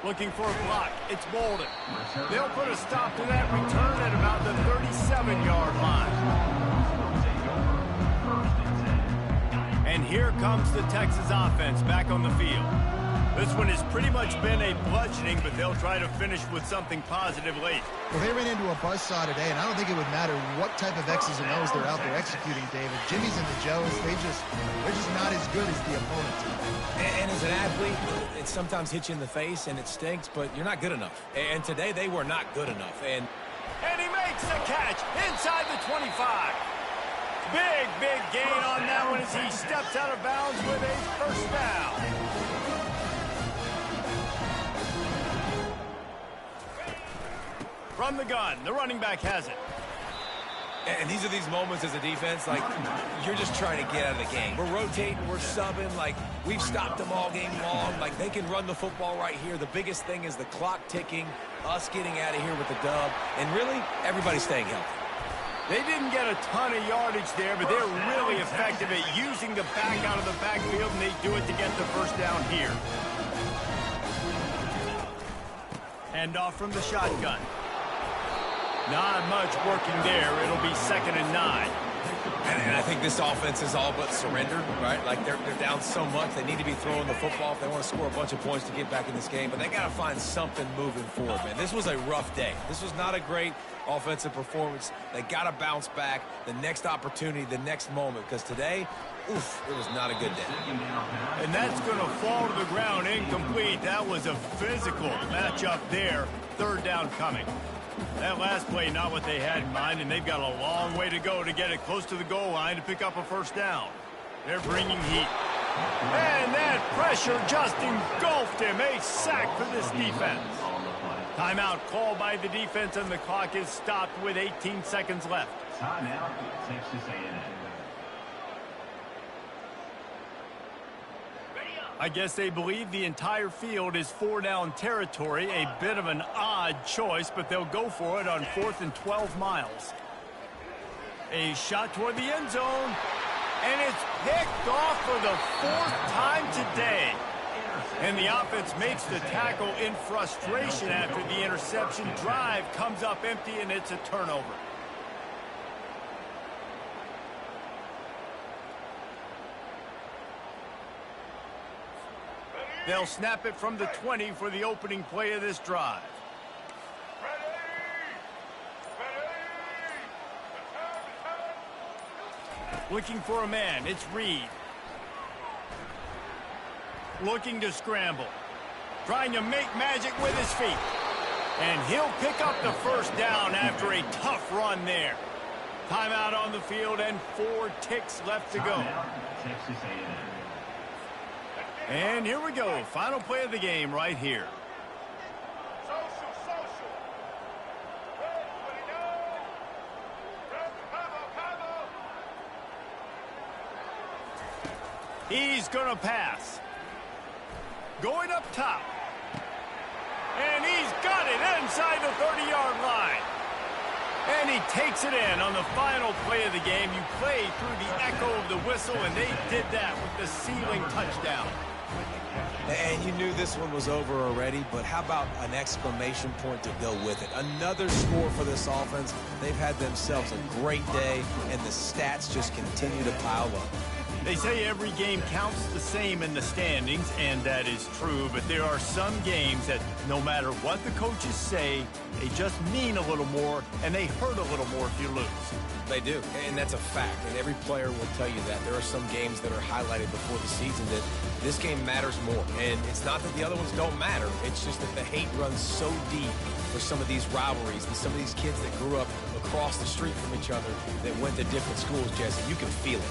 Looking for a block. It's Bolden. They'll put a stop to that return at about the 37-yard line. And here comes the Texas offense back on the field. This one has pretty much been a bludgeoning, but they'll try to finish with something positive late. Well, they ran into a buzzsaw today, and I don't think it would matter what type of X's and O's they're out there executing, David. Jimmy's and the Joes, they're just not as good as the opponent. And as an athlete, it sometimes hits you in the face, and it stinks, but you're not good enough. And today, they were not good enough. And he makes the catch inside the 25. Big gain on that one as he steps out of bounds with a first down. From the gun, the running back has it. And these are these moments as a defense, like, you're just trying to get out of the game. We're rotating, we're subbing, like, we've stopped them all game long. Like, they can run the football right here. The biggest thing is the clock ticking, us getting out of here with the dub, and really, everybody staying healthy. They didn't get a ton of yardage there, but they're really effective at using the back out of the backfield, and they do it to get the first down here. Handoff from the shotgun. Not much working there. It'll be 2nd and 9. And I think this offense is all but surrendered, right? Like, they're down so much. They need to be throwing the football if they want to score a bunch of points to get back in this game. But they got to find something moving forward, man. This was a rough day. This was not a great offensive performance. They got to bounce back. The next opportunity, the next moment. Because today, oof, it was not a good day. And that's going to fall to the ground incomplete. That was a physical matchup there. Third down coming. That last play, not what they had in mind, and they've got a long way to go to get it close to the goal line to pick up a first down. They're bringing heat. And that pressure just engulfed him. A sack for this defense. Timeout called by the defense, and the clock is stopped with 18 seconds left. Timeout, Texas A&M. I guess they believe the entire field is 4-down territory. A bit of an odd choice, but they'll go for it on 4th and 12 miles. A shot toward the end zone, and it's picked off for the 4th time today. And the offense makes the tackle in frustration after the interception. Drive comes up empty, and it's a turnover. They'll snap it from the 20 for the opening play of this drive. Looking for a man, it's Reed. Looking to scramble. Trying to make magic with his feet. And he'll pick up the first down after a tough run there. Timeout on the field and 4 ticks left to go. Texas A&M. And here we go. Final play of the game right here. Social. Ready, combo. He's going to pass. Going up top. And he's got it inside the 30-yard line. And he takes it in on the final play of the game. You play through the echo of the whistle, and they did that with the sealing touchdown. And you knew this one was over already, but how about an exclamation point to go with it? Another score for this offense. They've had themselves a great day, and the stats just continue to pile up. They say every game counts the same in the standings, and that is true, but there are some games that no matter what the coaches say, they just mean a little more, and they hurt a little more if you lose. They do, and that's a fact, and every player will tell you that. There are some games that are highlighted before the season that this game matters more, and it's not that the other ones don't matter. It's just that the hate runs so deep for some of these rivalries and some of these kids that grew up across the street from each other that went to different schools, Jesse. You can feel it.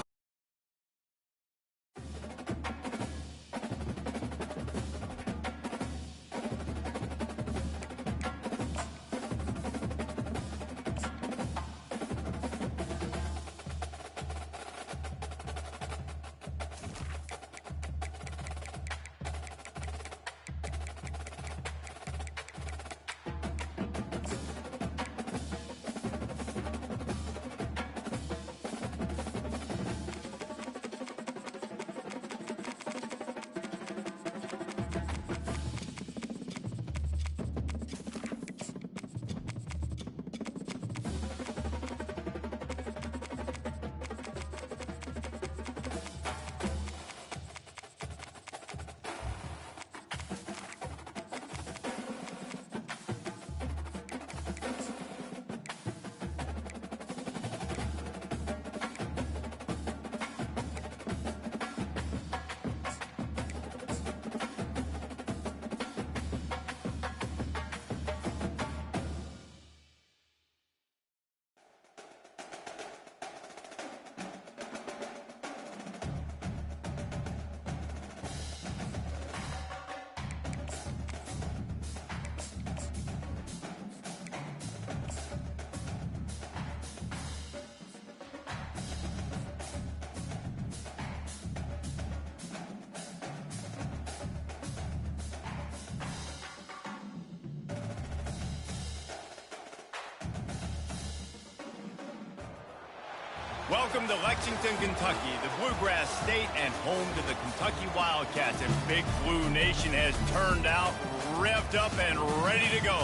Welcome to Lexington, Kentucky, the Bluegrass State and home to the Kentucky Wildcats. And Big Blue Nation has turned out, revved up, and ready to go.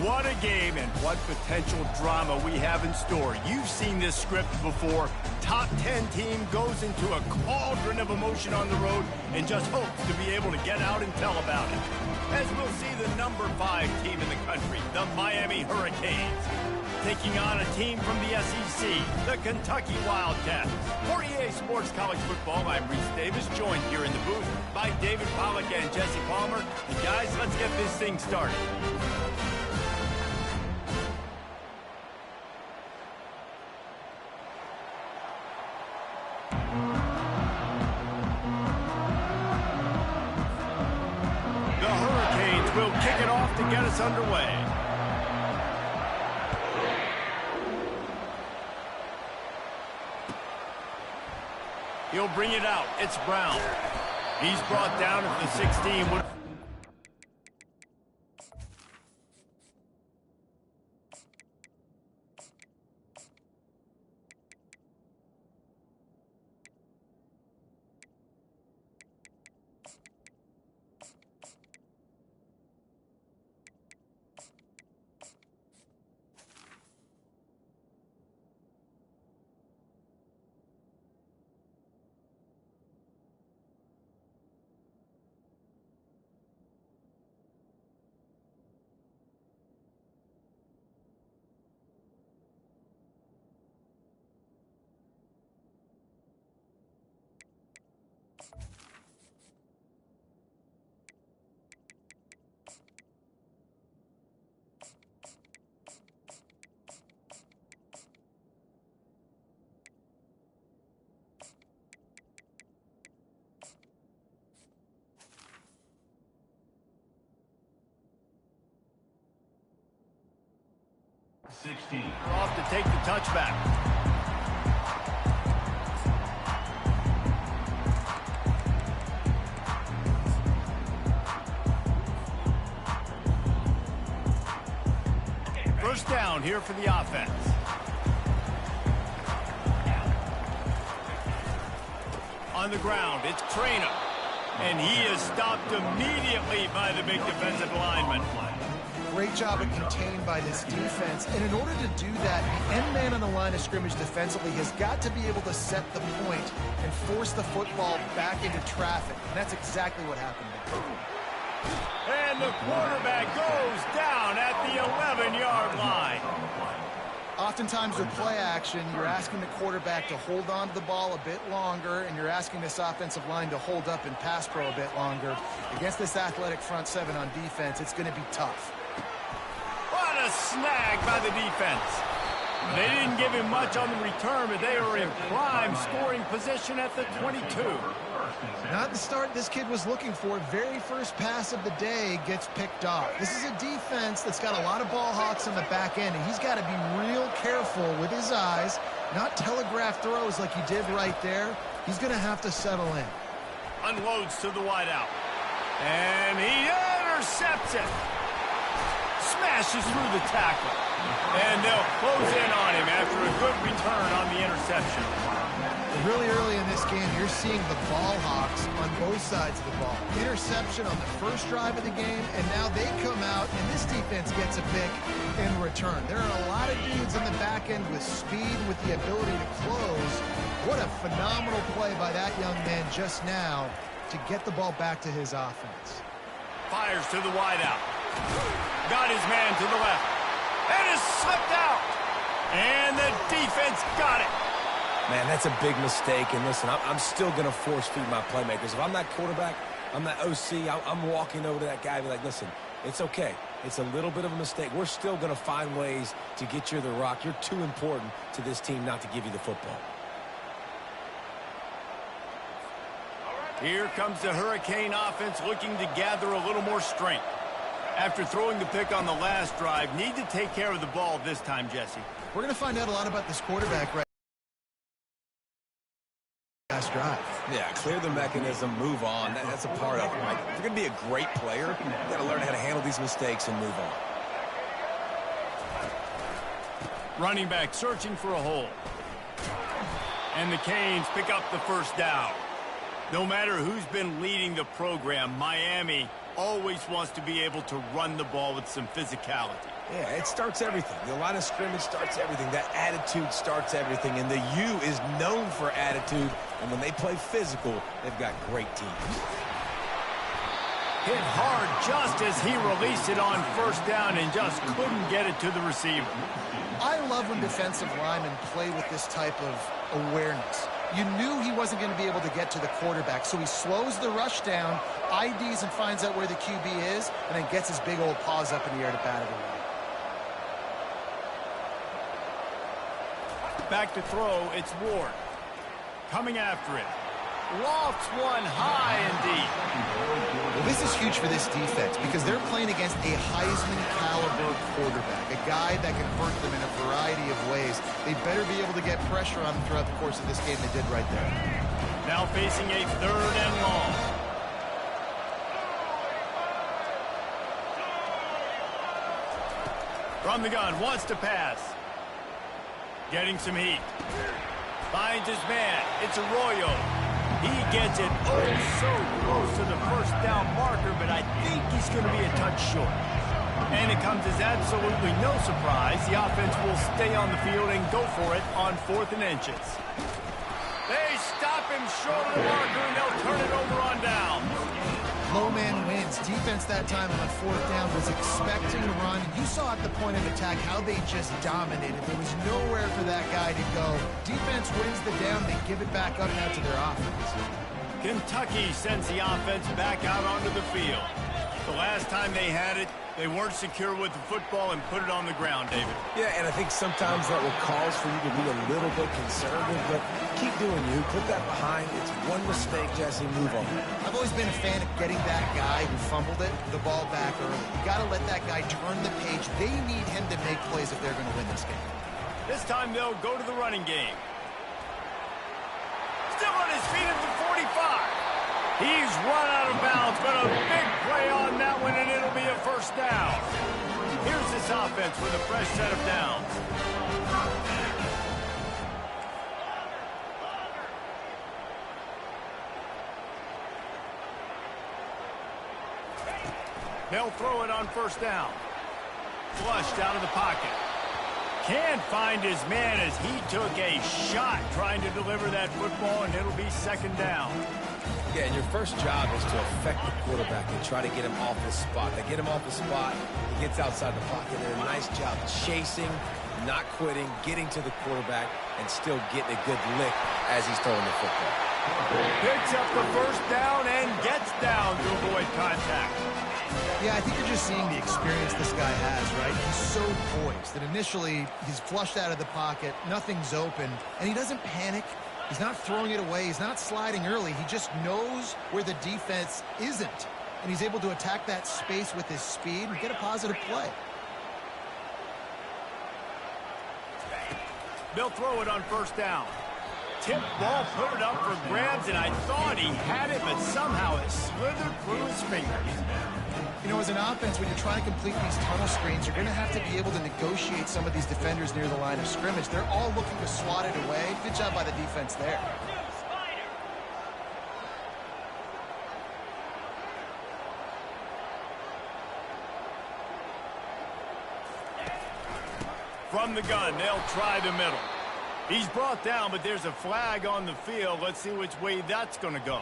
What a game and what potential drama we have in store. You've seen this script before. Top 10 team goes into a cauldron of emotion on the road and just hopes to be able to get out and tell about it. As we'll see the number 5 team in the country, the Miami Hurricanes, taking on a team from the SEC, the Kentucky Wildcats. For EA Sports College Football, I'm Reese Davis, joined here in the booth by David Pollack and Jesse Palmer. And guys, let's get this thing started. The Hurricanes will kick it off to get us underway. He'll bring it out. It's Brown. He's brought down at the 16. Off to take the touchback. First down here for the offense. On the ground, it's Traynor. And he is stopped immediately by the big defensive lineman. Great job of contained by this defense. And in order to do that, the end man on the line of scrimmage defensively has got to be able to set the point and force the football back into traffic. And that's exactly what happened there. And the quarterback goes down at the 11-yard line. Oftentimes with play action, you're asking the quarterback to hold on to the ball a bit longer, and you're asking this offensive line to hold up in pass pro a bit longer. Against this athletic front seven on defense, it's going to be tough. What a snag by the defense. They didn't give him much on the return, but they were in prime scoring position at the 22. Not the start this kid was looking for. Very first pass of the day gets picked off. This is a defense that's got a lot of ball hawks on the back end, and he's got to be real careful with his eyes, not telegraph throws like he did right there. He's going to have to settle in. Unloads to the wideout. And he intercepts it. Smashes through the tackle. And they'll close in on him after a good return on the interception. Really early in this game, you're seeing the ball hawks on both sides of the ball. Interception on the first drive of the game, and now they come out, and this defense gets a pick in return. There are a lot of dudes in the back end with speed, with the ability to close. What a phenomenal play by that young man just now to get the ball back to his offense. Fires to the wideout. Got his man to the left. And is slipped out. And the defense got it. Man, that's a big mistake. And listen, I'm still going to force feed my playmakers. If I'm that quarterback, I'm that OC, I'm walking over to that guy and be like, listen, it's okay. It's a little bit of a mistake. We're still going to find ways to get you the rock. You're too important to this team not to give you the football. Here comes the Hurricane offense looking to gather a little more strength. After throwing the pick on the last drive, need to take care of the ball this time, Jesse. We're going to find out a lot about this quarterback right last drive. Yeah, clear the mechanism, move on. That's a part of it, right? If you're going to be a great player, you got to learn how to handle these mistakes and move on. Running back searching for a hole. And the Canes pick up the first down. No matter who's been leading the program, Miami always wants to be able to run the ball with some physicality. Yeah, it starts everything. The line of scrimmage starts everything. That attitude starts everything. And the U is known for attitude. And when they play physical, they've got great teams. Hit hard just as he released it on first down and just couldn't get it to the receiver. I love when defensive linemen play with this type of awareness. You knew he wasn't going to be able to get to the quarterback, so he slows the rush down, IDs and finds out where the QB is, and then gets his big old paws up in the air to bat it away. Back to throw, it's Ward. Coming after it. Lofts one high and deep. Well, this is huge for this defense because they're playing against a Heisman-caliber quarterback, a guy that can hurt them in a variety of ways. They better be able to get pressure on him throughout the course of this game. They did right there. Now facing a 3rd and long. From the gun, wants to pass. Getting some heat. Finds his man. It's Arroyo. He gets it so close to the first down marker, but I think he's going to be a touch short. And it comes as absolutely no surprise. The offense will stay on the field and go for it on 4th and inches. They stop him short of the marker, and they'll turn it over on down. Low man wins. Defense that time on 4th down was expecting to run. You saw at the point of attack how they just dominated. There was nowhere for that guy to go. Defense wins the down. They give it back up now to their offense. Kentucky sends the offense back out onto the field. The last time they had it, they weren't secure with the football and put it on the ground, David. Yeah, and I think sometimes that will cause for you to be a little bit conservative, but keep doing you. Put that behind. It's one mistake, Jesse. Move on. I've always been a fan of getting that guy who fumbled it, the ball back early. You got to let that guy turn the page. They need him to make plays if they're going to win this game. This time they'll go to the running game. Still on his feet at the 45. He's run out of bounds, but a big play on that one, and it'll be a first down. Here's this offense with a fresh set of downs. They'll throw it on first down. Flushed out of the pocket. Can't find his man as he took a shot trying to deliver that football, and it'll be second down. Yeah, and your first job is to affect the quarterback and try to get him off the spot. They get him off the spot, he gets outside the pocket. They're a nice job chasing, not quitting, getting to the quarterback, and still getting a good lick as he's throwing the football. Picks up the first down and gets down to avoid contact. Yeah, I think you're just seeing the experience this guy has, right? He's so poised that initially he's flushed out of the pocket, nothing's open, and he doesn't panic. He's not throwing it away. He's not sliding early. He just knows where the defense isn't, and he's able to attack that space with his speed and get a positive play. They'll throw it on first down. Tip ball, put it up for grabs, and I thought he had it, but somehow it slithered through his fingers. You know, as an offense, when you're trying to complete these tunnel screens, you're going to have to be able to negotiate some of these defenders near the line of scrimmage. They're all looking to swat it away. Good job by the defense there. From the gun, they'll try the middle. He's brought down, but there's a flag on the field. Let's see which way that's going to go.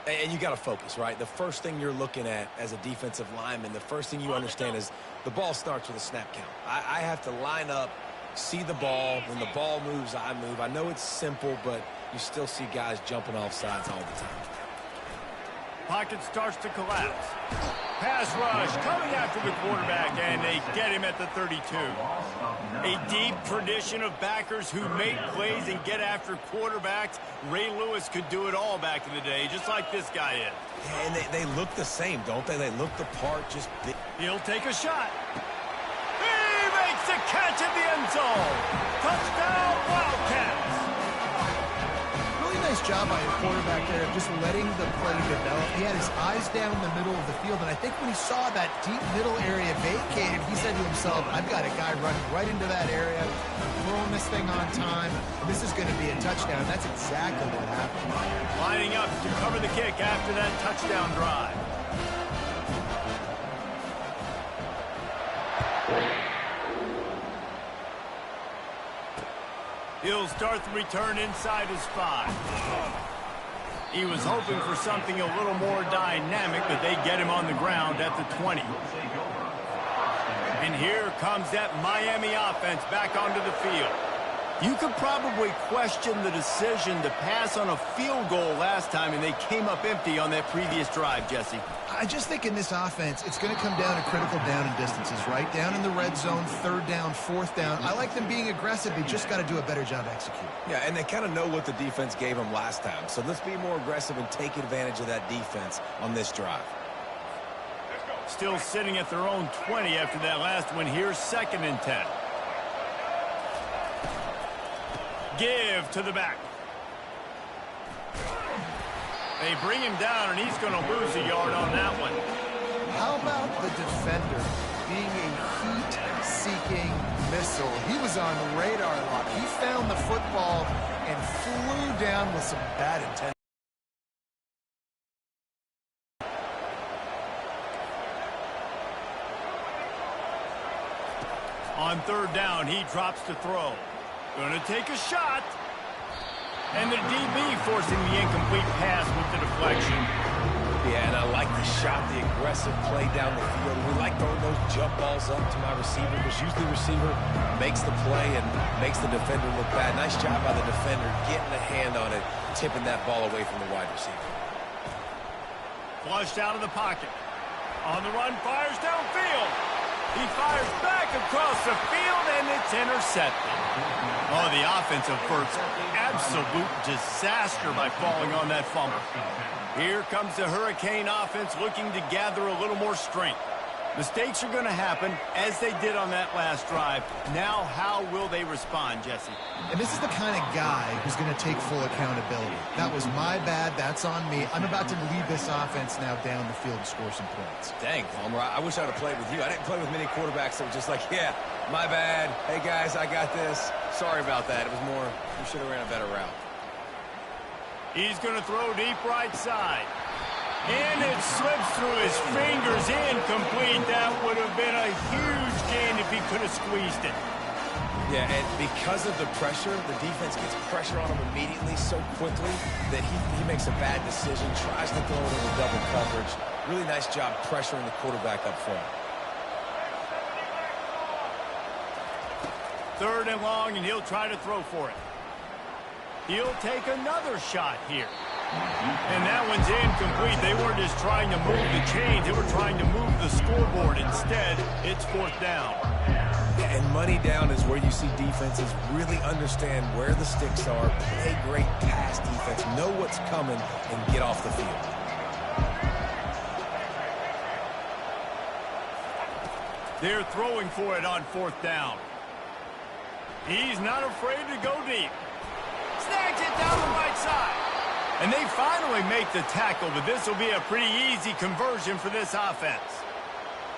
And you got to focus, right? The first thing you're looking at as a defensive lineman, the first thing you understand is the ball starts with a snap count. I have to line up, see the ball. When the ball moves, I move. I know it's simple, but you still see guys jumping off sides all the time. Pocket starts to collapse. Pass rush coming after the quarterback, and they get him at the 32. A deep tradition of backers who make plays and get after quarterbacks. Ray Lewis could do it all back in the day, just like this guy is. Yeah, and they look the same, don't they? They look the part, just big. He'll take a shot. He makes the catch in the end zone. Touchdown, Wildcats. Really nice job by his quarterback there of just letting the play develop. He had his eyes down the middle of the field, and I think when he saw that deep middle area vacated, he said to himself, I've got a guy running right into that area, throwing this thing on time. This is going to be a touchdown. That's exactly what happened. Lining up to cover the kick after that touchdown drive. He'll start the return inside his 5. He was hoping for something a little more dynamic, but they get him on the ground at the 20. And here comes that Miami offense back onto the field. You could probably question the decision to pass on a field goal last time, and they came up empty on that previous drive, Jesse. I just think in this offense, it's going to come down to critical down and distances, right? Down in the red zone, third down, fourth down. I like them being aggressive. They just got to do a better job executing. Yeah, and they kind of know what the defense gave them last time. So let's be more aggressive and take advantage of that defense on this drive. Still sitting at their own 20 after that last one. Here's 2nd and 10. Give to the back. They bring him down, and he's going to lose a yard on that one. How about the defender being a heat-seeking missile? He was on radar lock. He found the football and flew down with some bad intent. On 3rd down, he drops to throw. Going to take a shot. And the DB forcing the incomplete pass with the deflection. Yeah, and I like the shot, the aggressive play down the field. We like throwing those jump balls up to my receiver, because usually the receiver makes the play and makes the defender look bad. Nice job by the defender getting a hand on it, tipping that ball away from the wide receiver. Flushed out of the pocket. On the run, fires downfield. He fires back across the field, and it's intercepted. Oh, the offensive first. Absolute disaster by falling on that fumble. Here comes the Hurricane offense looking to gather a little more strength. Mistakes are going to happen, as they did on that last drive. Now, how will they respond, Jesse? And this is the kind of guy who's going to take full accountability. That was my bad. That's on me. I'm about to lead this offense now down the field and score some points. Dang, Palmer, I wish I'd have played with you. I didn't play with many quarterbacks that were just like, yeah, my bad. Hey, guys, I got this. Sorry about that. It was more, we should have ran a better route. He's going to throw deep right side. And it slips through his fingers, incomplete. That would have been a huge gain if he could have squeezed it. Yeah, and because of the pressure, the defense gets pressure on him immediately so quickly that he makes a bad decision, tries to throw it into double coverage. Really nice job pressuring the quarterback up front. 3rd and long, and he'll try to throw for it. He'll take another shot here. And that one's incomplete. They weren't just trying to move the chains. They were trying to move the scoreboard. Instead, it's 4th down. And money down is where you see defenses really understand where the sticks are, play great pass defense, know what's coming, and get off the field. They're throwing for it on 4th down. He's not afraid to go deep. Snags it down the right side. And they finally make the tackle, but this will be a pretty easy conversion for this offense.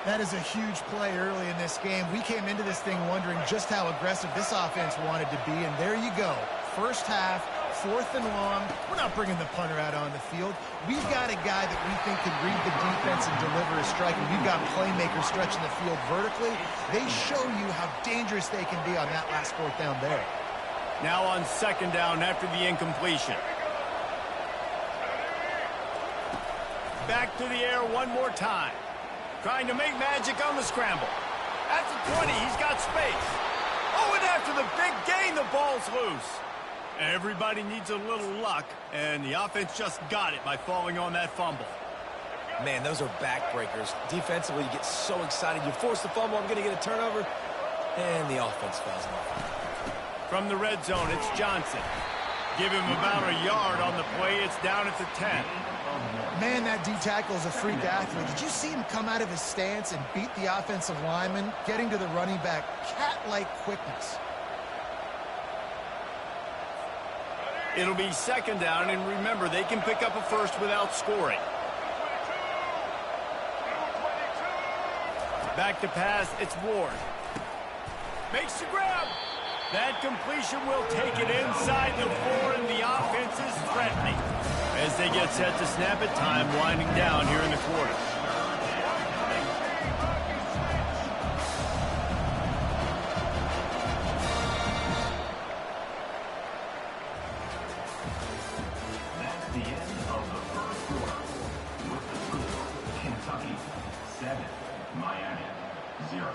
That is a huge play early in this game. We came into this thing wondering just how aggressive this offense wanted to be, and there you go. First half, 4th and long. We're not bringing the punter out on the field. We've got a guy that we think can read the defense and deliver a strike, and we've got playmakers stretching the field vertically. They show you how dangerous they can be on that last 4th down there. Now on 2nd down after the incompletion. Back to the air one more time. Trying to make magic on the scramble. At the 20, he's got space. Oh, and after the big gain, the ball's loose. Everybody needs a little luck, and the offense just got it by falling on that fumble. Man, those are backbreakers. Defensively, you get so excited. You force the fumble, I'm going to get a turnover, and the offense falls off. From the red zone, it's Johnson. Give him about a yard on the play. It's down at the 10. Man, that D-tackle is a freak athlete. Did you see him come out of his stance and beat the offensive lineman, getting to the running back? Cat-like quickness. It'll be 2nd down, and remember, they can pick up a first without scoring. Back to pass, it's Ward. Makes the grab. That completion will take it inside the 4, and the offense is threatening. As they get set to snap it, time winding down here in the quarter. That's the end of the 1st quarter. With the score, Kentucky 7, Miami 0.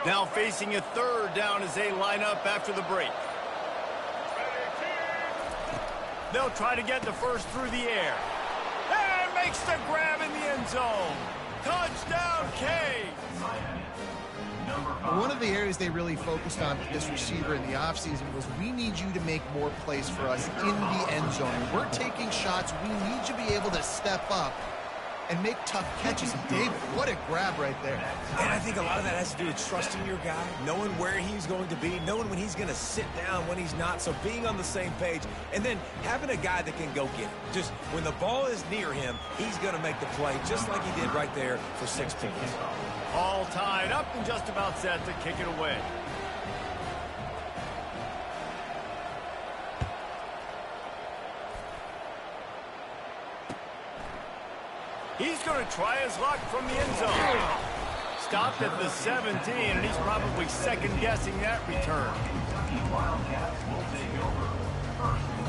Now facing a 3rd down as they line up after the break. They'll try to get the first through the air. And makes the grab in the end zone. Touchdown, K. One of the areas they really focused on with this receiver in the offseason was we need you to make more plays for us in the end zone. We're taking shots. We need you to be able to step up and make tough catches. And David, what a grab right there. And I think a lot of that has to do with trusting your guy, knowing where he's going to be, knowing when he's going to sit down, when he's not, so being on the same page, and then having a guy that can go get it. Just when the ball is near him, he's going to make the play, just like he did right there for 6 points. All tied up and just about set to kick it away. He's going to try his luck from the end zone. Stopped at the 17, and he's probably second-guessing that return. Kentucky Wildcats will take over 1st and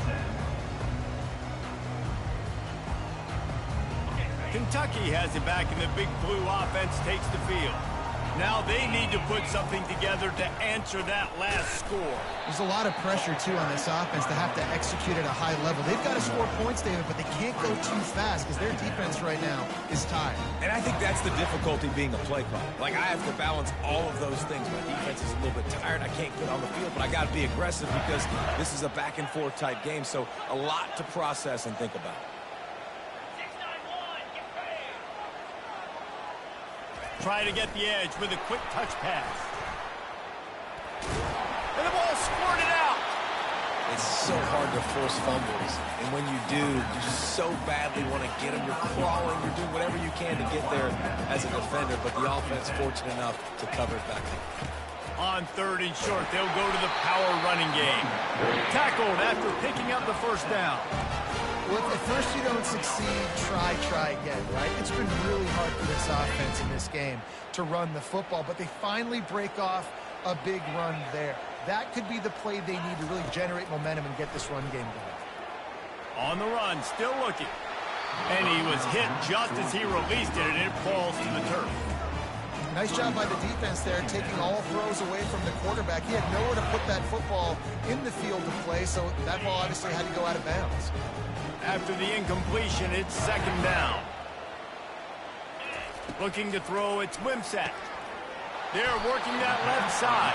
10. Kentucky has it back, and the Big Blue offense takes the field. Now they need to put something together to answer that last score. There's a lot of pressure, too, on this offense to have to execute at a high level. They've got to score points, David, but they can't go too fast because their defense right now is tired. And I think that's the difficulty being a play caller. Like, I have to balance all of those things. My defense is a little bit tired. I can't get on the field, but I got to be aggressive because this is a back-and-forth type game, so a lot to process and think about. Try to get the edge with a quick touch pass. And the ball squirted out. It's so hard to force fumbles. And when you do, you so badly want to get them. You're crawling. You're doing whatever you can to get there as a defender. But the offense fortunate enough to cover it back up. On 3rd and short, they'll go to the power running game. Tackled after picking up the first down. Well, if at first you don't succeed, try again, right? It's been really hard for this offense in this game to run the football, but they finally break off a big run there. That could be the play they need to really generate momentum and get this run game going. On the run, still looking. And he was hit just as he released it, and it falls to the turf. Nice job by the defense there, taking all throws away from the quarterback. He had nowhere to put that football in the field to play, so that ball obviously had to go out of bounds. After the incompletion, it's 2nd down. Looking to throw, it's Wimsatt. They're working that left side.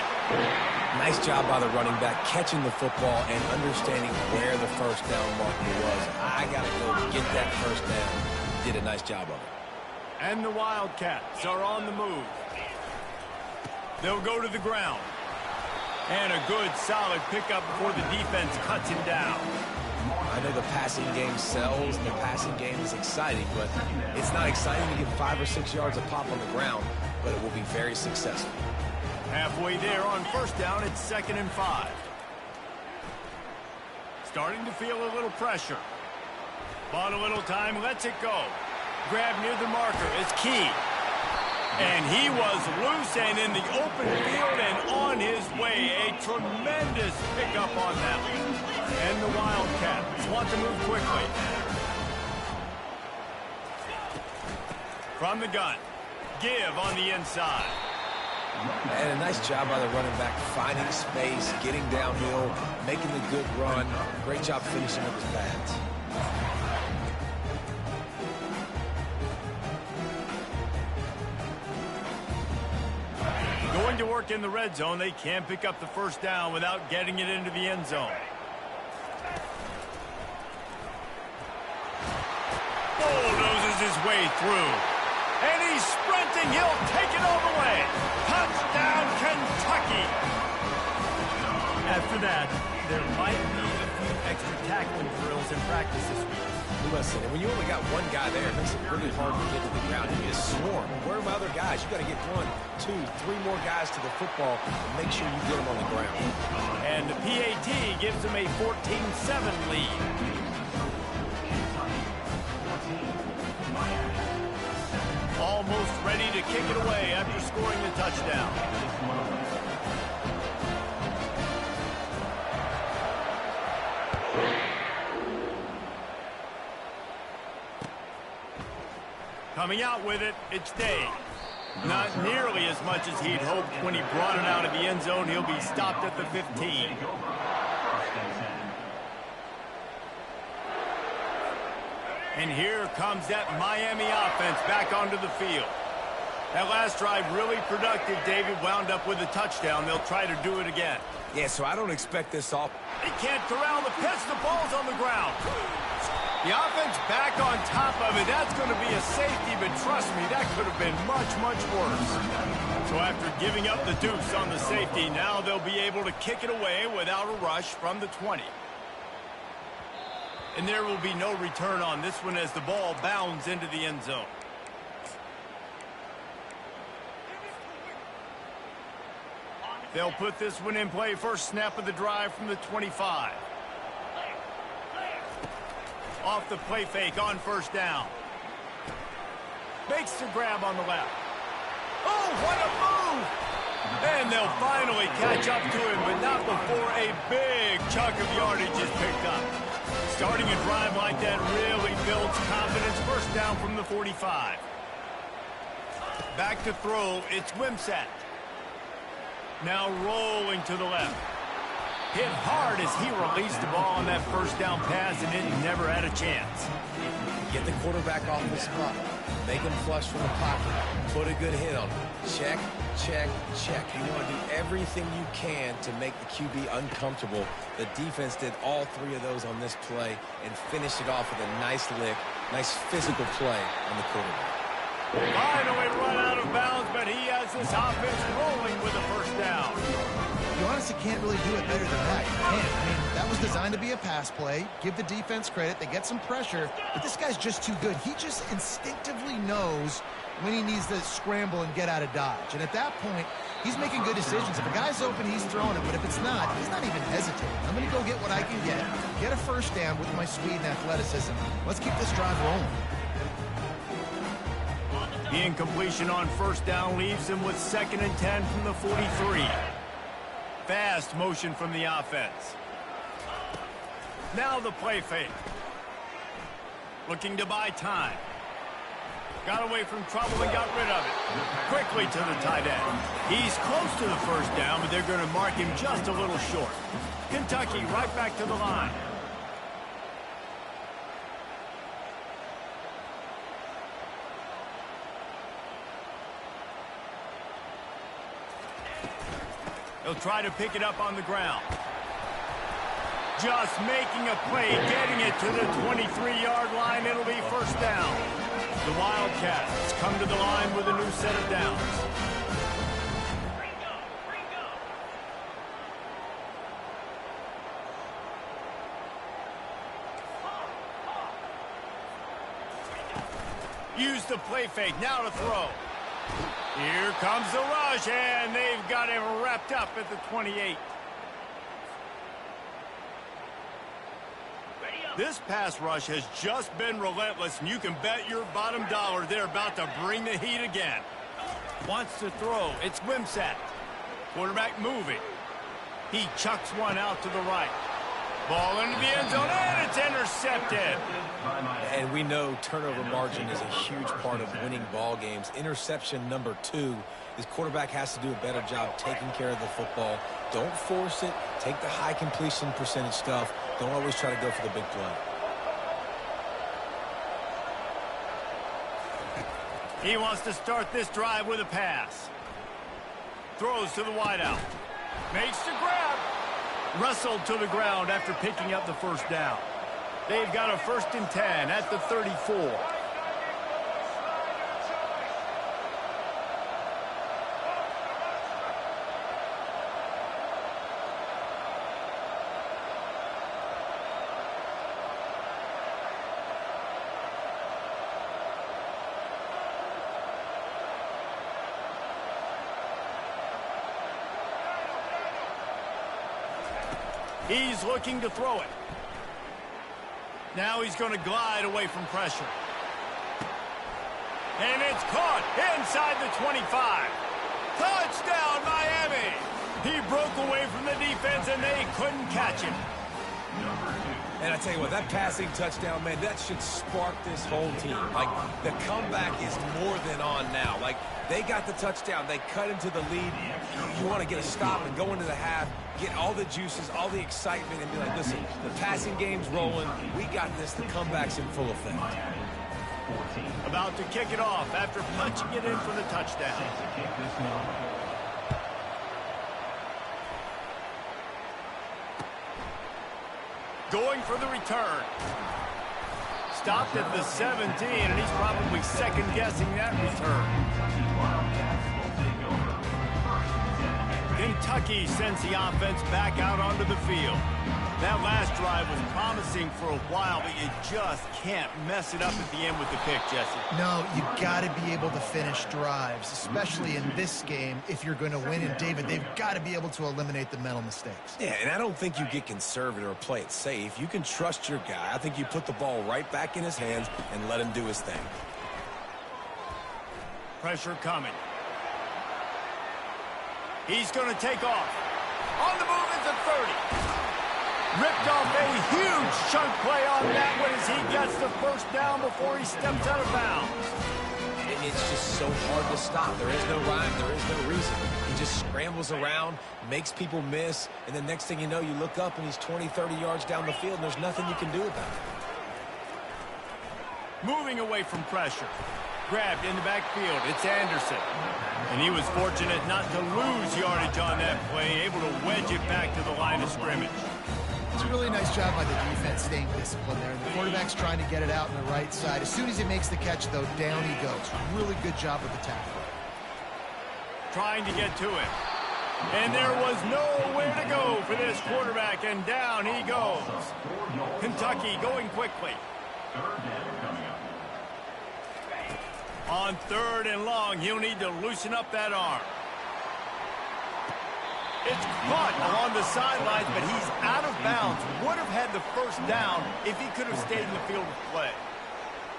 Nice job by the running back, catching the football and understanding where the first down marker was. I got to go get that first down. Did a nice job of it. And the Wildcats are on the move. They'll go to the ground. And a good, solid pickup before the defense cuts him down. I know the passing game sells and the passing game is exciting, but it's not exciting to get 5 or 6 yards a pop on the ground, but it will be very successful. Halfway there on 1st down, it's 2nd and 5. Starting to feel a little pressure. Bought a little time, lets it go. Grab near the marker is key. And he was loose and in the open field and on his way. A tremendous pickup on that one. And the Wildcats want to move quickly. From the gun. Give on the inside. And a nice job by the running back, finding space, getting downhill, making the good run. Great job finishing up his pads. Going to work in the red zone. They can't pick up the first down without getting it into the end zone. Bulldozes his way through. And he's sprinting. He'll take it all the way. Touchdown, Kentucky. After that, there might be a few extra tackling drills in practice this week. Listen, and when you only got one guy there, it makes it really hard to get to the ground. You need a swarm. Where are my other guys? You got to get 1, 2, 3 more guys to the football and make sure you get them on the ground. And the PAT gives them a 14-7 lead. Almost ready to kick it away after scoring the touchdown. Coming out with it, it's Day. Not nearly as much as he'd hoped when he brought it out of the end zone. He'll be stopped at the 15. And here comes that Miami offense back onto the field. That last drive really productive. David wound up with a touchdown. They'll try to do it again. Yeah, so I don't expect this off. They can't corral the pitch. The ball's on the ground. The offense back on top of it. That's going to be a safety, but trust me, that could have been much, much worse. So after giving up the deuce on the safety, now they'll be able to kick it away without a rush from the 20. And there will be no return on this one as the ball bounds into the end zone. They'll put this one in play. First snap of the drive from the 25. Off the play fake on first down. Makes the grab on the left. Oh, what a move! And they'll finally catch up to him, but not before a big chunk of yardage is picked up. Starting a drive like that really builds confidence. First down from the 45. Back to throw, it's Wimsatt. Now rolling to the left. Hit hard as he released the ball on that first down pass, and it never had a chance. Get the quarterback off the spot. Make him flush from the pocket. Put a good hit on him. Check, check, check. You want to do everything you can to make the QB uncomfortable. The defense did all 3 of those on this play and finished it off with a nice lick, nice physical play on the quarterback. Finally run out of bounds, but he has this offense rolling with a first down. You honestly can't really do it better than that. You can't. I mean, that was designed to be a pass play. Give the defense credit. They get some pressure, but this guy's just too good. He just instinctively knows when he needs to scramble and get out of dodge. And at that point, he's making good decisions. If a guy's open, he's throwing it. But if it's not, he's not even hesitating. I'm going to go get what I can get a first down with my speed and athleticism. Let's keep this drive rolling. The incompletion on first down leaves him with 2nd and 10 from the 43. Fast motion from the offense. Now the play fake. Looking to buy time. Got away from trouble and got rid of it. Quickly to the tight end. He's close to the first down, but they're going to mark him just a little short. Kentucky right back to the line. He'll try to pick it up on the ground. Just making a play, getting it to the 23-yard line. It'll be first down. The Wildcats come to the line with a new set of downs. Use the play fake, now to throw. Here comes the rush, and they've got him wrapped up at the 28. This pass rush has just been relentless, and you can bet your bottom dollar they're about to bring the heat again. Wants to throw. It's Wimsatt. Quarterback moving. He chucks one out to the right. Ball into the end zone, and it's intercepted. And we know turnover margin is a huge part of winning ball games. Interception number 2. His quarterback has to do a better job taking care of the football. Don't force it. Take the high completion percentage stuff. Don't always try to go for the big play. He wants to start this drive with a pass. Throws to the wideout. Makes the grab. Wrestled to the ground after picking up the first down. They've got a 1st and 10 at the 34. He's looking to throw it. Now he's going to glide away from pressure. And it's caught inside the 25. Touchdown, Miami! He broke away from the defense, and they couldn't catch him. And I tell you what, that passing touchdown, man, that should spark this whole team. Like, the comeback is more than on now. Like, they got the touchdown. They cut into the lead. You want to get a stop and go into the half, get all the juices, all the excitement, and be like, listen, the passing game's rolling. We got this. The comeback's in full effect. About to kick it off after punching it in for the touchdown. Going for the return. Stopped at the 17, and he's probably second-guessing that return. Kentucky sends the offense back out onto the field. That last drive was promising for a while, but you just can't mess it up at the end with the pick, Jesse. No, you got to be able to finish drives, especially in this game if you're going to win. And, David, they've got to be able to eliminate the mental mistakes. Yeah, and I don't think you get conservative or play it safe. You can trust your guy. I think you put the ball right back in his hands and let him do his thing. Pressure coming. He's going to take off. On the move at the 30. Ripped off a huge chunk play on that one as he gets the first down before he steps out of bounds. It's just so hard to stop. There is no rhyme. There is no reason. He just scrambles around, makes people miss, and the next thing you know, you look up and he's 20, 30 yards down the field, and there's nothing you can do about it. Moving away from pressure. Grabbed in the backfield. It's Anderson. And he was fortunate not to lose yardage on that play, able to wedge it back to the line of scrimmage. It's a really nice job by the defense staying disciplined there. The quarterback's trying to get it out on the right side. As soon as he makes the catch, though, down he goes. Really good job with the tackle. Trying to get to it. And there was nowhere to go for this quarterback, and down he goes. Kentucky going quickly. Third down coming up. On 3rd and long, he'll need to loosen up that arm. It's caught along the sidelines, but he's out of bounds. Would have had the first down if he could have stayed in the field of play.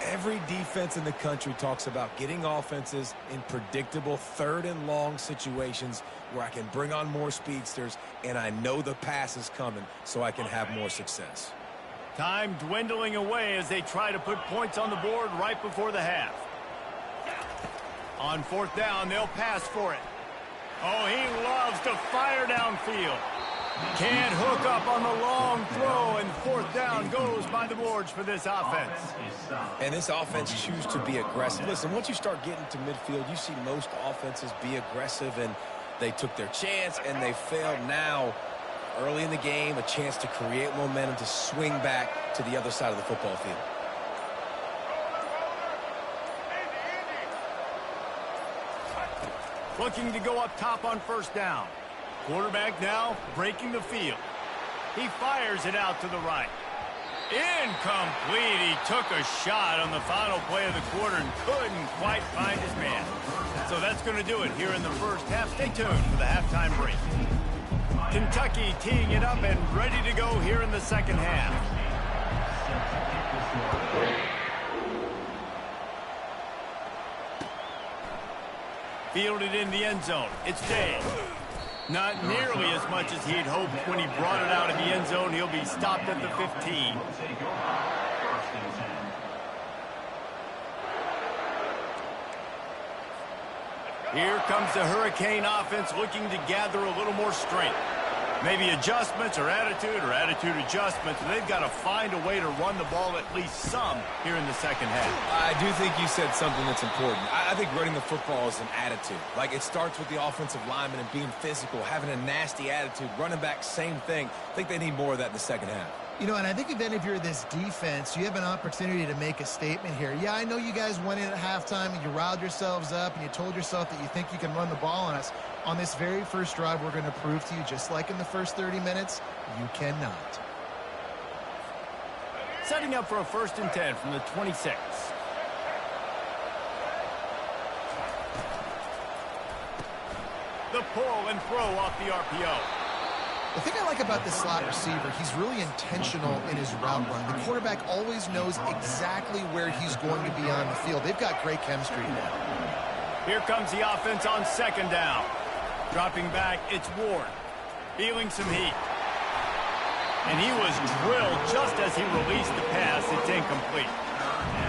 Every defense in the country talks about getting offenses in predictable 3rd and long situations where I can bring on more speedsters and I know the pass is coming so I can have more success. Time dwindling away as they try to put points on the board right before the half. On 4th down, they'll pass for it. Oh, he loves to fire downfield. Can't hook up on the long throw, and 4th down goes by the boards for this offense. And this offense chooses to be aggressive. Listen, once you start getting to midfield, you see most offenses be aggressive, and they took their chance, and they failed. Now, early in the game, a chance to create momentum to swing back to the other side of the football field. Looking to go up top on 1st down. Quarterback now breaking the field. He fires it out to the right. Incomplete. He took a shot on the final play of the quarter and couldn't quite find his man. So that's going to do it here in the first half. Stay tuned for the halftime break. Kentucky teeing it up and ready to go here in the second half. Fielded in the end zone. It's Day. Not nearly as much as he'd hoped when he brought it out of the end zone. He'll be stopped at the 15. Here comes the Hurricane offense looking to gather a little more strength. Maybe adjustments or attitude adjustments. They've got to find a way to run the ball at least some here in the second half. I do think you said something that's important. I think running the football is an attitude. Like, it starts with the offensive lineman and being physical, having a nasty attitude. Running back, same thing. I think they need more of that in the second half. You know, and I think then if you're this defense, you have an opportunity to make a statement here. Yeah, I know you guys went in at halftime and you riled yourselves up and you told yourself that you think you can run the ball on us. On this very first drive, we're going to prove to you, just like in the first 30 minutes, you cannot. Setting up for a 1st and 10 from the 26. The pull and throw off the RPO. The thing I like about this slot receiver, he's really intentional in his route run. The quarterback always knows exactly where he's going to be on the field. They've got great chemistry now. Here comes the offense on 2nd down. Dropping back, it's Ward. Feeling some heat. And he was drilled just as he released the pass. It's incomplete.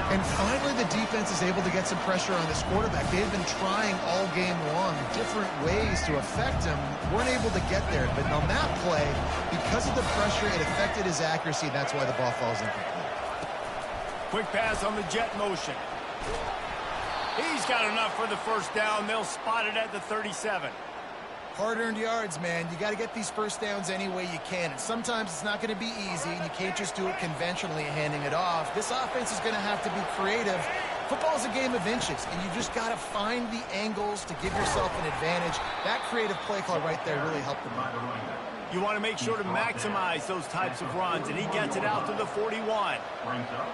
And finally, the defense is able to get some pressure on this quarterback. They've been trying all game long different ways to affect him. Weren't able to get there. But on that play, because of the pressure, it affected his accuracy. And that's why the ball falls incomplete. Quick pass on the jet motion. He's got enough for the 1st down. They'll spot it at the 37. Hard-earned yards, man. You got to get these 1st downs any way you can. And sometimes it's not going to be easy, and you can't just do it conventionally handing it off. This offense is going to have to be creative. Football is a game of inches, and you just got to find the angles to give yourself an advantage. That creative play call right there really helped them out. You want to make sure to maximize those types of runs, and he gets it out to the 41.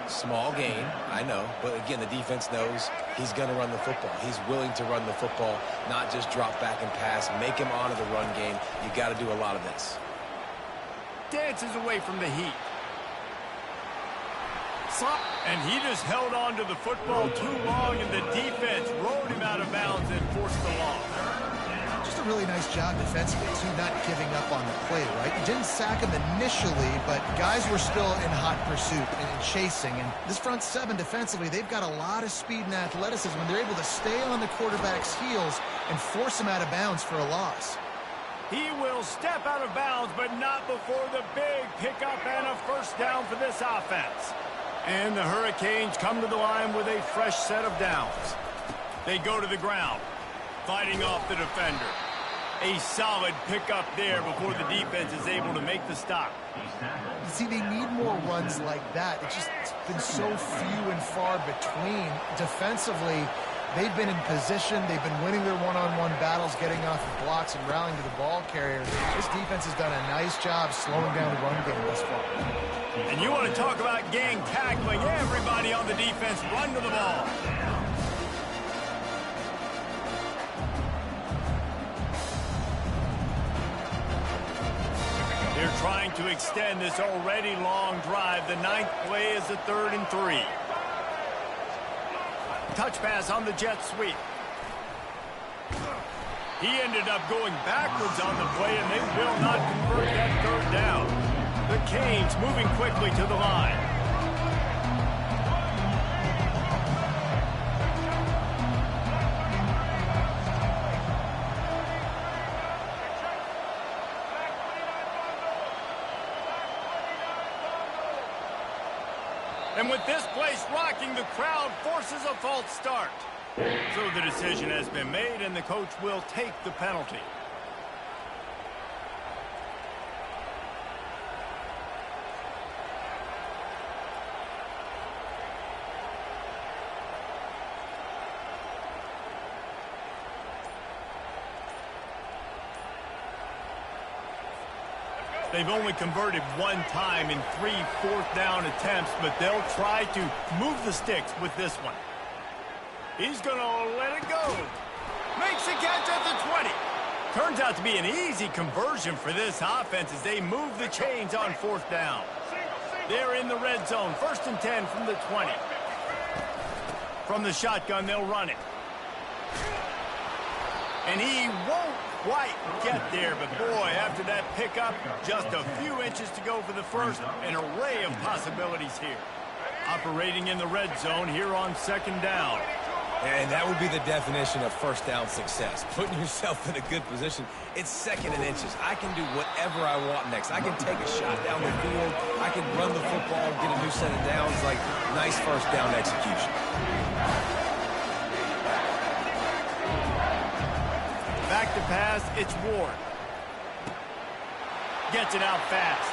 Small gain, I know. But again, the defense knows he's going to run the football. He's willing to run the football, not just drop back and pass. Make him honor the run game. You got to do a lot of this. Dances away from the heat. And he just held on to the football too long, and the defense rode him out of bounds and forced the loss. Just a really nice job defensively, too, not giving up on the play, right? You didn't sack him initially, but guys were still in hot pursuit and chasing. And this front 7 defensively, they've got a lot of speed and athleticism, and they're able to stay on the quarterback's heels and force him out of bounds for a loss. He will step out of bounds, but not before the big pickup and a 1st down for this offense. And the Hurricanes come to the line with a fresh set of downs. They go to the ground, fighting off the defender. A solid pickup there before the defense is able to make the stop. You see, they need more runs like that. It's been so few and far between. Defensively, They've been in position. They've been winning their one-on-one battles, getting off of blocks and rallying to the ball carrier. This defense has done a nice job slowing down the run game thus far. And you want to talk about gang tackling. Everybody on the defense run to the ball. They're trying to extend this already long drive. The ninth play is the 3rd and 3. Touch pass on the jet sweep. He ended up going backwards on the play, and they will not convert that 3rd down. The Canes moving quickly to the line. And with this place rocking, the crowd forces a false start. So the decision has been made, and the coach will take the penalty. They've only converted one time in 3 fourth-down attempts, but they'll try to move the sticks with this one. He's going to let it go. Makes the catch at the 20. Turns out to be an easy conversion for this offense as they move the chains on 4th down. They're in the red zone. 1st and 10 from the 20. From the shotgun, they'll run it. And he won't quite get there, but boy, after that pickup, just a few inches to go for the first. An array of possibilities here. Operating in the red zone here on 2nd down. And that would be the definition of 1st down success. Putting yourself in a good position. It's 2nd and inches. I can do whatever I want next. I can take a shot down the field. I can run the football and get a new set of downs. Like, nice 1st down execution. Back to pass, it's Ward. Gets it out fast.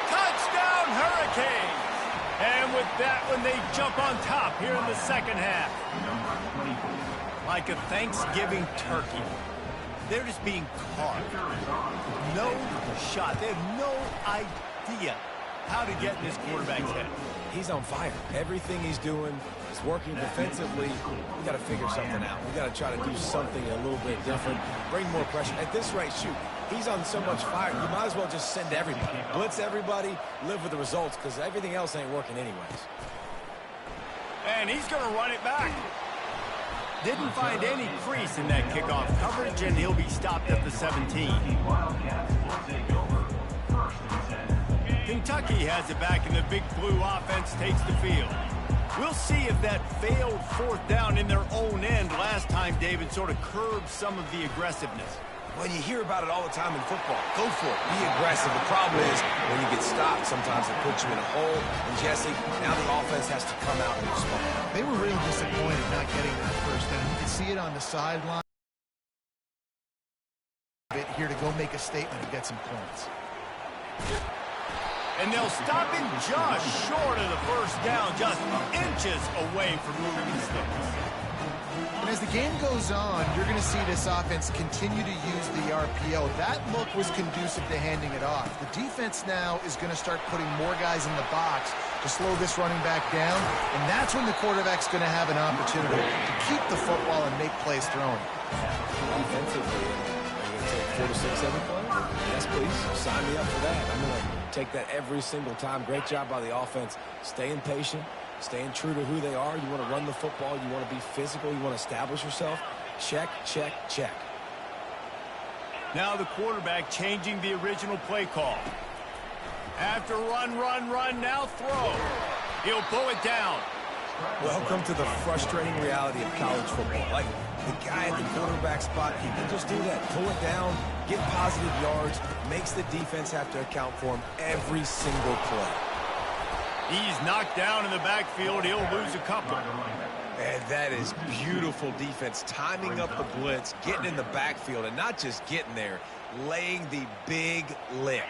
Touchdown, Hurricanes! And with that one, they jump on top here in the 2nd half. Like a Thanksgiving turkey. They're just being caught. No shot. They have no idea how to get in this quarterback's head. He's on fire. Everything he's doing is working defensively. We got to figure something out. We got to try to do something a little bit different. Bring more pressure. At this rate, shoot. He's on so much fire. You might as well just send everybody. Blitz everybody. Live with the results because everything else ain't working anyways. And he's going to run it back. Didn't find any crease in that kickoff coverage, and he'll be stopped at the 17. Kentucky has it back, and the Big Blue offense takes the field. We'll see if that failed 4th down in their own end last time, David, sort of curbed some of the aggressiveness. Well, you hear about it all the time in football. Go for it. Be aggressive. The problem is when you get stopped, sometimes it puts you in a hole. And, Jesse, now the offense has to come out and respond. They were really disappointed not getting that 1st down. You can see it on the sideline. Here to go make a statement and get some points. And they'll stop him just short of the 1st down, just inches away from moving the sticks. And as the game goes on, you're going to see this offense continue to use the RPO. That look was conducive to handing it off. The defense now is going to start putting more guys in the box to slow this running back down, and that's when the quarterback's going to have an opportunity to keep the football and make plays throwing. Offensively, are you going to take 4 to 6 every play? Yes, please. Sign me up for that. I'm going to take that every single time. Great job by the offense. Staying patient. Staying true to who they are. You want to run the football. You want to be physical. You want to establish yourself. Check, check, check. Now the quarterback changing the original play call. After run, now throw. He'll pull it down. Welcome to the frustrating reality of college football. Like, the guy at the quarterback spot, he can just do that. Pull it down, get positive yards, makes the defense have to account for him every single play. He's knocked down in the backfield. He'll lose a couple. And that is beautiful defense. Timing up the blitz, getting in the backfield, and not just getting there, laying the big lick.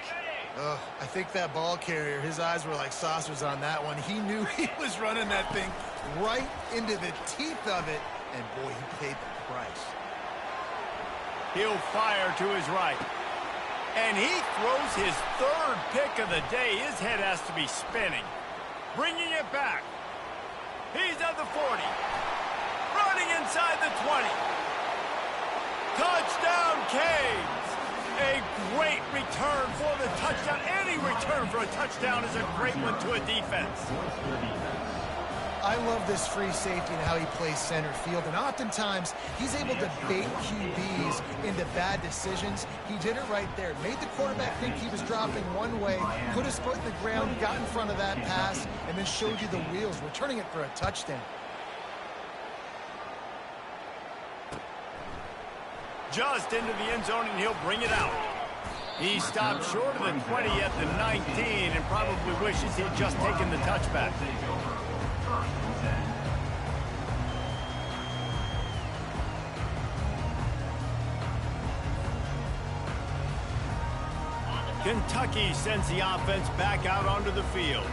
I think that ball carrier, his eyes were like saucers on that one. He knew he was running that thing right into the teeth of it, and boy, he paid the price. He'll fire to his right. And he throws his third pick of the day. His head has to be spinning. Bringing it back. He's at the 40. Running inside the 20. Touchdown, Canes. A great return for the touchdown. Any return for a touchdown is a great one to a defense. I love this free safety and how he plays center field, and oftentimes he's able to bait QBs into bad decisions. He did it right there. Made the quarterback think he was dropping one way, put his foot in the ground, got in front of that pass, and then showed you the wheels, returning it for a touchdown. Just into the end zone, and he'll bring it out. He stopped short of the 20 at the 19 and probably wishes he'd just taken the touchback. Kentucky sends the offense back out onto the field.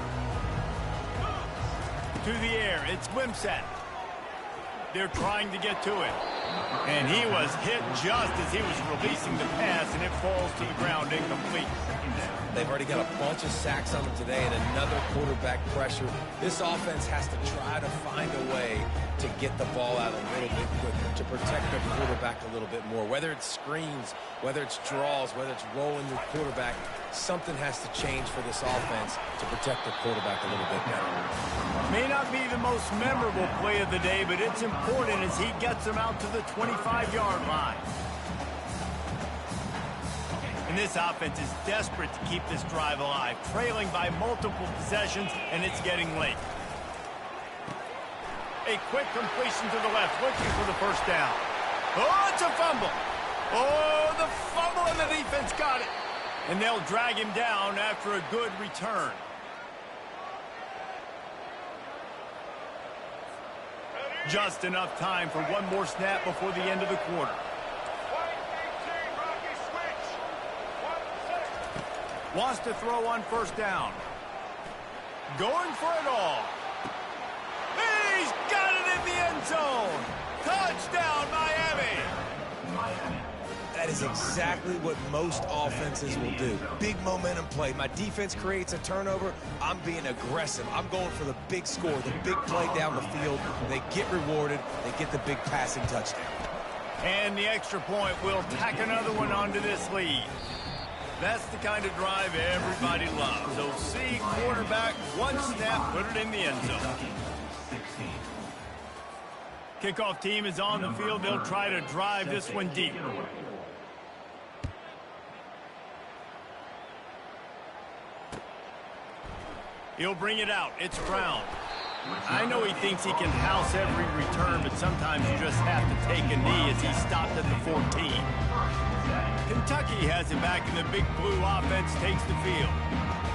To the air, it's Wimsatt. They're trying to get to it. And he was hit just as he was releasing the pass, and it falls to the ground incomplete. They've already got a bunch of sacks on them today and another quarterback pressure. This offense has to try to find a way to get the ball out a little bit quicker, to protect their quarterback a little bit more. Whether it's screens, whether it's draws, whether it's rolling the quarterback, something has to change for this offense to protect their quarterback a little bit better. May not be the most memorable play of the day, but it's important as he gets them out to the 25-yard line. And this offense is desperate to keep this drive alive, trailing by multiple possessions, and it's getting late. A quick completion to the left, looking for the first down. Oh, it's a fumble. Oh, the fumble, and the defense got it. And they'll drag him down after a good return. Just enough time for one more snap before the end of the quarter. Wants to throw on first down. Going for it all. He's got it in the end zone. Touchdown, Miami. That is exactly what most offenses will do. Big momentum play. My defense creates a turnover. I'm being aggressive. I'm going for the big score, the big play down the field. They get rewarded. They get the big passing touchdown. And the extra point will tack another one onto this lead. That's the kind of drive everybody loves. So see quarterback, one snap, put it in the end zone. Kickoff team is on the field. They'll try to drive this one deep. He'll bring it out. It's Brown. I know he thinks he can house every return, but sometimes you just have to take a knee as he stopped at the 14. Kentucky has it back, and the Big Blue offense takes the field.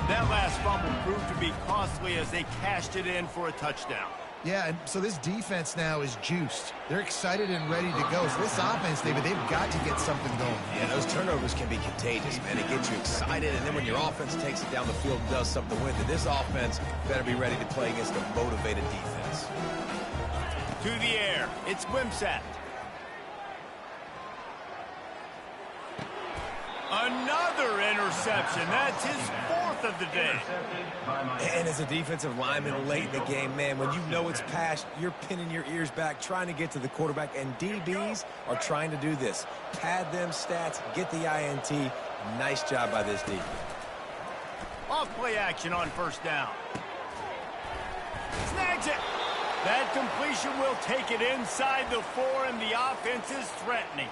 That last fumble proved to be costly as they cashed it in for a touchdown. Yeah, and so this defense now is juiced. They're excited and ready to go. So this offense, David, they've got to get something going. Yeah, those turnovers can be contagious, man. It gets you excited, and then when your offense takes it down the field and does something with it, this offense better be ready to play against a motivated defense. To the air, it's Wimsatt. Another interception. That's his fourth of the day. And as a defensive lineman late in the game, man, when you know it's past, you're pinning your ears back, trying to get to the quarterback, and DBs are trying to do this. Pad them stats, get the INT. Nice job by this defense. Off play action on first down. Snags it. That completion will take it inside the 4, and the offense is threatening.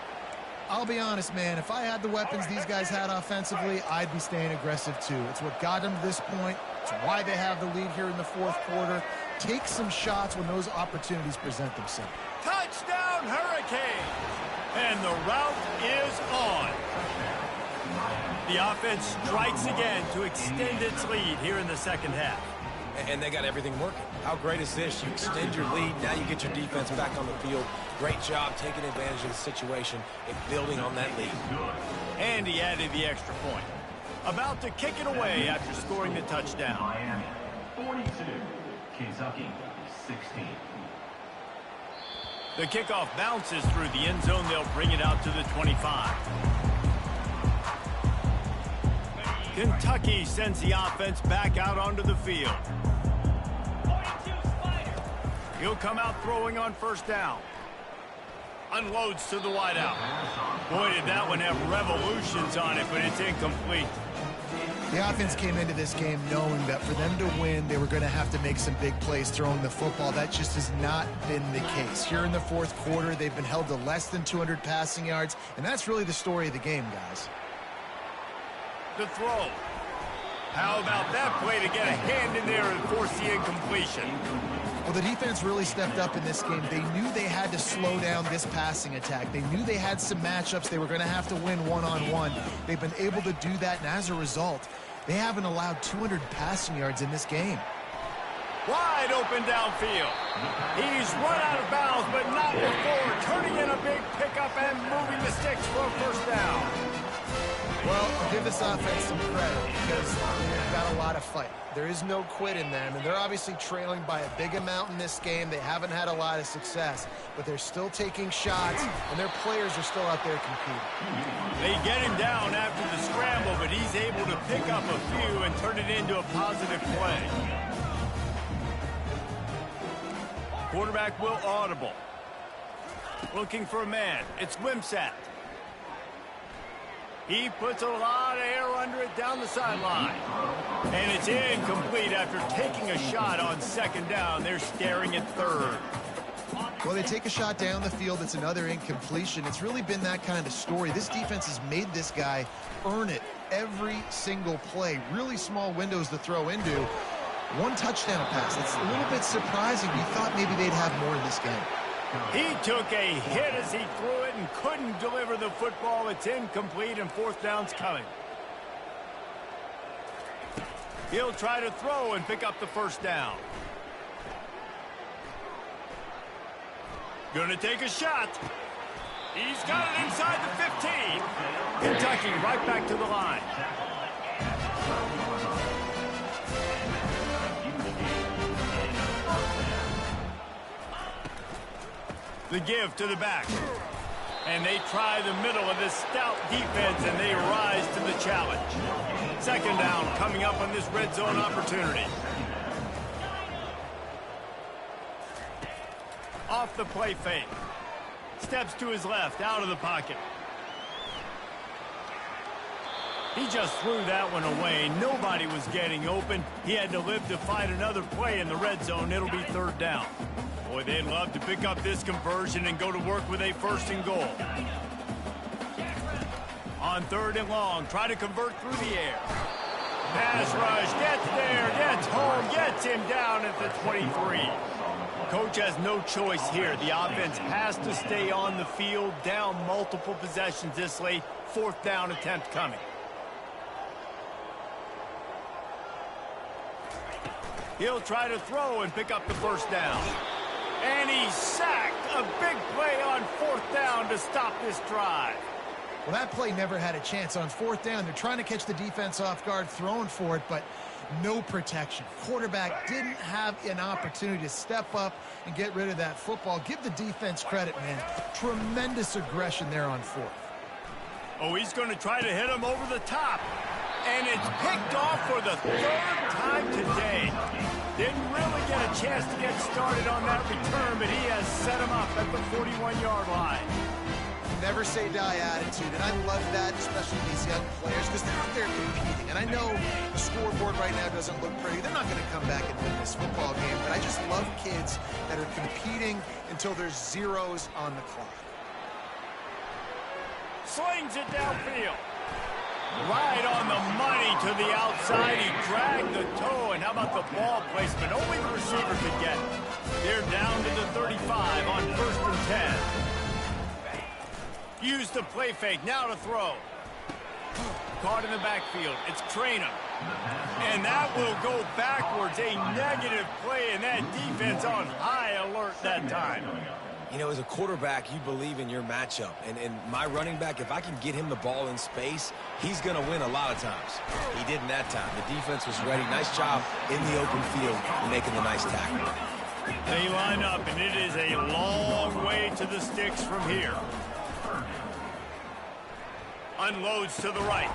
I'll be honest, man, if I had the weapons these guys had offensively, I'd be staying aggressive too. It's what got them to this point. It's why they have the lead here in the fourth quarter. Take some shots when those opportunities present themselves. Touchdown, Hurricanes! And the route is on. The offense strikes again to extend its lead here in the second half. And they got everything working. How great is this? You extend your lead, now you get your defense back on the field. Great job taking advantage of the situation and building on that lead. And he added the extra point. About to kick it away after scoring the touchdown. Miami 42, Kentucky 16. The kickoff bounces through the end zone. They'll bring it out to the 25. Kentucky sends the offense back out onto the field. He'll come out throwing on first down. Unloads to the wideout. Boy, did that one have revolutions on it, but it's incomplete. The offense came into this game knowing that for them to win, they were going to have to make some big plays throwing the football. That just has not been the case. Here in the fourth quarter, they've been held to less than 200 passing yards, and that's really the story of the game, guys. The throw. How about that play to get a hand in there and force the incompletion? Well, the defense really stepped up in this game. They knew they had to slow down this passing attack. They knew they had some matchups they were going to have to win one-on-one. They've been able to do that, and as a result, they haven't allowed 200 passing yards in this game. Wide open downfield. He's run out of bounds, but not before turning in a big pickup and moving the sticks for a first down. Well, I'll give this offense some credit because they've got a lot of fight. There is no quit in them, and they're obviously trailing by a big amount in this game. They haven't had a lot of success, but they're still taking shots, and their players are still out there competing. They get him down after the scramble, but he's able to pick up a few and turn it into a positive play. Quarterback will audible. Looking for a man. It's Wimsatt. He puts a lot of air under it down the sideline. And it's incomplete after taking a shot on second down. They're staring at third. Well, they take a shot down the field. It's another incompletion. It's really been that kind of story. This defense has made this guy earn it every single play. Really small windows to throw into. One touchdown pass. It's a little bit surprising. We thought maybe they'd have more in this game. He took a hit as he threw it and couldn't deliver the football. It's incomplete and fourth down's coming. He'll try to throw and pick up the first down. Gonna take a shot. He's got it inside the 15. Kentucky right back to the line. The give to the back. And they try the middle of this stout defense, and they rise to the challenge. Second down coming up on this red zone opportunity. Off the play fake. Steps to his left, out of the pocket. He just threw that one away. Nobody was getting open. He had to live to find another play in the red zone. It'll be third down. Boy, they'd love to pick up this conversion and go to work with a first and goal. On third and long, try to convert through the air. Pass rush, gets there, gets home, gets him down at the 23. Coach has no choice here. The offense has to stay on the field, down multiple possessions this late. Fourth down attempt coming. He'll try to throw and pick up the first down. And he's sacked. A big play on fourth down to stop this drive. Well, that play never had a chance. On fourth down, they're trying to catch the defense off guard, throwing for it, but no protection. Quarterback didn't have an opportunity to step up and get rid of that football. Give the defense credit, man. Tremendous aggression there on fourth. Oh, he's going to try to hit him over the top. And it's picked off for the third time today. Didn't really get a chance to get started on that return, but he has set him up at the 41-yard line. Never say die attitude, and I love that, especially these young players, because they're out there competing. And I know the scoreboard right now doesn't look pretty. They're not going to come back and win this football game, but I just love kids that are competing until there's zeros on the clock. Slings it downfield. Right on the money to the outside. He dragged the toe, and how about the ball placement? Only the receiver could get it. They're down to the 35 on first and 10. Use the play fake, now to throw. Caught in the backfield, it's Traynham. And that will go backwards, a negative play, and that defense on high alert that time. You know, as a quarterback, you believe in your matchup. And my running back, if I can get him the ball in space, he's going to win a lot of times. He didn't that time. The defense was ready. Nice job in the open field making the nice tackle. They line up, and it is a long way to the sticks from here. Unloads to the right.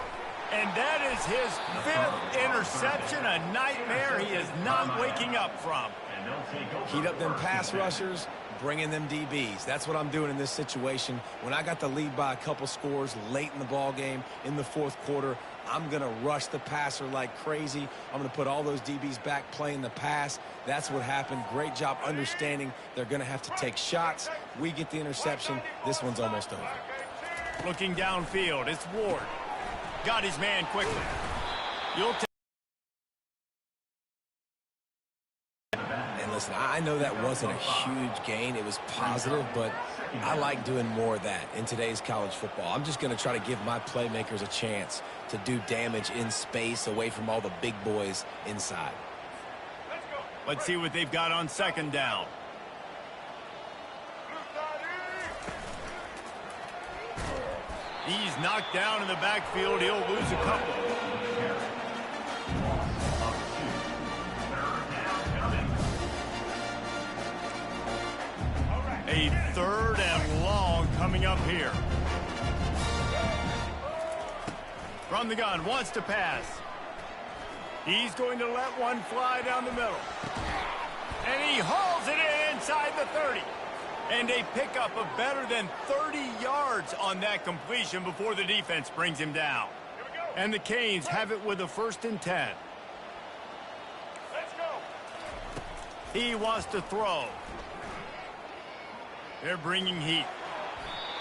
And that is his 5th interception, a nightmare he is not waking up from. Heat up them pass rushers, bring in them DBs. That's what I'm doing in this situation. When I got the lead by a couple scores late in the ball game in the 4th quarter, I'm going to rush the passer like crazy. I'm going to put all those DBs back playing the pass. That's what happened. Great job understanding they're going to have to take shots. We get the interception. This one's almost over. Looking downfield, it's Ward. Got his man quickly. You'll take. And listen, I know that wasn't a huge gain. It was positive, but I like doing more of that in today's college football. I'm just going to try to give my playmakers a chance to do damage in space away from all the big boys inside. Let's see what they've got on 2nd down. He's knocked down in the backfield. He'll lose a couple. A 3rd and long coming up here. From the gun, wants to pass. He's going to let one fly down the middle. And he hauls it in inside the 30. And a pickup of better than 30 yards on that completion before the defense brings him down. And the Canes have it with a 1st and 10. Let's go. He wants to throw. They're bringing heat.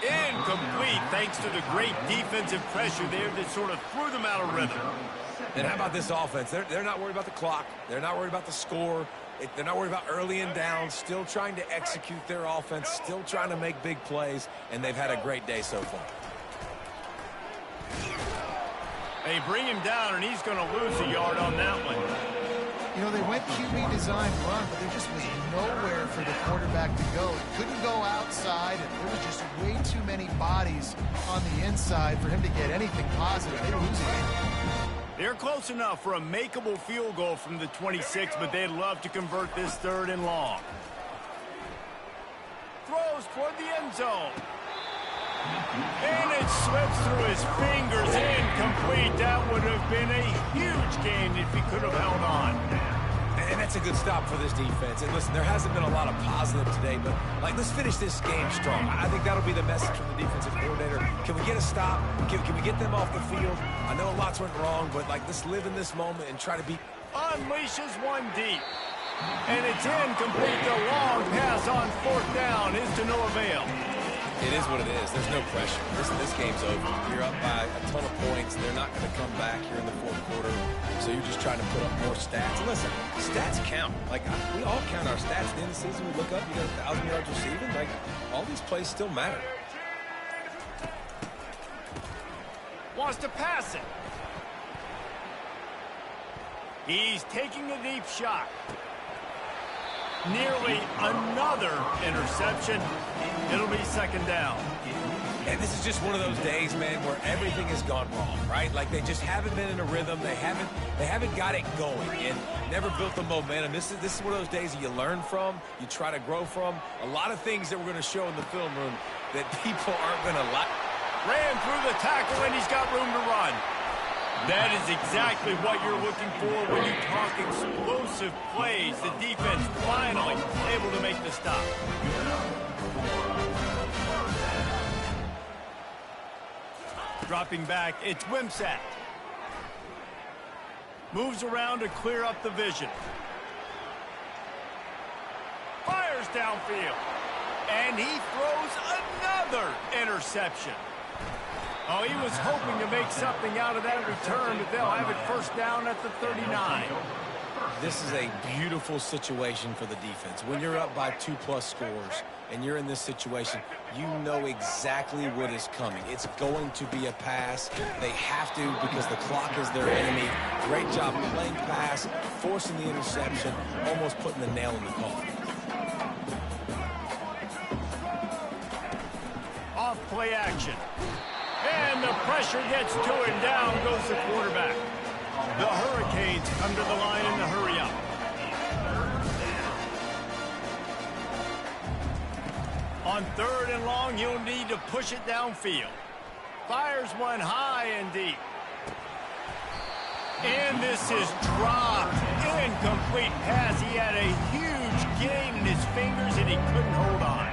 Incomplete thanks to the great defensive pressure there that sort of threw them out of rhythm. And how about this offense? They're not worried about the clock. They're not worried about the score. They're not worried about early and down. Still trying to execute their offense. Still trying to make big plays. And they've had a great day so far. They bring him down, and he's going to lose a yard on that one. You know, they went QB design run, but there just was nowhere for the quarterback to go. It couldn't go outside, and there was just way too many bodies on the inside for him to get anything positive. They lose it. They're close enough for a makeable field goal from the 26, but they'd love to convert this 3rd and long. Throws toward the end zone. And it slips through his fingers, incomplete. That would have been a huge gain if he could have held on. And that's a good stop for this defense. And listen, there hasn't been a lot of positive today, but let's finish this game strong. I think that'll be the message from the defensive coordinator. Can we get a stop? Can we get them off the field? I know lots went wrong, but let's live in this moment and try to beat. Unleashes one deep. And it's incomplete. The long pass on 4th down is to no avail. It is what it is. There's no pressure. This game's over. You're up by a ton of points. They're not going to come back here in the 4th quarter. So you're just trying to put up more stats. And listen, stats count. We all count our stats. At the end of the season, we look up, you got 1,000 yards receiving. All these plays still matter. Wants to pass it. He's taking a deep shot. Nearly another interception. It'll be 2nd down. And this is just one of those days, man, where everything has gone wrong, right? They just haven't been in a rhythm. They haven't got it going and never built the momentum. This is one of those days that you learn from, you try to grow from. A lot of things that we're going to show in the film room that people aren't going to like. Ran through the tackle, and he's got room to run. That is exactly what you're looking for when you talk explosive plays. The defense finally able to make the stop. Dropping back, it's Wimsatt. Moves around to clear up the vision. Fires downfield. And he throws another interception. Oh, he was hoping to make something out of that return, but they'll have it 1st down at the 39. This is a beautiful situation for the defense. When you're up by 2+ scores and you're in this situation, you know exactly what is coming. It's going to be a pass. They have to because the clock is their enemy. Great job playing pass, forcing the interception, almost putting the nail in the coffin. Off play action. And the pressure gets to him. Down goes the quarterback. The Hurricanes come to the line in the hurry up. On 3rd and long, you'll need to push it downfield. Fires one high and deep. And this is dropped. Incomplete pass. He had a huge gain in his fingers, and he couldn't hold on.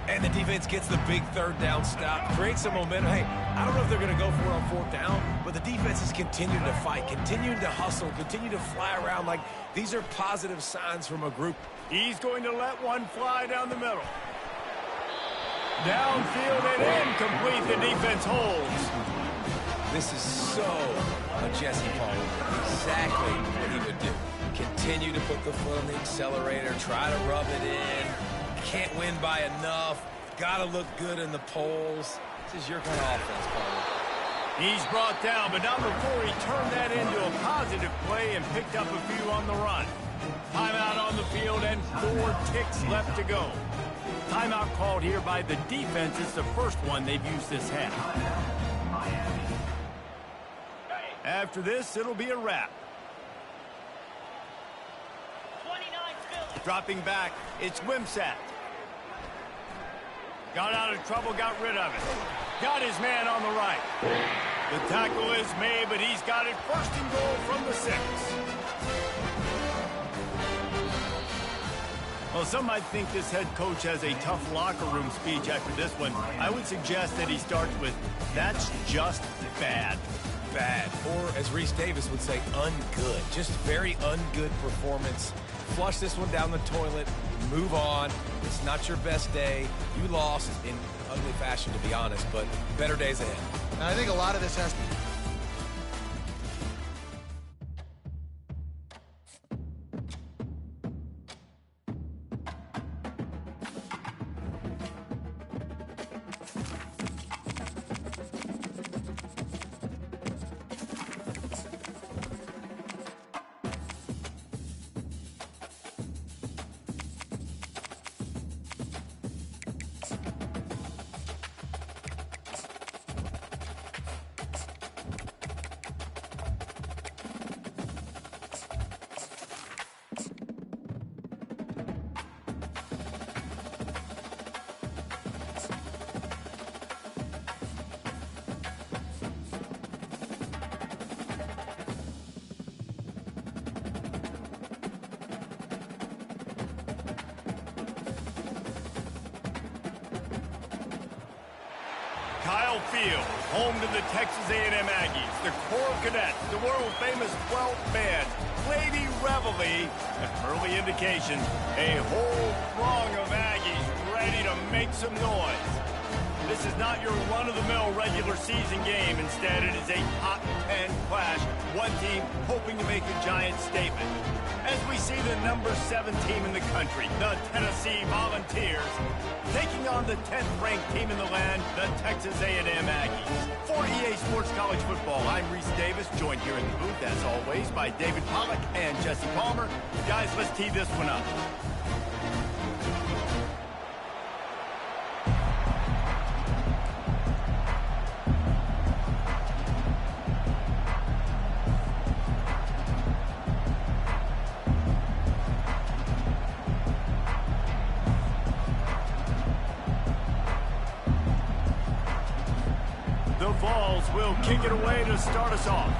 And the defense gets the big 3rd down stop, creates some momentum. Hey, I don't know if they're going to go for it on 4th down, but the defense is continuing to fight, continuing to hustle, continue to fly around. Like, these are positive signs from a group. He's going to let one fly down the middle. Downfield and incomplete. The defense holds. This is so a Jesse Palmer. Exactly what he would do. Continue to put the foot on the accelerator, try to rub it in. Can't win by enough. Got to look good in the polls. This is your kind of offense, Palmer. He's brought down, but not before he turned that into a positive play and picked up a few on the run. Timeout on the field and 4 ticks left to go. Timeout called here by the defense. It's the first one they've used this half. After this, it'll be a wrap. Dropping back, it's Wimsatt. Got out of trouble, got rid of it. Got his man on the right. The tackle is made, but he's got it 1st and goal from the 6. Well, some might think this head coach has a tough locker room speech after this one. I would suggest that he starts with, "That's just bad." Bad. Or, as Reese Davis would say, ungood. Just very ungood performance. Flush this one down the toilet. Move on. It's not your best day. You lost in ugly fashion, to be honest, but better days ahead. And I think a lot of this has to... Kyle Field, home to the Texas A&M Aggies, the Coral Cadets, the world-famous 12th band, Lady Reveille, an early indication, a whole throng of Aggies ready to make some noise. This is not your run-of-the-mill regular season game. Instead, it is a top 10 clash, one team hoping to make a giant statement. As we see the number 7 team in the country, the Tennessee Volunteers, taking on the 10th-ranked team in the land, the Texas A&M Aggies. For EA Sports College Football, I'm Reese Davis, joined here in the booth, as always, by David Pollack and Jesse Palmer. Guys, let's tee this one up. The Vols will kick it away to start us off.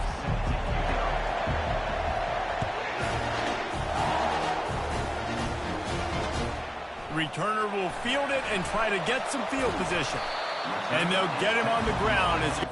Returner will field it and try to get some field position. And they'll get him on the ground as he...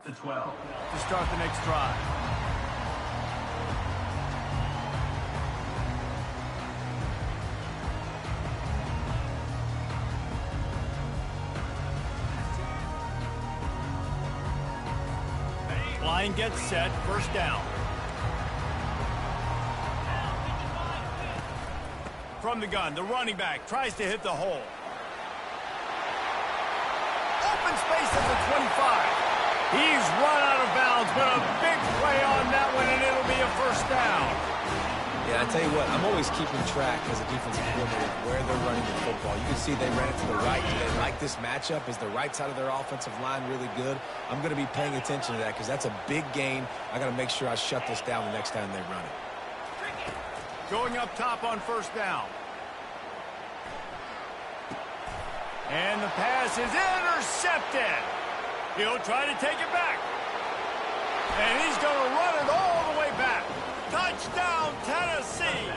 to 12. To start the next drive. Line gets set, first down. From the gun, the running back tries to hit the hole. Open space at the 25. He's run out of bounds, but a big play on that one, and it'll be a first down. Yeah, I tell you what, I'm always keeping track as a defensive coordinator where they're running the football. You can see they ran it to the right. Do they like this matchup? Is the right side of their offensive line really good? I'm going to be paying attention to that because that's a big gain. I got to make sure I shut this down the next time they run it. Going up top on first down. And the pass is intercepted. He'll try to take it back. And he's going to run it all the way back. Touchdown, Tennessee.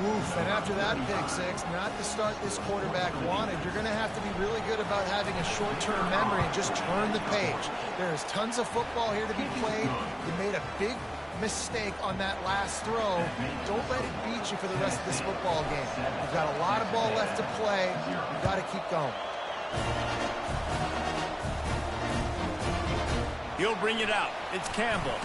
Oof, and after that pick six, not the start this quarterback wanted. You're going to have to be really good about having a short-term memory and just turn the page. There's tons of football here to be played. You made a big mistake on that last throw. Don't let it beat you for the rest of this football game. You've got a lot of ball left to play. You've got to keep going. He'll bring it out. It's Campbell.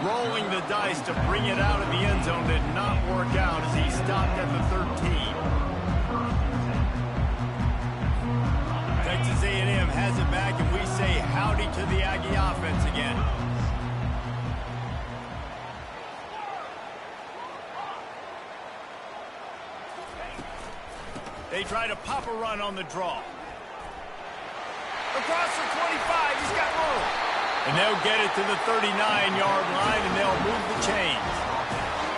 Rolling the dice to bring it out of the end zone did not work out as he stopped at the 13. Texas A&M has it back, and we say howdy to the Aggie offense again. They try to pop a run on the draw. Across the 25, he's got room. And they'll get it to the 39-yard line, and they'll move the chains.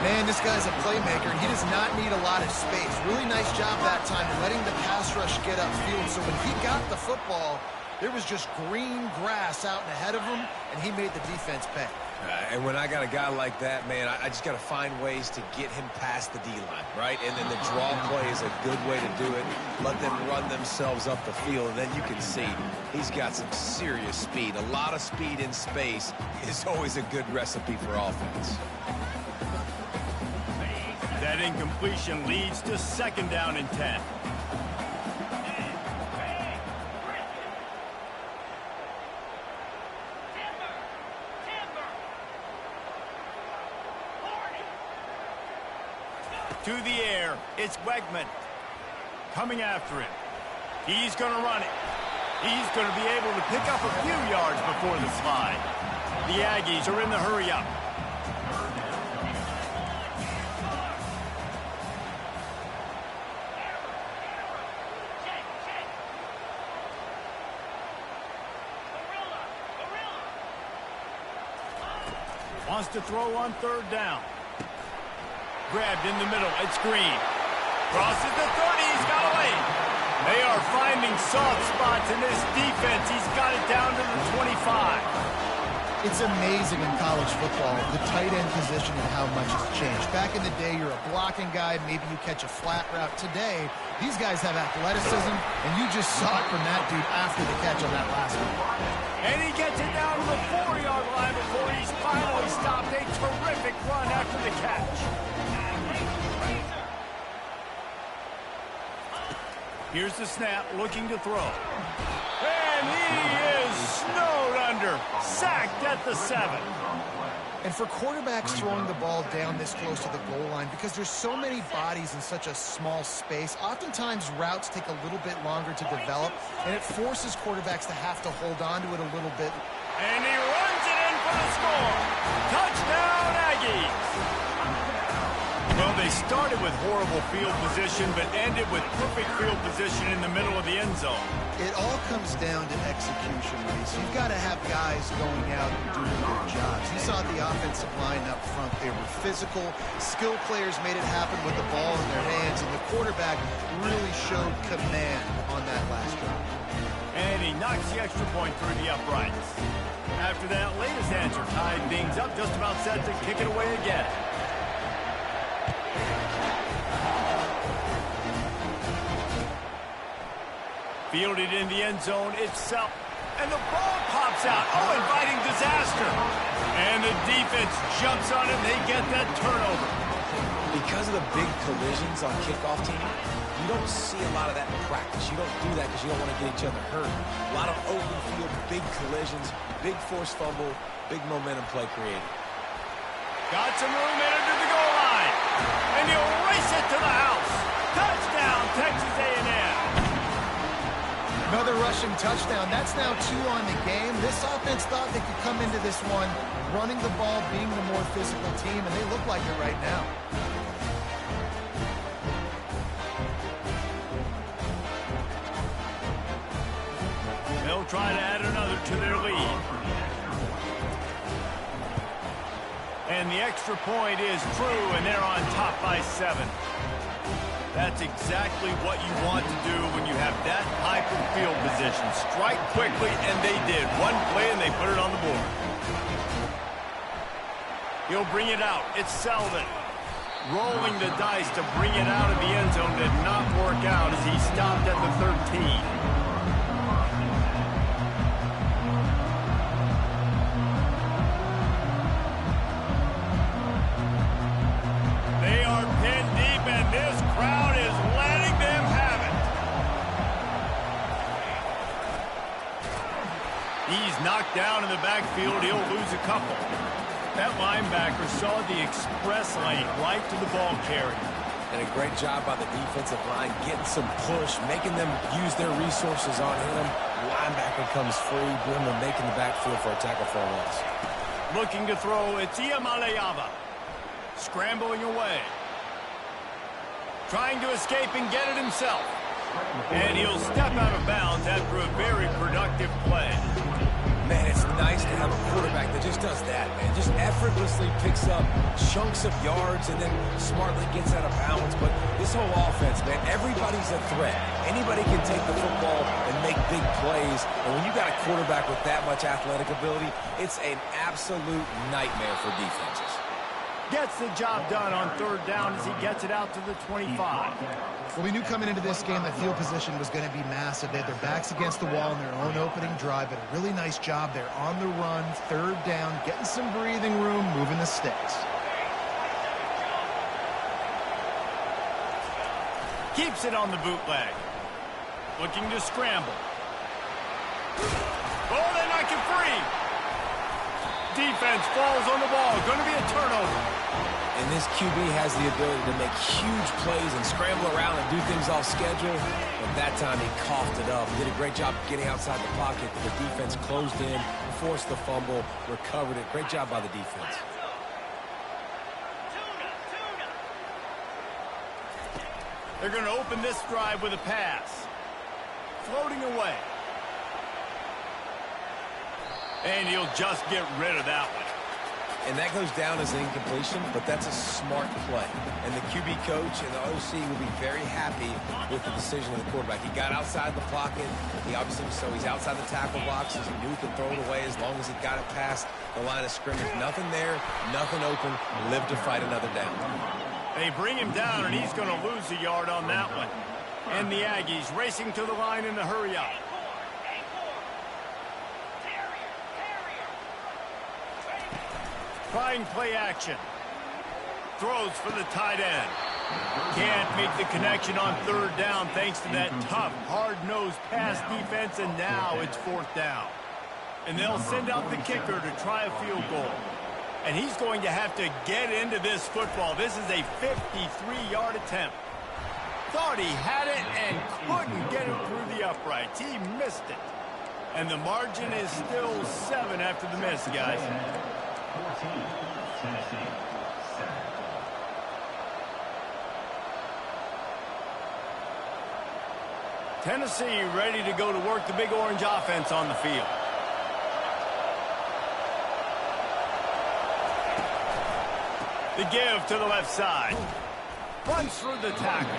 Man, this guy's a playmaker, and he does not need a lot of space. Really nice job that time letting the pass rush get upfield. So when he got the football, there was just green grass out and ahead of him, and he made the defense pay. And when I got a guy like that, man, I just got to find ways to get him past the D-line, right? And then the draw play is a good way to do it. Let them run themselves up the field, and then you can see he's got some serious speed. A lot of speed in space is always a good recipe for offense. That incompletion leads to second down and 10. To the air, it's Wegman coming after him. He's going to run it. He's going to be able to pick up a few yards before the slide. The Aggies are in the hurry up. Wants to throw on third down. Grabbed in the middle. It's Green. Crosses the 30. He's got away. They are finding soft spots in this defense. He's got it down to the 25. It's amazing in college football, the tight end position and how much has changed. Back in the day, you're a blocking guy. Maybe you catch a flat route. Today, these guys have athleticism, and you just saw it from that dude after the catch on that last one. And he gets it down to the 4-yard line before he's finally stopped. A terrific run after the catch. Here's the snap, looking to throw. And he is snowed under. Sacked at the 7. And for quarterbacks throwing the ball down this close to the goal line, because there's so many bodies in such a small space, oftentimes routes take a little bit longer to develop, and it forces quarterbacks to have to hold on to it a little bit. And he runs it in for the score. Touchdown, Aggies. Well, they started with horrible field position, but ended with perfect field position in the middle of the end zone. It all comes down to execution, Reese. You've got to have guys going out and doing their jobs. You saw the offensive line up front. They were physical. Skill players made it happen with the ball in their hands, and the quarterback really showed command on that last drive. And he knocks the extra point through the uprights. After that latest answer tied things up, just about set to kick it away again. Fielded in the end zone itself. And the ball pops out. Oh, inviting disaster. And the defense jumps on it. They get that turnover. Because of the big collisions on kickoff team, you don't see a lot of that in practice. You don't do that because you don't want to get each other hurt. A lot of open field, big collisions, big forced fumble, big momentum play created. Got some room in under the goal line. And he'll race it to the house. Touchdown, Texas A&M. Another rushing touchdown. That's now 2 on the game. This offense thought they could come into this one running the ball, being the more physical team, and they look like it right now. They'll try to add another to their lead. And the extra point is true, and they're on top by 7. That's exactly what you want to do when you have that type of field position. Strike quickly, and they did. One play, and they put it on the board. He'll bring it out. It's Selden. Rolling the dice to bring it out of the end zone did not work out as he stopped at the 13. This crowd is letting them have it. He's knocked down in the backfield. He'll lose a couple. That linebacker saw the express lane right to the ball carrier. And a great job by the defensive line, getting some push, making them use their resources on him. Linebacker comes free, boom, and making the backfield for a tackle for a loss. Looking to throw, it's Iamaleava. Scrambling away. Trying to escape and get it himself. And he'll step out of bounds after a very productive play. Man, it's nice to have a quarterback that just does that, man. Just effortlessly picks up chunks of yards and then smartly gets out of bounds. But this whole offense, man, everybody's a threat. Anybody can take the football and make big plays. And when you got a quarterback with that much athletic ability, it's an absolute nightmare for defenses. Gets the job done on 3rd down as he gets it out to the 25. Well, we knew coming into this game that field position was going to be massive. They had their backs against the wall in their own opening drive, but a really nice job there on the run, 3rd down, getting some breathing room, moving the sticks. Keeps it on the bootleg. Looking to scramble. Oh, they knock it free. Defense falls on the ball. Going to be a turnover. And this QB has the ability to make huge plays and scramble around and do things off schedule. But that time he coughed it up. Did a great job getting outside the pocket. The defense closed in, forced the fumble, recovered it. Great job by the defense. They're going to open this drive with a pass. Floating away. And he'll just get rid of that one. And that goes down as an incompletion, but that's a smart play. And the QB coach and the OC will be very happy with the decision of the quarterback. He got outside the pocket. He obviously, so he's outside the tackle boxes. He knew he could throw it away as long as he got it past the line of scrimmage. Nothing there, nothing open. Live to fight another down. They bring him down, and he's going to lose a yard on that one. And the Aggies racing to the line in the hurry-up. Trying play action. Throws for the tight end. Can't make the connection on 3rd down thanks to that tough, hard-nosed pass defense, and now it's 4th down. And they'll send out the kicker to try a field goal. And he's going to have to get into this football. This is a 53-yard attempt. Thought he had it and couldn't get it through the uprights. He missed it. And the margin is still 7 after the miss, guys. 14, Tennessee, 7. Tennessee ready to go to work the Big Orange offense on the field. The give to the left side. Runs through the tackle.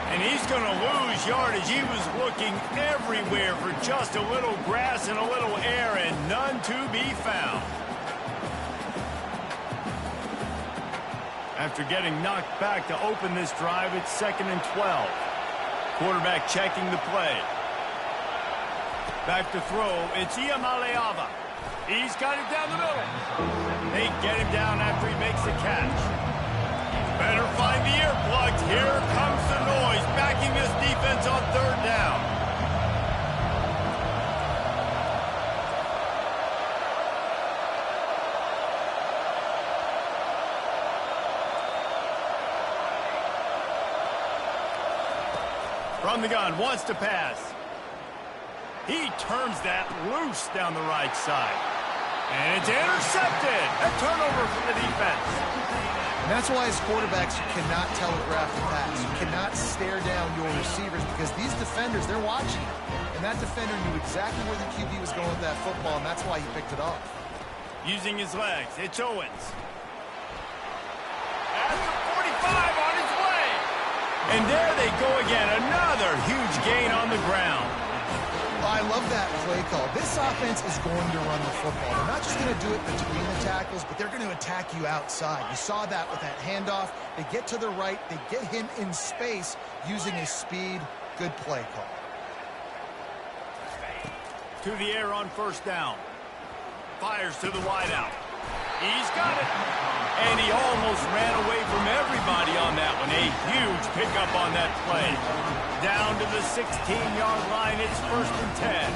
And he's going to lose yardage. He was looking everywhere for just a little grass and a little air, and none to be found. After getting knocked back to open this drive, it's 2nd and 12. Quarterback checking the play. Back to throw, it's Iamaleava. He's got it down the middle. They get him down after he makes the catch. Better find the earplugs. Here comes the noise, backing this defense on third down. From the gun, wants to pass. He turns that loose down the right side. And it's intercepted. A turnover from the defense. And that's why as quarterbacks, you cannot telegraph the pass. You cannot stare down your receivers because these defenders, they're watching you. And that defender knew exactly where the QB was going with that football, and that's why he picked it off. Using his legs, it's Owens. At the 45 on his way. And there they go again. Another huge gain on the ground. I love that play call. This offense is going to run the football. They're not just going to do it between the tackles, but they're going to attack you outside. You saw that with that handoff. They get to the right. They get him in space using his speed. Good play call. To the air on first down. Fires to the wideout. He's got it. And he almost ran away from everybody on that one. A huge pickup on that play. Down to the 16-yard line. It's 1st and 10.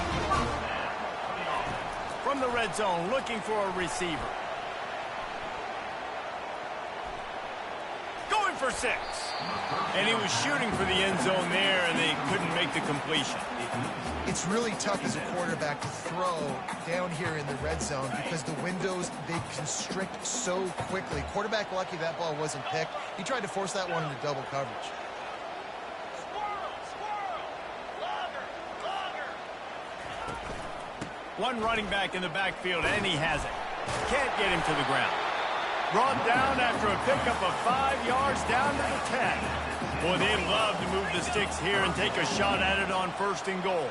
From the red zone, looking for a receiver. Going for 6. And he was shooting for the end zone there, and they couldn't make the completion. It's really tough as a quarterback to throw down here in the red zone because the windows, they constrict so quickly. Quarterback lucky that ball wasn't picked. He tried to force that one into double coverage. One running back in the backfield, and he has it. Can't get him to the ground. Brought down after a pickup of 5 yards down to the 10. Boy, they'd love to move the sticks here and take a shot at it on 1st and goal.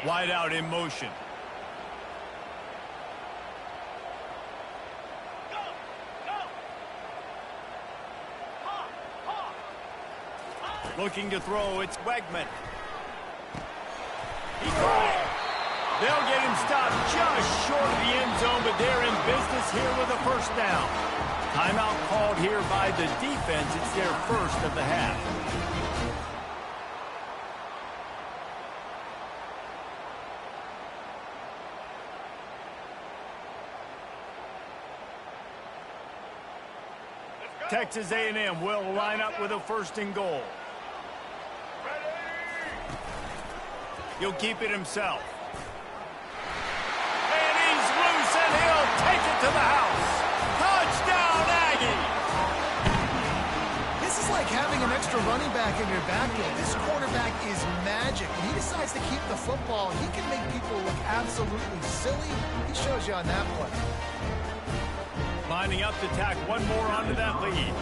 Wide out in motion. Looking to throw, it's Wegman. He caught it. They'll get him stopped just short of the end zone, but they're in business here with a 1st down. Timeout called here by the defense. It's their first of the half. Texas A&M will line up with a 1st and goal. He'll keep it himself. And he's loose, and he'll take it to the house. Touchdown, Aggie! This is like having an extra running back in your backfield. This quarterback is magic. When he decides to keep the football, he can make people look absolutely silly. He shows you on that play. Lining up to tack one more onto that lead.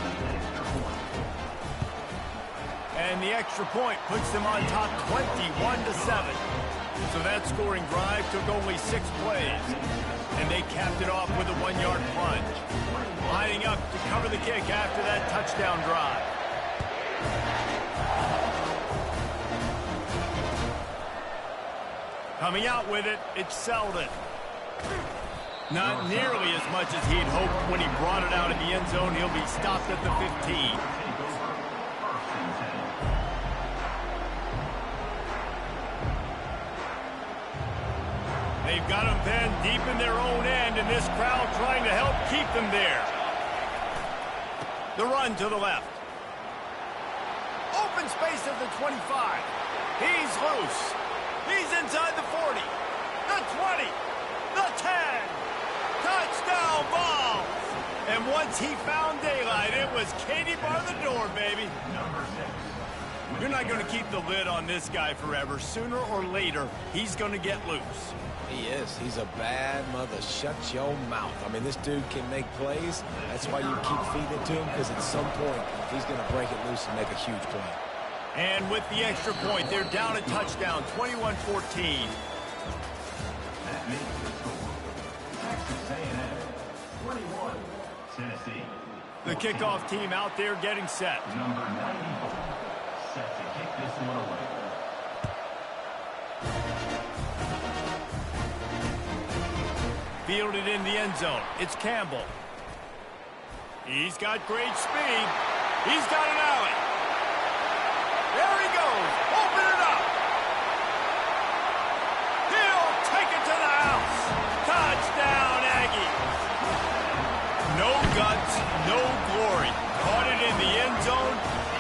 And the extra point puts them on top 21-7. So that scoring drive took only 6 plays. And they capped it off with a 1-yard plunge. Lining up to cover the kick after that touchdown drive. Coming out with it, it's Selden. Not nearly as much as he'd hoped when he brought it out in the end zone. He'll be stopped at the 15. They've got them then deep in their own end, and this crowd trying to help keep them there. The run to the left. Open space at the 25. He's loose. He's inside the 40. The 20. The 10. Touchdown ball! And once he found daylight, it was Katie bar the door, baby. You're not going to keep the lid on this guy forever. Sooner or later, he's going to get loose. He is. He's a bad mother. Shut your mouth. I mean, this dude can make plays. That's why you keep feeding it to him, because at some point, he's going to break it loose and make a huge play. And with the extra point, they're down a touchdown, 21-14. Texas A&M 21, Tennessee. The kickoff team out there getting set. Number 94, set to kick this one away. Fielded in the end zone. It's Campbell. He's got great speed. He's got an alley. There he goes. Open it up. He'll take it to the house. Touchdown, Aggie. No guts, no glory. Caught it in the end zone.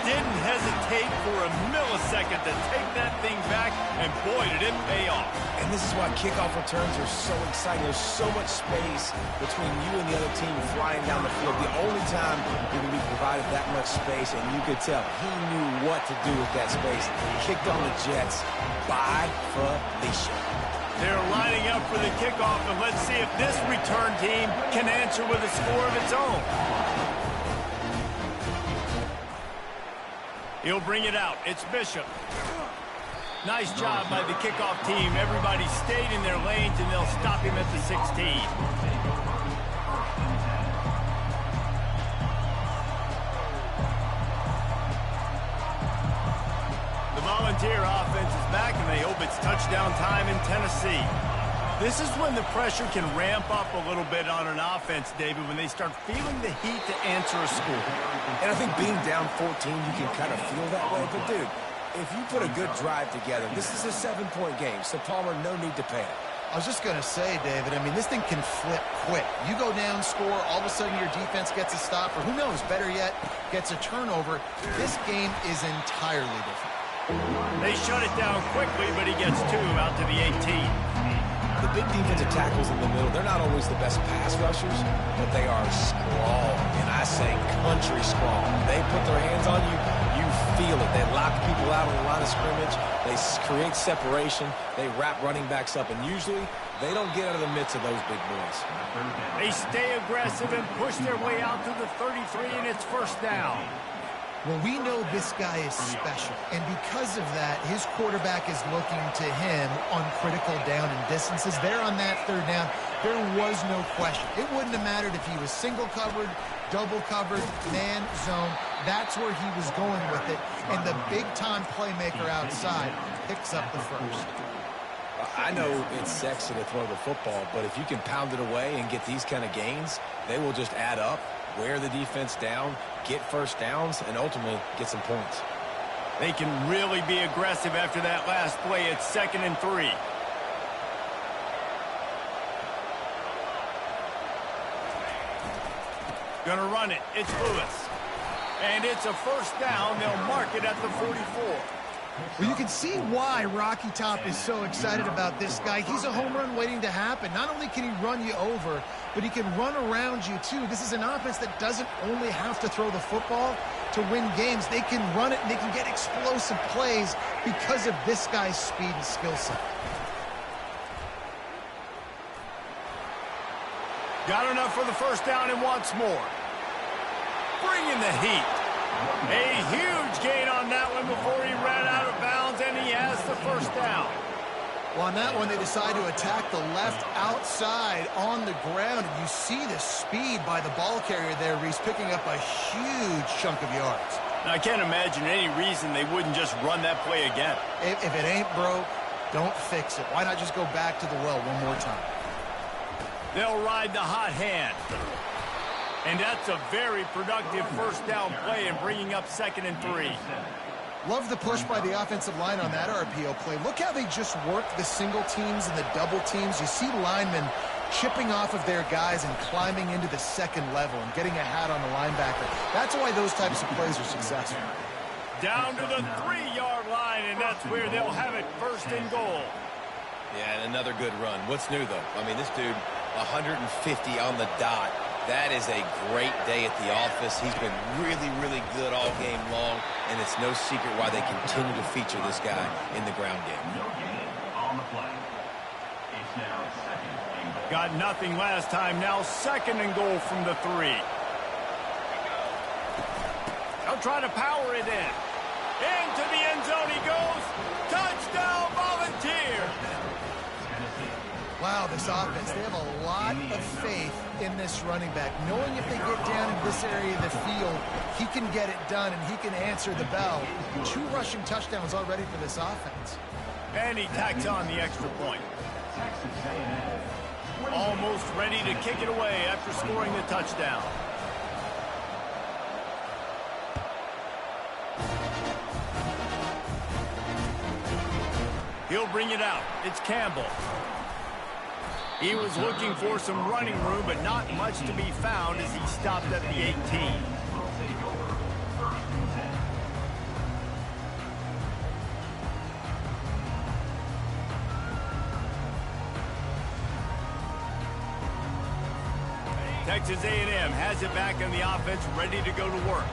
Didn't hesitate for a millisecond to take that thing back, and boy, did it pay off. And this is why kickoff returns are so exciting. There's so much space between you and the other team flying down the field. The only time you're going to be provided that much space, and you could tell he knew what to do with that space. Kicked on the Jets by Felicia. They're lining up for the kickoff, and let's see if this return team can answer with a score of its own. He'll bring it out. It's Bishop. Nice job by the kickoff team. Everybody stayed in their lanes, and they'll stop him at the 16. The Volunteer offense is back, and they hope it's touchdown time in Tennessee. This is when the pressure can ramp up a little bit on an offense, David, when they start feeling the heat to answer a score. And I think being down 14, you can kind of feel that way. But, dude, if you put a good drive together, this is a 7-point game, so Palmer, no need to panic. I was just going to say, David, I mean, this thing can flip quick. You go down, score, all of a sudden your defense gets a stop, or who knows, better yet, gets a turnover. This game is entirely different. They shut it down quickly, but he gets 2 out to the 18. The big defensive tackles in the middle, they're not always the best pass rushers, but they are strong, and I say country strong. They put their hands on you, you feel it. They lock people out on the line of scrimmage. They create separation. They wrap running backs up, and usually they don't get out of the midst of those big boys. They stay aggressive and push their way out to the 33, and it's first down. Well, we know this guy is special, and because of that, his quarterback is looking to him on critical down and distances. There on that third down, there was no question. It wouldn't have mattered if he was single covered, double covered, man, zone. That's where he was going with it, and the big-time playmaker outside picks up the first. I know it's sexy to throw the football, but if you can pound it away and get these kind of gains, they will just add up, wear the defense down, get first downs, and ultimately get some points. They can really be aggressive after that last play. It's 2nd and 3. Gonna run it. It's Lewis. And it's a first down. They'll mark it at the 44. Well, you can see why Rocky Top is so excited about this guy. He's a home run waiting to happen. Not only can he run you over, but he can run around you, too. This is an offense that doesn't only have to throw the football to win games. They can run it, and they can get explosive plays because of this guy's speed and skill set. Got enough for the first down and wants more. Bringing the heat. A huge gain on that one before he ran out of bounds, and he has the first down. Well, on that one, they decide to attack the left outside on the ground. And you see the speed by the ball carrier there, Reese, picking up a huge chunk of yards. Now, I can't imagine any reason they wouldn't just run that play again. If it ain't broke, don't fix it. Why not just go back to the well one more time? They'll ride the hot hand. And that's a very productive first down play and bringing up 2nd and 3. Love the push by the offensive line on that RPO play. Look how they just work the single teams and the double teams. You see linemen chipping off of their guys and climbing into the second level and getting a hat on the linebacker. That's why those types of plays are successful. Down to the 3-yard line, and that's where they'll have it, 1st and goal. Yeah, and another good run. What's new, though? I mean, this dude, 150 on the dot. That is a great day at the office. He's been really, really good all game long, and it's no secret why they continue to feature this guy in the ground game. No gain on the play. It's now 2nd and goal. Got nothing last time. Now 2nd and goal from the 3. They'll try to power it in. Into the end zone he goes. Touchdown, Volunteer. Wow, the this offense. They have a lot of faith in this running back, knowing if they get down in this area of the field, he can get it done and he can answer the bell. 2 rushing touchdowns already for this offense. And he tacks on the extra point. Almost ready to kick it away after scoring the touchdown. He'll bring it out. It's Campbell. He was looking for some running room, but not much to be found as he stopped at the 18. Texas A&M has it back on the offense, ready to go to work.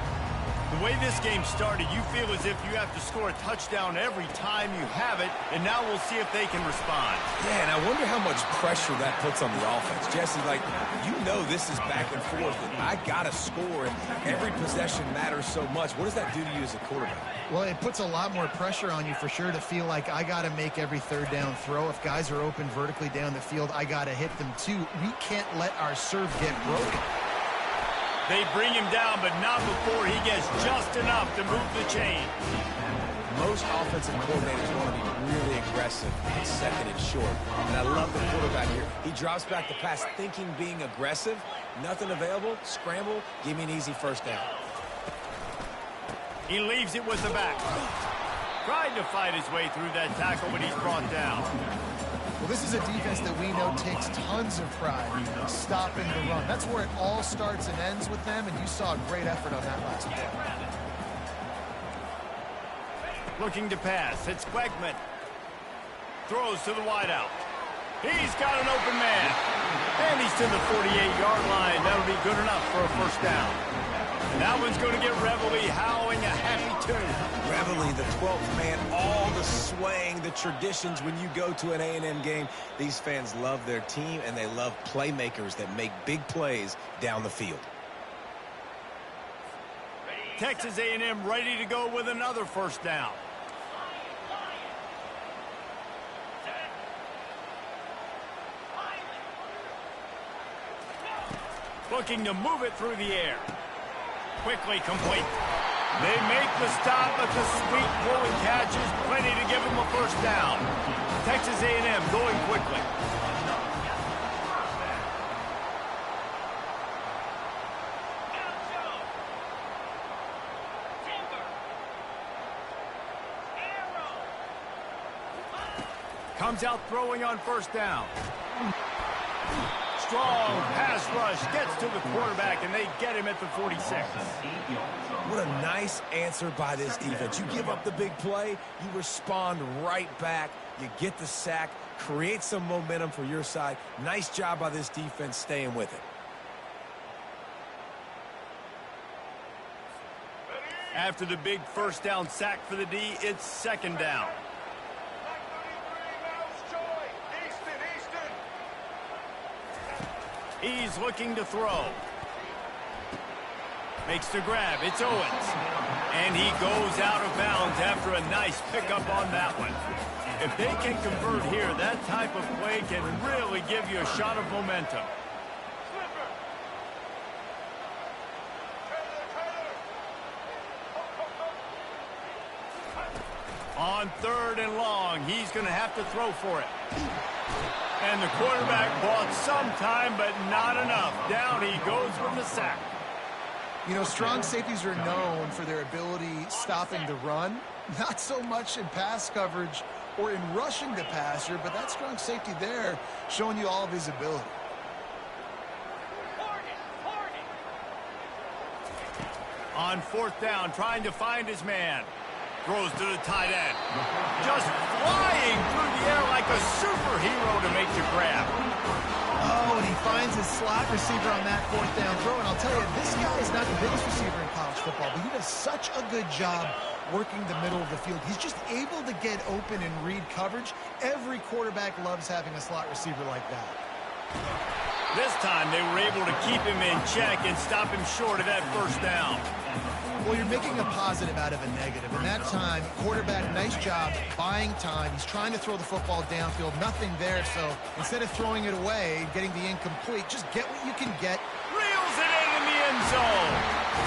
The way this game started, you feel as if you have to score a touchdown every time you have it, and now we'll see if they can respond. Yeah, and I wonder how much pressure that puts on the offense. Jesse, like, you know this is back and forth, and I got to score, and every possession matters so much. What does that do to you as a quarterback? Well, it puts a lot more pressure on you for sure to feel like I got to make every third down throw. If guys are open vertically down the field, I got to hit them too. We can't let our serve get broken. They bring him down, but not before he gets just enough to move the chain. Most offensive coordinators want to be really aggressive on second and short. And I love the quarterback here. He drops back the pass thinking being aggressive. Nothing available. Scramble. Give me an easy first down. He leaves it with the back. Tried to fight his way through that tackle, but he's brought down. Well, this is a defense that we know takes tons of pride stopping the run. That's where it all starts and ends with them, and you saw a great effort on that last play. Looking to pass. It's Quegman. Throws to the wideout. He's got an open man. And he's to the 48-yard line. That'll be good enough for a first down. That one's going to get Reveille howling a happy tune. Reveille, the 12th man, all the swaying, the traditions when you go to an A&M game. These fans love their team, and they love playmakers that make big plays down the field. Texas A&M ready to go with another first down. Looking to move it through the air. Quickly complete. They make the stop, but the sweet pulling catch is plenty to give them a first down. Texas A&M going quickly. Comes out throwing on first down. Strong pass rush gets to the quarterback, and they get him at the 46. What a nice answer by this defense. You give up the big play, you respond right back, you get the sack, create some momentum for your side. Nice job by this defense staying with it. After the big first down sack for the D, it's second down. He's looking to throw. Makes the grab. It's Owens. And he goes out of bounds after a nice pickup on that one. If they can convert here, that type of play can really give you a shot of momentum. On third and long, he's going to have to throw for it. And the quarterback bought some time, but not enough. Down he goes with the sack. You know, strong safeties are known for their ability stopping the run. Not so much in pass coverage or in rushing the passer, but that strong safety there showing you all of his ability. On fourth down, trying to find his man. Throws to the tight end. Just flying through the air like a superhero to make the grab. Oh, and he finds his slot receiver on that fourth down throw. And I'll tell you, this guy is not the biggest receiver in college football, but he does such a good job working the middle of the field. He's just able to get open and read coverage. Every quarterback loves having a slot receiver like that. This time they were able to keep him in check and stop him short of that first down. Well, you're making a positive out of a negative. In that time, quarterback, nice job buying time. He's trying to throw the football downfield. Nothing there, so instead of throwing it away, getting the incomplete, just get what you can get. Reels it in the end zone.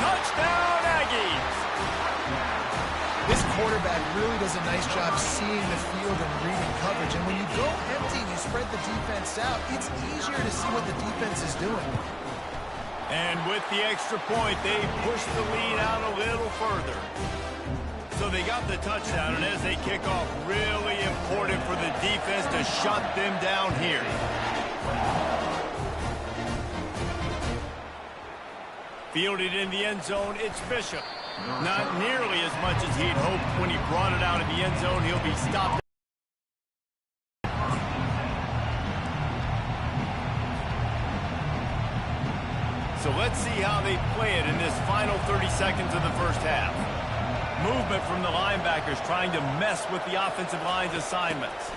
Touchdown, Aggies. This quarterback really does a nice job seeing the field and reading coverage. And when you go empty and you spread the defense out, it's easier to see what the defense is doing. And with the extra point, they push the lead out a little further. So they got the touchdown, and as they kick off, really important for the defense to shut them down here. Fielded in the end zone, it's Bishop. Not nearly as much as he'd hoped when he brought it out of the end zone. He'll be stopped. So let's see how they play it in this final 30 seconds of the first half. Movement from the linebackers trying to mess with the offensive line's assignments.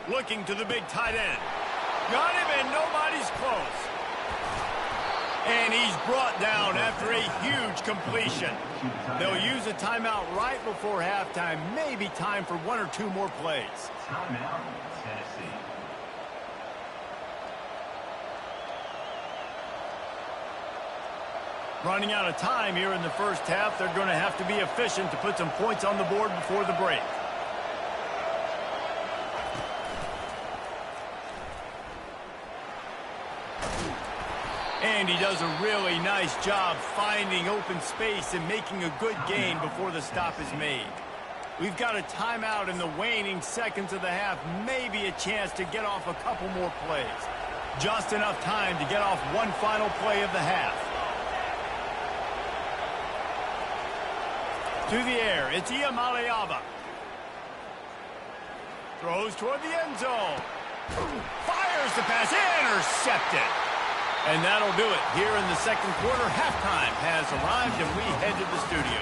Looking to the big tight end. Got him and nobody's close. And he's brought down after a huge completion. They'll use a timeout right before halftime. Maybe time for one or two more plays. Timeout, Tennessee. Running out of time here in the first half. They're going to have to be efficient to put some points on the board before the break. And he does a really nice job finding open space and making a good gain before the stop is made. We've got a timeout in the waning seconds of the half. Maybe a chance to get off a couple more plays. Just enough time to get off one final play of the half. To the air, it's Iamaleava. Throws toward the end zone. Fires the pass, intercepted. And that'll do it here in the second quarter. Halftime has arrived, and we head to the studio.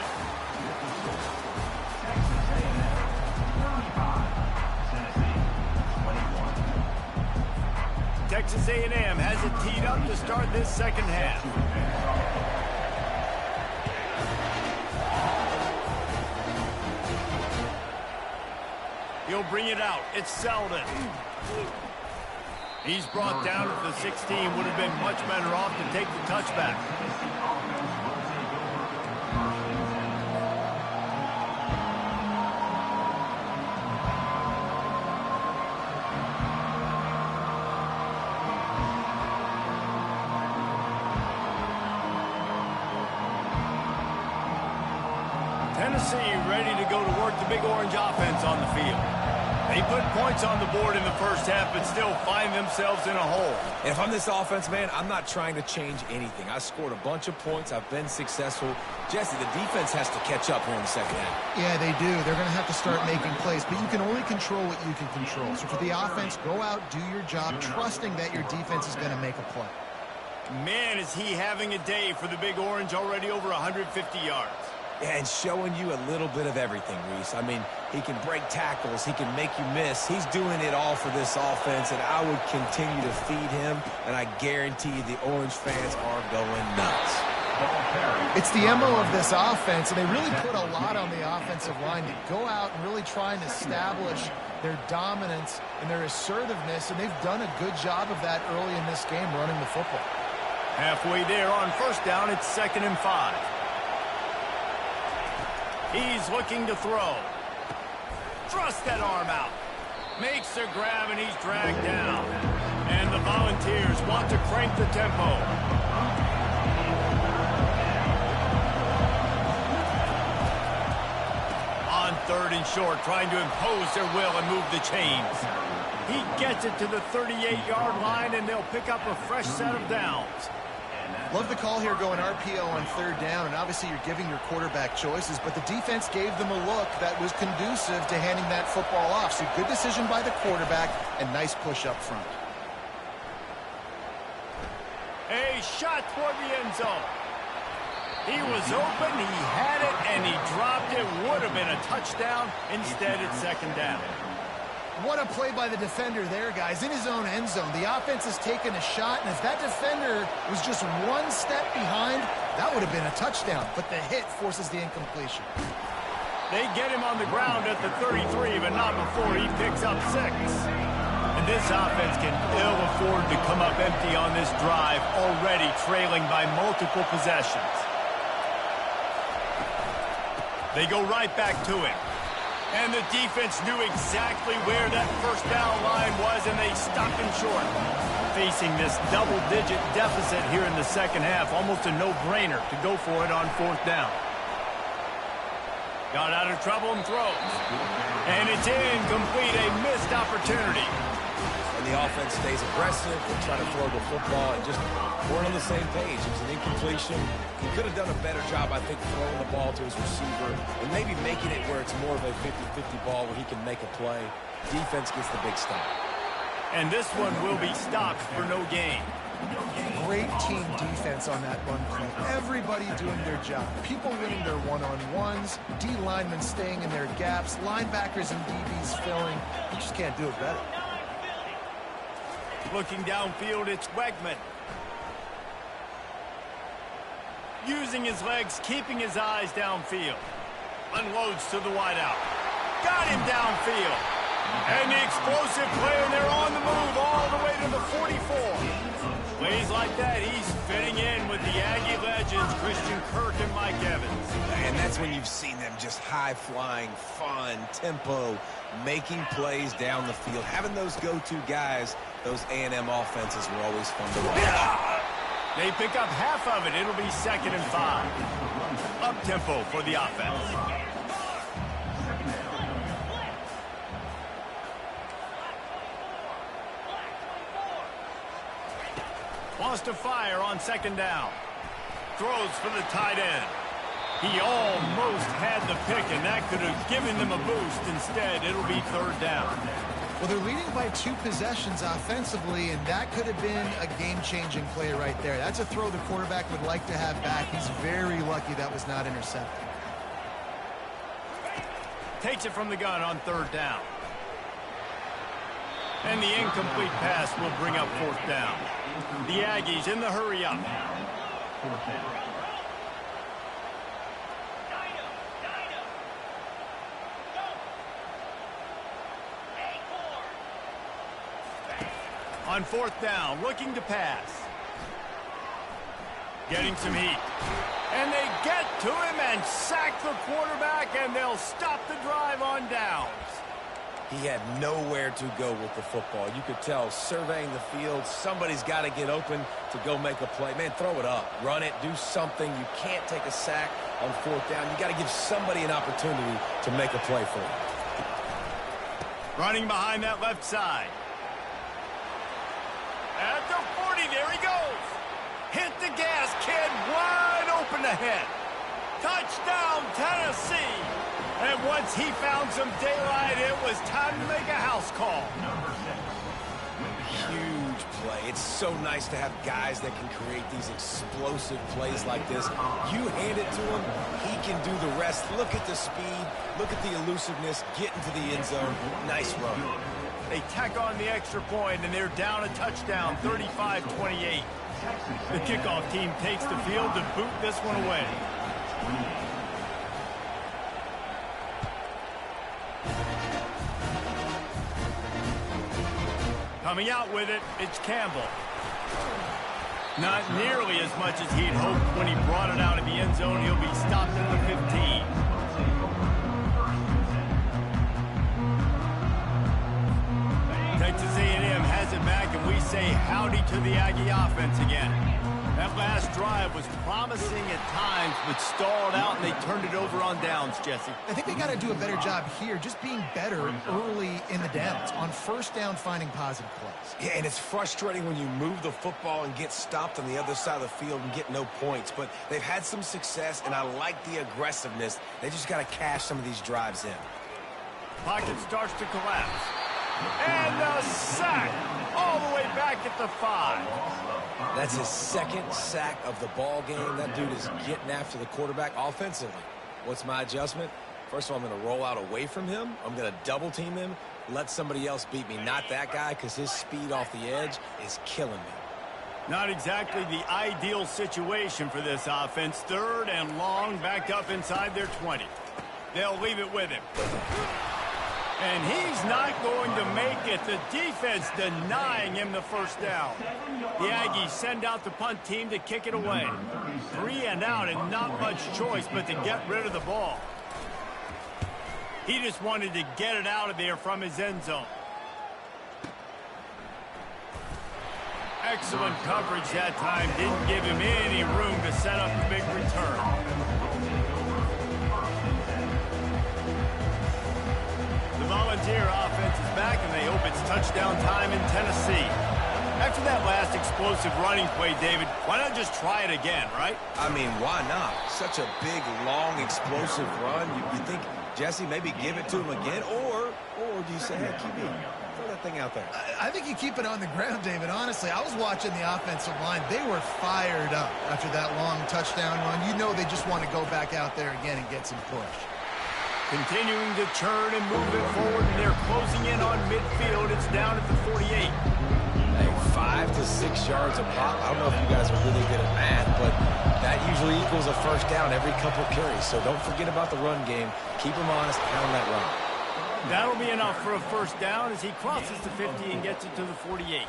Texas A&M has it teed up to start this second half. He'll bring it out. It's Selden. He's brought down at the 16. Would have been much better off to take the touchback. Tennessee ready to go to work the Big Orange offense on the field. They put points on the board in the first half, but still find themselves in a hole. And if I'm this offense, man, I'm not trying to change anything. I scored a bunch of points. I've been successful. Jesse, the defense has to catch up here in the second half. Yeah, they do. They're going to have to start making plays, but you can only control what you can control. So for the offense, go out, do your job, trusting that your defense is going to make a play. Man, is he having a day for the Big Orange, already over 150 yards. Yeah, and showing you a little bit of everything, Reese. I mean, he can break tackles. He can make you miss. He's doing it all for this offense, and I would continue to feed him, and I guarantee you the Orange fans are going nuts. It's the MO of this offense, and they really put a lot on the offensive line to go out and really try and establish their dominance and their assertiveness, and they've done a good job of that early in this game running the football. Halfway there on first down, it's 2nd and 5. He's looking to throw. Thrust that arm out. Makes a grab, and he's dragged down. And the Volunteers want to crank the tempo. On 3rd and short, trying to impose their will and move the chains. He gets it to the 38-yard line, and they'll pick up a fresh set of downs. Love the call here going RPO on 3rd down, and obviously you're giving your quarterback choices, but the defense gave them a look that was conducive to handing that football off. So good decision by the quarterback and nice push up front. A shot toward the end zone. He was open, he had it, and he dropped it. Would have been a touchdown. Instead, it's 2nd down. What a play by the defender there, guys. In his own end zone, the offense has taken a shot, and if that defender was just one step behind, That would have been a touchdown, but the hit forces the incompletion. They get him on the ground at the 33, but not before he picks up 6. And this offense can ill afford to come up empty on this drive, already trailing by multiple possessions. They go right back to him. And the defense knew exactly where that first down line was, and they stopped him short. Facing this double-digit deficit here in the second half, almost a no-brainer to go for it on 4th down. Got out of trouble and throws. And it's incomplete, a missed opportunity. And the offense stays aggressive. They try to throw the football and just weren't on the same page. It was an incompletion. He could have done a better job, I think, throwing the ball to his receiver and maybe making it where it's more of a 50-50 ball where he can make a play. Defense gets the big stop. And this one will be stopped for no gain. Great team defense on that run play. Everybody doing their job. People winning their one-on-ones, D linemen staying in their gaps, linebackers and DBs filling. You just can't do it better. Looking downfield, it's Wegman. Using his legs, keeping his eyes downfield. Unloads to the wideout. Got him downfield. And the explosive play, and they're on the move all the way to the 44. Plays like that, he's fitting in with the Aggie legends, Christian Kirk and Mike Evans. And that's when you've seen them just high-flying, fun, tempo, making plays down the field. Having those go-to guys, those A&M offenses were always fun to watch. They pick up half of it. It'll be 2nd and 5. Up-tempo for the offense. Wants to fire on 2nd down. Throws for the tight end. He almost had the pick, and that could have given them a boost. Instead, it'll be 3rd down. Well, they're leading by 2 possessions offensively, and that could have been a game-changing play right there. That's a throw the quarterback would like to have back. He's very lucky that was not intercepted. Takes it from the gun on 3rd down. And the incomplete pass will bring up 4th down. The Aggies in the hurry up. On 4th down, looking to pass. Getting some heat. And they get to him and sack the quarterback, and they'll stop the drive on downs. He had nowhere to go with the football. You could tell, surveying the field, somebody's got to get open to go make a play. Man, throw it up. Run it. Do something. You can't take a sack on 4th down. You got to give somebody an opportunity to make a play for you. Running behind that left side. At the 40, there he goes. Hit the gas, kid. Wide open ahead. Touchdown, Tennessee. And once he found some daylight, it was time to make a house call. Huge play. It's so nice to have guys that can create these explosive plays like this. You hand it to him, he can do the rest. Look at the speed. Look at the elusiveness. Get into the end zone. Nice run. They tack on the extra point, and they're down a touchdown, 35-28. The kickoff team takes the field to boot this one away. Coming out with it, it's Campbell. Not nearly as much as he'd hoped when he brought it out of the end zone. He'll be stopped at the 15. Texas A&M has it back, and we say howdy to the Aggie offense again. That last drive was promising at times, but stalled out, and they turned it over on downs, Jesse. I think they got to do a better job here, just being better early in the downs, on 1st down, finding positive plays. Yeah, and it's frustrating when you move the football and get stopped on the other side of the field and get no points, but they've had some success, and I like the aggressiveness. They just got to cash some of these drives in. Pocket starts to collapse. And a sack all the way back at the 5. That's his 2nd sack of the ball game. That dude is getting after the quarterback offensively. What's my adjustment? First of all, I'm going to roll out away from him. I'm going to double team him, let somebody else beat me. Not that guy, because his speed off the edge is killing me. Not exactly the ideal situation for this offense. 3rd and long, backed up inside their 20. They'll leave it with him. And he's not going to make it. The defense denying him the first down. The Aggies send out the punt team to kick it away. 3 and out and not much choice but to get rid of the ball. He just wanted to get it out of there from his end zone. Excellent coverage that time. Didn't give him any room to set up the big return. The Volunteer offense is back, and they hope it's touchdown time in Tennessee. After that last explosive running play, David, why not just try it again, right? I mean, why not? Such a big, long, explosive run. You think, Jesse, maybe give it to him again? Or do you say, hey, QB, throw that thing out there? I think you keep it on the ground, David. Honestly, I was watching the offensive line. They were fired up after that long touchdown run. You know they just want to go back out there again and get some push. Continuing to turn and move it forward, and they're closing in on midfield. It's down at the 48. Hey, 5 to 6 yards a pop. I don't know if you guys are really good at math, but that usually equals a first down every couple carries. So don't forget about the run game. Keep them honest, pound that run. That'll be enough for a first down as he crosses the 50 and gets it to the 48.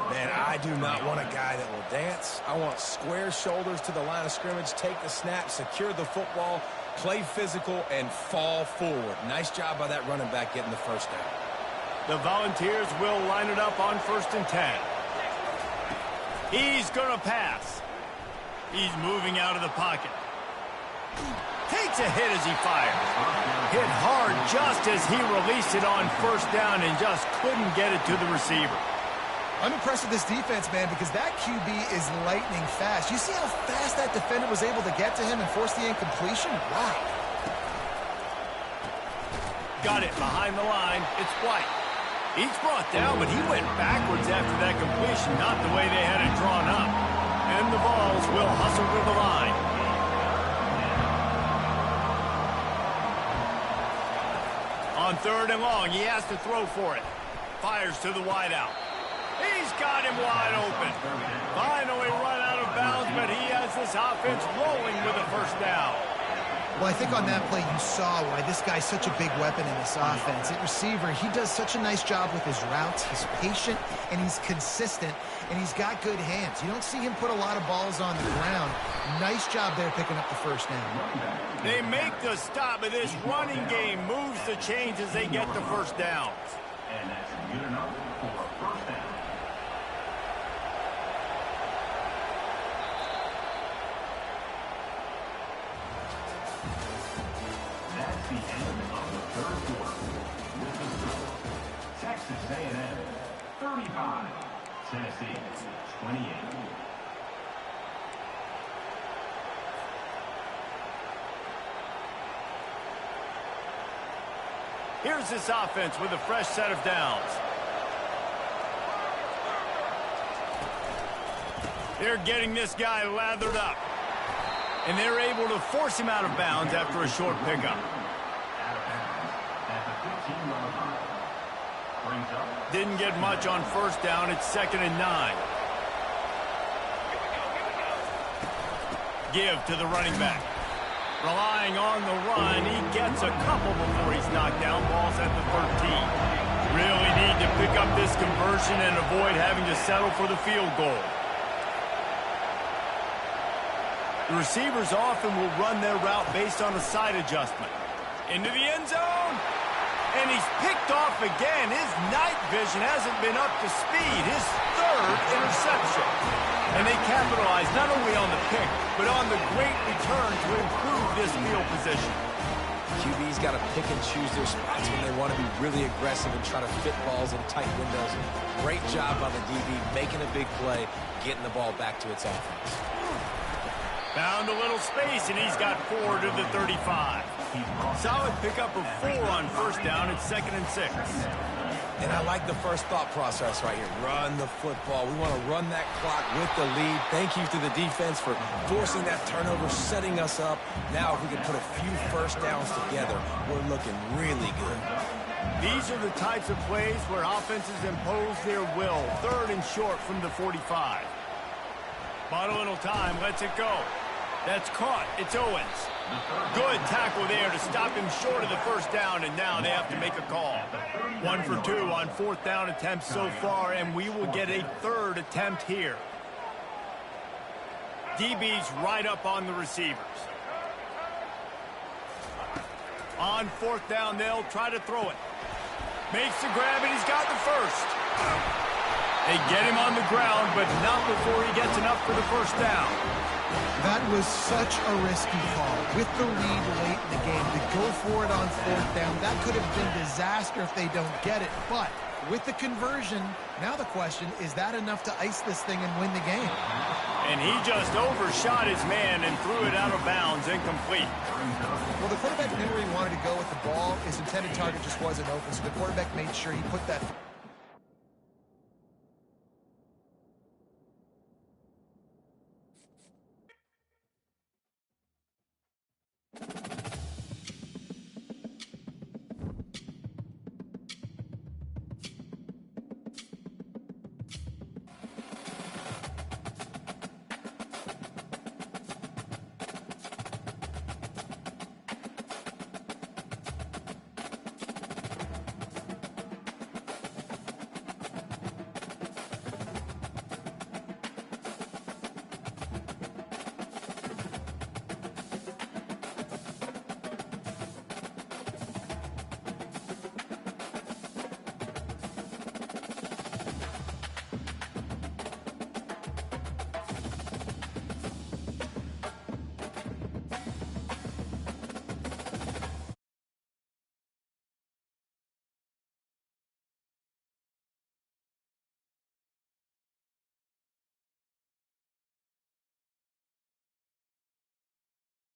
Man, I do not want a guy that will dance. I want square shoulders to the line of scrimmage, take the snap, secure the football, play physical, and fall forward. Nice job by that running back getting the first down. The Volunteers will line it up on 1st and 10. He's going to pass. He's moving out of the pocket. Takes a hit as he fires. Hit hard just as he released it on 1st down and just couldn't get it to the receiver. I'm impressed with this defense, man, because that QB is lightning fast. You see how fast that defender was able to get to him and force the incompletion? Wow. Got it behind the line. It's White. He's brought down, but he went backwards after that completion, not the way they had it drawn up. And the Vols will hustle to the line. On 3rd and long, he has to throw for it. Fires to the wideout. He's got him wide open. Finally run out of bounds, but he has this offense rolling with a first down. Well, I think on that play you saw why this guy's such a big weapon in this offense. At receiver, he does such a nice job with his routes. He's patient, and he's consistent, and he's got good hands. You don't see him put a lot of balls on the ground. Nice job there picking up the first down. They make the stop, but this running game moves the chains as they get the first downs. And that's good enough for a first down. That's the end of the 3rd quarter. With the score, Texas A&M 35, Tennessee 28. Here's this offense with a fresh set of downs. They're getting this guy lathered up. And they're able to force him out of bounds after a short pickup. Didn't get much on 1st down. It's 2nd and 9. Give to the running back. Relying on the run, he gets a couple before he's knocked down. Ball's at the 13. Really need to pick up this conversion and avoid having to settle for the field goal. The receivers often will run their route based on a side adjustment. Into the end zone. And he's picked off again. His night vision hasn't been up to speed. His 3rd interception. And they capitalize not only on the pick, but on the great return to improve this field position. QB's got to pick and choose their spots when they want to be really aggressive and try to fit balls in tight windows. Great job by the DB making a big play, getting the ball back to its offense. Found a little space, and he's got 4 to the 35. Solid pickup of 4 on 1st down. It's 2nd and 6. And I like the first thought process right here. Run the football. We want to run that clock with the lead. Thank you to the defense for forcing that turnover, setting us up. Now if we can put a few first downs together, we're looking really good. These are the types of plays where offenses impose their will. 3rd and short from the 45. Bought a little time, lets it go. That's caught. It's Owens. Good tackle there to stop him short of the first down, and now they have to make a call. 1 for 2 on fourth down attempts so far, and we will get a third attempt here. DB's right up on the receivers. On fourth down, they'll try to throw it. Makes the grab, and he's got the first. They get him on the ground, but not before he gets enough for the first down. That was such a risky call. With the lead late in the game, to go for it on fourth down, that could have been disaster if they don't get it. But with the conversion, now the question, is that enough to ice this thing and win the game? And he just overshot his man and threw it out of bounds, incomplete. Well, the quarterback knew where he wanted to go with the ball. His intended target just wasn't open, so the quarterback made sure he put that